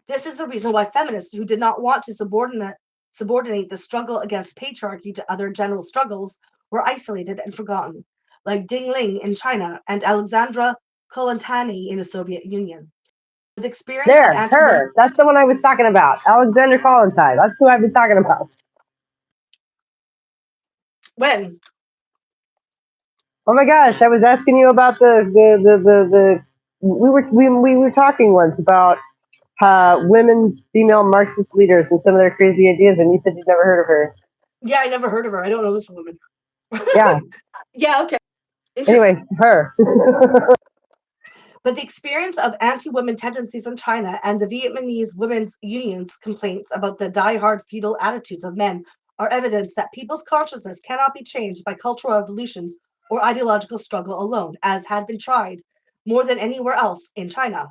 This is the reason why feminists who did not want to subordinate the struggle against patriarchy to other general struggles were isolated and forgotten, like Ding Ling in China and Alexandra Kolantani in the Soviet Union. With experience of There, her. That's the one I was talking about. Alexander Kollontai. That's who I've been talking about. When? Oh my gosh, I was asking you about the we were talking once about women, female Marxist leaders and some of their crazy ideas, and you said you'd never heard of her. Yeah, I never heard of her. I don't know this woman. Yeah. Yeah, okay. Anyway, her. But the experience of anti-women tendencies in China and the Vietnamese women's unions' complaints about the die-hard feudal attitudes of men are evidence that people's consciousness cannot be changed by cultural revolutions or ideological struggle alone, as had been tried more than anywhere else in China.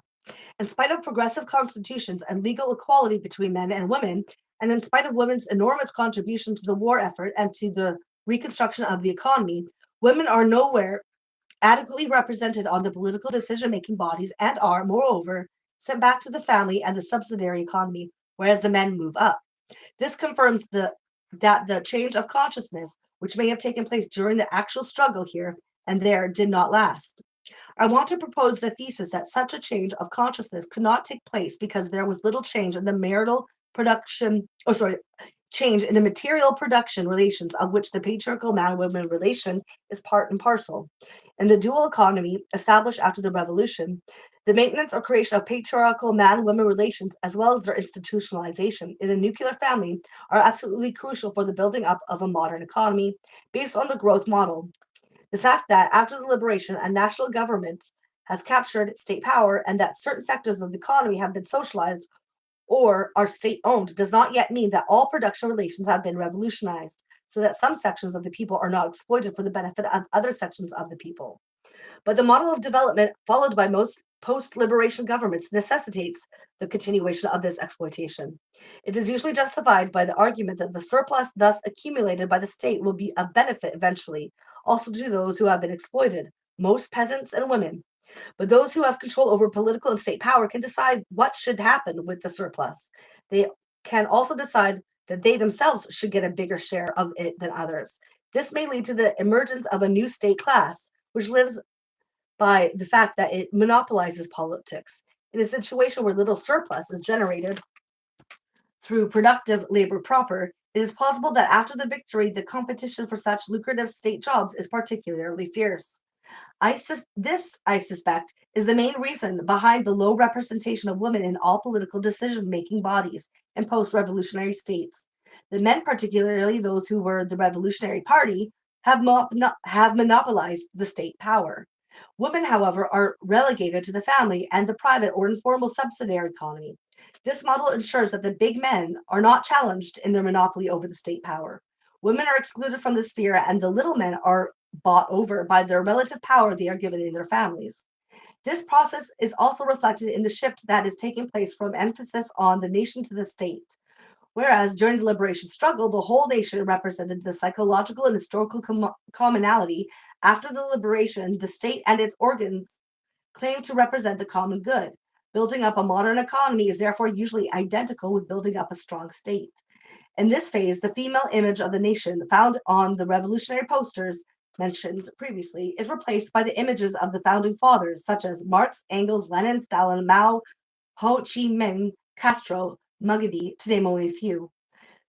In spite of progressive constitutions and legal equality between men and women, and in spite of women's enormous contribution to the war effort and to the reconstruction of the economy, women are nowhere adequately represented on the political decision-making bodies and are, moreover, sent back to the family and the subsidiary economy, whereas the men move up. This confirms that the change of consciousness, which may have taken place during the actual struggle here and there, did not last. I want to propose the thesis that such a change of consciousness could not take place because there was little change in the marital production, change in the material production relations of which the patriarchal man-woman relation is part and parcel. In the dual economy established after the revolution, the maintenance or creation of patriarchal man-woman relations, as well as their institutionalization in the nuclear family, are absolutely crucial for the building up of a modern economy based on the growth model. The fact that after the liberation, a national government has captured state power and that certain sectors of the economy have been socialized or are state owned does not yet mean that all production relations have been revolutionized, so that some sections of the people are not exploited for the benefit of other sections of the people. But the model of development followed by most post liberation governments necessitates the continuation of this exploitation. It is usually justified by the argument that the surplus thus accumulated by the state will be of benefit eventually, also to those who have been exploited, most peasants and women. But those who have control over political and state power can decide what should happen with the surplus. They can also decide that they themselves should get a bigger share of it than others. This may lead to the emergence of a new state class, which lives by the fact that it monopolizes politics. In a situation where little surplus is generated through productive labor proper, it is plausible that after the victory, the competition for such lucrative state jobs is particularly fierce. This, I suspect, is the main reason behind the low representation of women in all political decision making bodies in post revolutionary states. The men, particularly those who were the Revolutionary Party, have monopolized the state power. Women, however, are relegated to the family and the private or informal subsidiary economy. This model ensures that the big men are not challenged in their monopoly over the state power. Women are excluded from this sphere, and the little men are bought over by the relative power they are given in their families. This process is also reflected in the shift that is taking place from emphasis on the nation to the state. Whereas during the liberation struggle, the whole nation represented the psychological and historical commonality, after the liberation, the state and its organs claim to represent the common good. Building up a modern economy is therefore usually identical with building up a strong state. In this phase, the female image of the nation found on the revolutionary posters mentioned previously is replaced by the images of the founding fathers, such as Marx, Engels, Lenin, Stalin, Mao, Ho Chi Minh, Castro, Mugabe, to name only a few.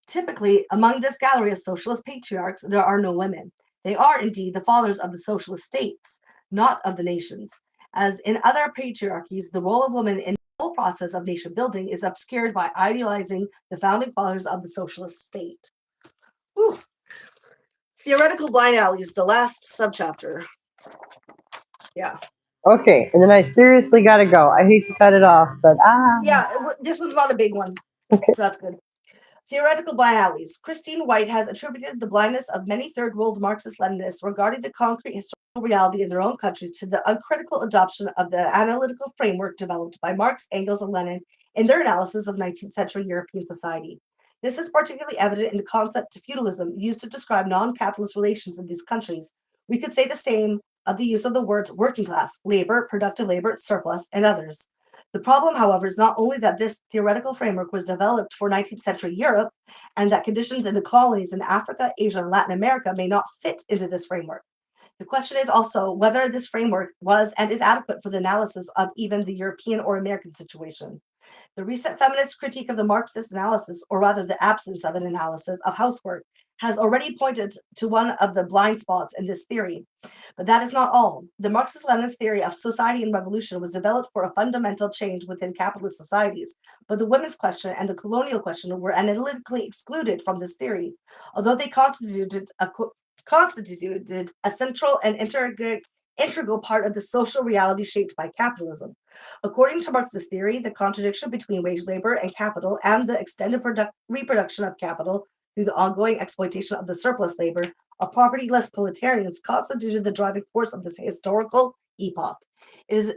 Typically, among this gallery of socialist patriarchs, there are no women. They are indeed the fathers of the socialist states, not of the nations. As in other patriarchies, the role of women in the whole process of nation building is obscured by idealizing the founding fathers of the socialist state. Whew. Theoretical blind alleys, the last subchapter. Yeah. Okay, and then I seriously gotta go. I hate to cut it off, but Yeah, this one's not a big one, okay. so that's good. Theoretical blind alleys. Christine White has attributed the blindness of many third world Marxist Leninists regarding the concrete historical reality in their own countries to the uncritical adoption of the analytical framework developed by Marx, Engels, and Lenin in their analysis of 19th century European society. This is particularly evident in the concept of feudalism used to describe non capitalist relations in these countries. We could say the same of the use of the words working class, labor, productive labor, surplus, and others. The problem, however, is not only that this theoretical framework was developed for 19th century Europe and that conditions in the colonies in Africa, Asia, and Latin America may not fit into this framework. The question is also whether this framework was and is adequate for the analysis of even the European or American situation. The recent feminist critique of the Marxist analysis, or rather the absence of an analysis of housework, has already pointed to one of the blind spots in this theory. But that is not all. The Marxist Leninist theory of society and revolution was developed for a fundamental change within capitalist societies, but the women's question and the colonial question were analytically excluded from this theory, although they constituted a central and integral part of the social reality shaped by capitalism. According to Marxist theory, the contradiction between wage labor and capital and the extended reproduction of capital through the ongoing exploitation of the surplus labor of propertyless proletarians constituted the driving force of this historical epoch. In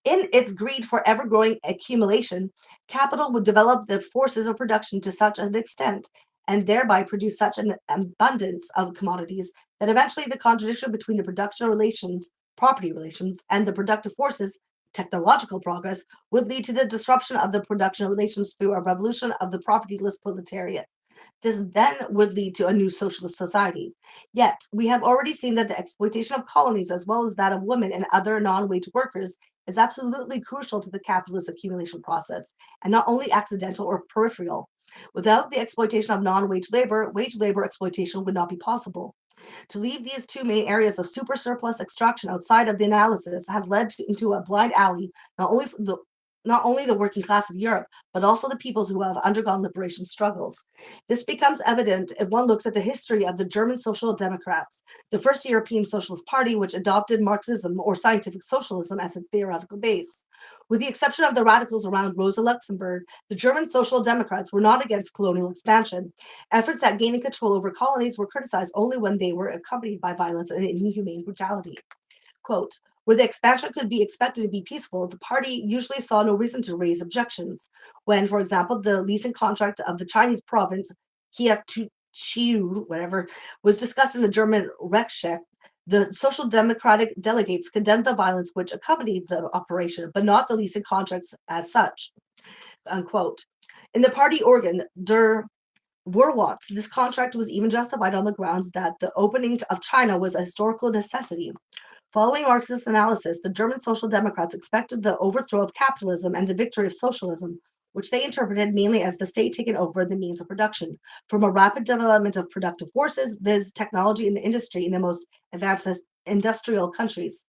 its greed for ever-growing accumulation, capital would develop the forces of production to such an extent and thereby produce such an abundance of commodities that eventually the contradiction between the production relations, property relations, and the productive forces, technological progress, would lead to the disruption of the production relations through a revolution of the propertyless proletariat. This then would lead to a new socialist society. Yet, we have already seen that the exploitation of colonies, as well as that of women and other non wage workers, is absolutely crucial to the capitalist accumulation process, and not only accidental or peripheral. Without the exploitation of non-wage labor, wage labor exploitation would not be possible. To leave these two main areas of super surplus extraction outside of the analysis has led into a blind alley, not only for not only the working class of Europe, but also the peoples who have undergone liberation struggles. This becomes evident if one looks at the history of the German Social Democrats, the first European Socialist Party which adopted Marxism or scientific socialism as its theoretical base. With the exception of the radicals around Rosa Luxemburg, the German Social Democrats were not against colonial expansion. Efforts at gaining control over colonies were criticized only when they were accompanied by violence and inhumane brutality. Quote, where the expansion could be expected to be peaceful, the party usually saw no reason to raise objections. When, for example, the leasing contract of the Chinese province, Chiu, whatever, was discussed in the German Reichstag, the Social Democratic delegates condemned the violence which accompanied the operation, but not the leasing contracts as such. Unquote. In the party organ, Der Vorwärts, this contract was even justified on the grounds that the opening of China was a historical necessity. Following Marxist analysis, the German Social Democrats expected the overthrow of capitalism and the victory of socialism, which they interpreted mainly as the state taking over the means of production, from a rapid development of productive forces, viz., technology and industry in the most advanced industrial countries.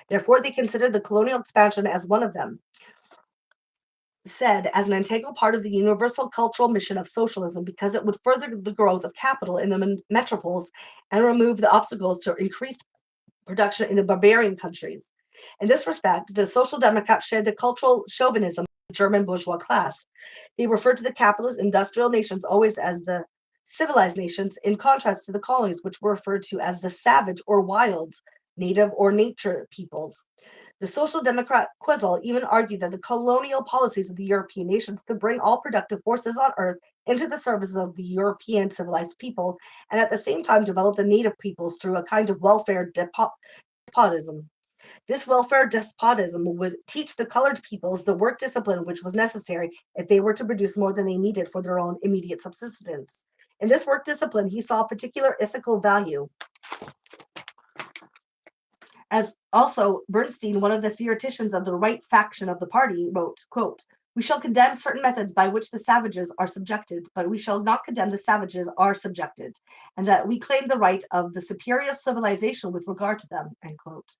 Therefore, they considered the colonial expansion as one of them, said as an integral part of the universal cultural mission of socialism because it would further the growth of capital in the metropoles and remove the obstacles to increased production in the barbarian countries. In this respect, the Social Democrats shared the cultural chauvinism of the German bourgeois class. They referred to the capitalist industrial nations always as the civilized nations, in contrast to the colonies, which were referred to as the savage or wild, native or nature peoples. The Social Democrat Quetzal even argued that the colonial policies of the European nations could bring all productive forces on earth into the service of the European civilized people, and at the same time develop the native peoples through a kind of welfare despotism. This welfare despotism would teach the colored peoples the work discipline which was necessary if they were to produce more than they needed for their own immediate subsistence. In this work discipline, he saw particular ethical value. As also Bernstein, one of the theoreticians of the right faction of the party, wrote, quote, we shall condemn certain methods by which the savages are subjected, but we shall not condemn the savages are subjected, and that we claim the right of the superior civilization with regard to them, end quote.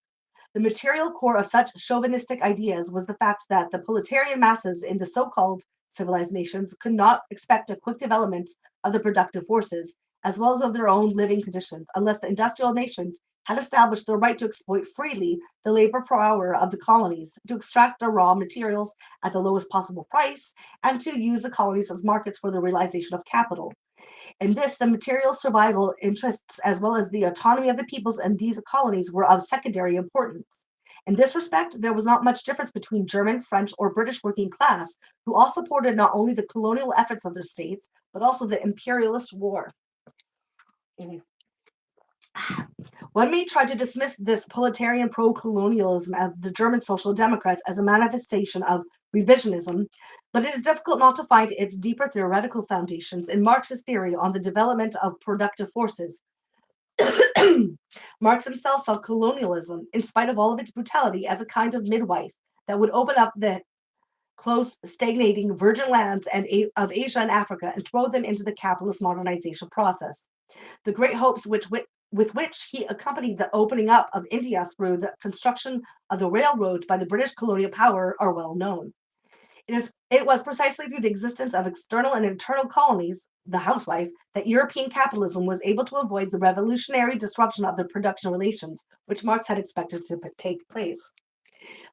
The material core of such chauvinistic ideas was the fact that the proletarian masses in the so-called civilized nations could not expect a quick development of the productive forces, as well as of their own living conditions, unless the industrial nations had established the right to exploit freely the labor power of the colonies, to extract their raw materials at the lowest possible price, and to use the colonies as markets for the realization of capital. In this, the material survival interests as well as the autonomy of the peoples in these colonies were of secondary importance. In this respect, there was not much difference between German, French, or British working class, who all supported not only the colonial efforts of their states, but also the imperialist war. One may try to dismiss this proletarian pro-colonialism of the German Social Democrats as a manifestation of revisionism, but it is difficult not to find its deeper theoretical foundations in Marx's theory on the development of productive forces. Marx himself saw colonialism, in spite of all of its brutality, as a kind of midwife that would open up the close, stagnating virgin lands of Asia and Africa and throw them into the capitalist modernization process. The great hopes with which he accompanied the opening up of India through the construction of the railroads by the British colonial power are well known. It was precisely through the existence of external and internal colonies, the housewife, that European capitalism was able to avoid the revolutionary disruption of the production relations, which Marx had expected to take place.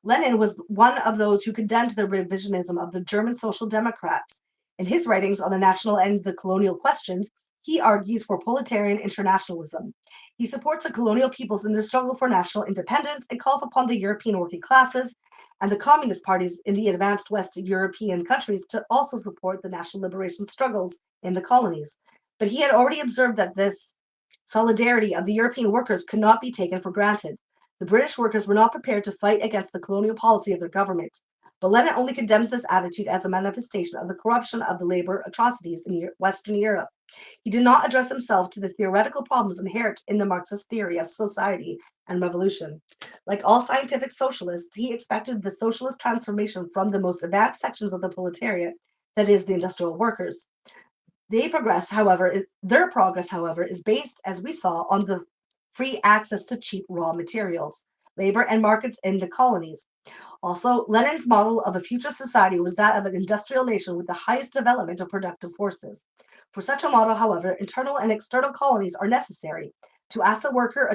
Lenin was one of those who condemned the revisionism of the German Social Democrats. In his writings on the national and the colonial questions, he argues for proletarian internationalism. He supports the colonial peoples in their struggle for national independence and calls upon the European working classes and the communist parties in the advanced West European countries to also support the national liberation struggles in the colonies. But he had already observed that this solidarity of the European workers could not be taken for granted. The British workers were not prepared to fight against the colonial policy of their government. But Lenin only condemns this attitude as a manifestation of the corruption of the labor atrocities in Western Europe. He did not address himself to the theoretical problems inherent in the Marxist theory of society and revolution. Like all scientific socialists, he expected the socialist transformation from the most advanced sections of the proletariat that is, the industrial workers. Their progress, however, is based, as we saw, on the free access to cheap raw materials, labor, and markets in the colonies. Also, Lenin's model of a future society was that of an industrial nation with the highest development of productive forces. For such a model, however, internal and external colonies are necessary to ask the worker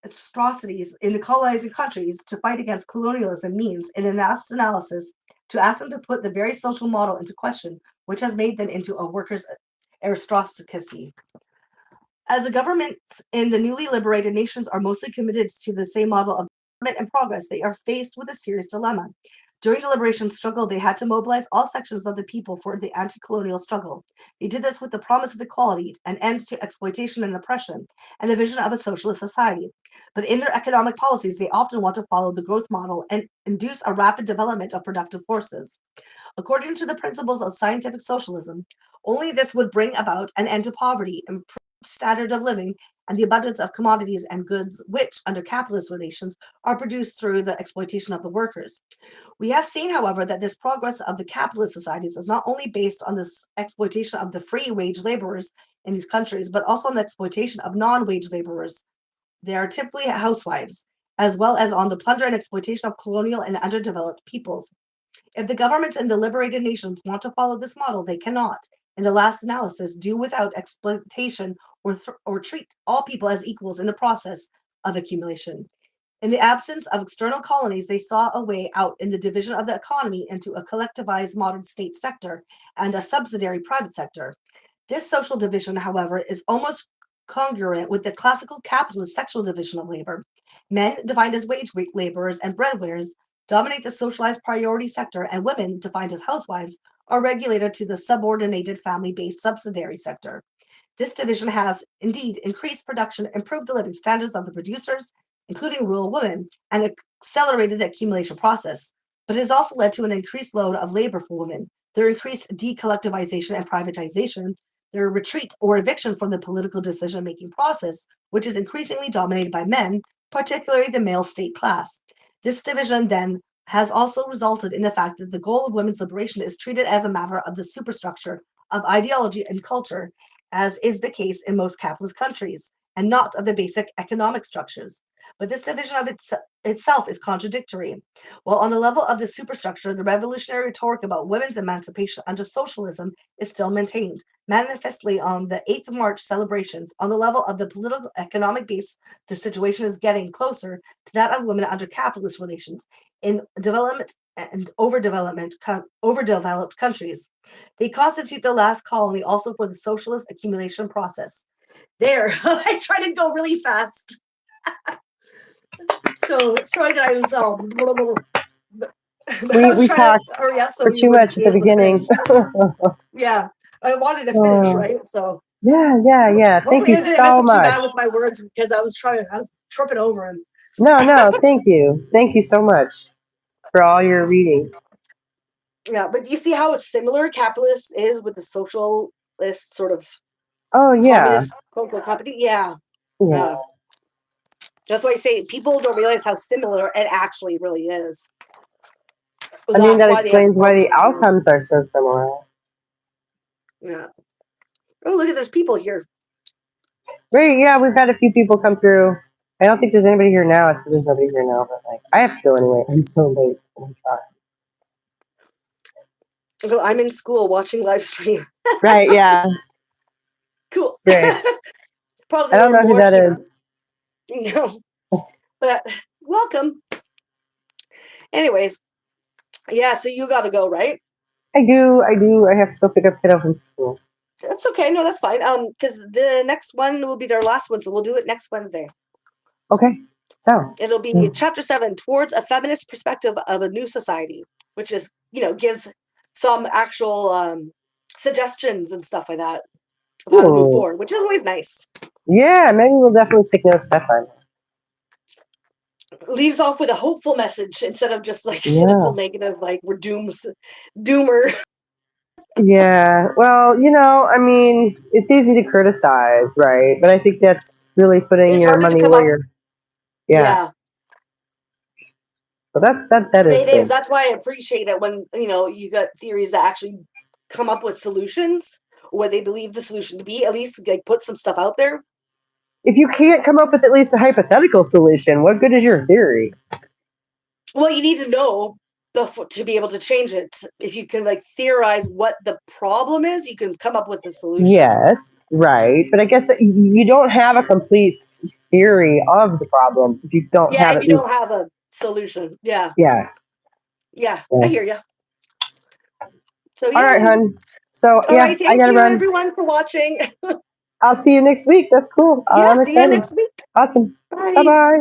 atrocities in the colonizing countries to fight against colonialism means, in a last analysis, to ask them to put the very social model into question, which has made them into a workers' aristocracy. As the governments in the newly liberated nations are mostly committed to the same model of development and progress, they are faced with a serious dilemma. During the liberation struggle, they had to mobilize all sections of the people for the anti-colonial struggle. They did this with the promise of equality, an end to exploitation and oppression, and the vision of a socialist society. But in their economic policies, they often want to follow the growth model and induce a rapid development of productive forces. According to the principles of scientific socialism, only this would bring about an end to poverty, improved standard of living, and the abundance of commodities and goods which, under capitalist relations, are produced through the exploitation of the workers. We have seen, however, that this progress of the capitalist societies is not only based on this exploitation of the free wage laborers in these countries, but also on the exploitation of non-wage laborers. They are typically housewives, as well as on the plunder and exploitation of colonial and underdeveloped peoples. If the governments in the liberated nations want to follow this model, they cannot, in the last analysis, do without exploitation or treat all people as equals in the process of accumulation. In the absence of external colonies, they saw a way out in the division of the economy into a collectivized modern state sector and a subsidiary private sector. This social division, however, is almost congruent with the classical capitalist sexual division of labor. Men, defined as wage laborers and breadwinners, dominate the socialized priority sector, and women, defined as housewives, are regulated to the subordinated family based subsidiary sector. This division has indeed increased production, improved the living standards of the producers, including rural women, and accelerated the accumulation process. But it has also led to an increased load of labor for women, their increased decollectivization and privatization, their retreat or eviction from the political decision making process, which is increasingly dominated by men, particularly the male state class. This division, then, has also resulted in the fact that the goal of women's liberation is treated as a matter of the superstructure of ideology and culture, as is the case in most capitalist countries, and not of the basic economic structures. But this division of itself is contradictory. While on the level of the superstructure, the revolutionary rhetoric about women's emancipation under socialism is still maintained, manifestly on the 8th of March celebrations. On the level of the political economic base, the situation is getting closer to that of women under capitalist relations in development and overdeveloped countries. They constitute the last colony also for the socialist accumulation process. There, I tried to go really fast. So sorry that I was but I was We trying to talked hurry up so for you too would much at be the able to finish. beginning. Yeah, I wanted to finish, right? So Yeah. Thank you hopefully I didn't mess so up too much. bad with my words because I was tripping over him. No, thank you. Thank you so much for all your reading. Yeah, but you see how it's similar capitalist is with the socialist sort of Oh, yeah. communist cultural company. Yeah, Yeah. yeah. That's why I say people don't realize how similar it actually really is. I mean, That's that why they have a explains why problem the with it. outcomes are so similar. Yeah. Oh, look at there's people here. Right, yeah, we've had a few people come through. I don't think there's anybody here now, so there's nobody here now, but like, I have to go anyway. I'm so late. Oh, I'm in school watching live stream. Right, yeah. Cool. Great. Probably I don't learn know who more that here. is. No, but welcome. Anyways, yeah. So you got to go, right? I do. I have to go pick up kiddo from school. That's okay. No, that's fine. Because the next one will be their last one, so we'll do it next Wednesday. Okay. So It'll be chapter 7, Towards a Feminist Perspective of a New Society, which is, gives some actual suggestions and stuff like that of how to move forward, which is always nice. Yeah, maybe we'll definitely take notes that time. Leaves off with a hopeful message instead of just like cynical, negative, like we're doomer. Yeah, well, I mean, it's easy to criticize, right? But I think that's really putting It's your harder to money come where up. your Yeah. So that is It good. is. That's why I appreciate it when, you got theories that actually come up with solutions, or what they believe the solution to be, at least like put some stuff out there. If you can't come up with at least a hypothetical solution, what good is your theory? Well, you need to know to be able to change it. If you can like theorize what the problem is, you can come up with a solution. Yes, right. But I guess that you don't have a complete theory of the problem if you don't Yeah, have if at you don't least. have a solution. Yeah. Yeah. Yeah, I Yeah. hear you. So All right, yeah. hun. So All yeah, right. I Thank gotta you run. everyone for watching. I'll see you next week. That's cool. Yeah, I'm see you excited. next week. Awesome. Bye Bye. bye.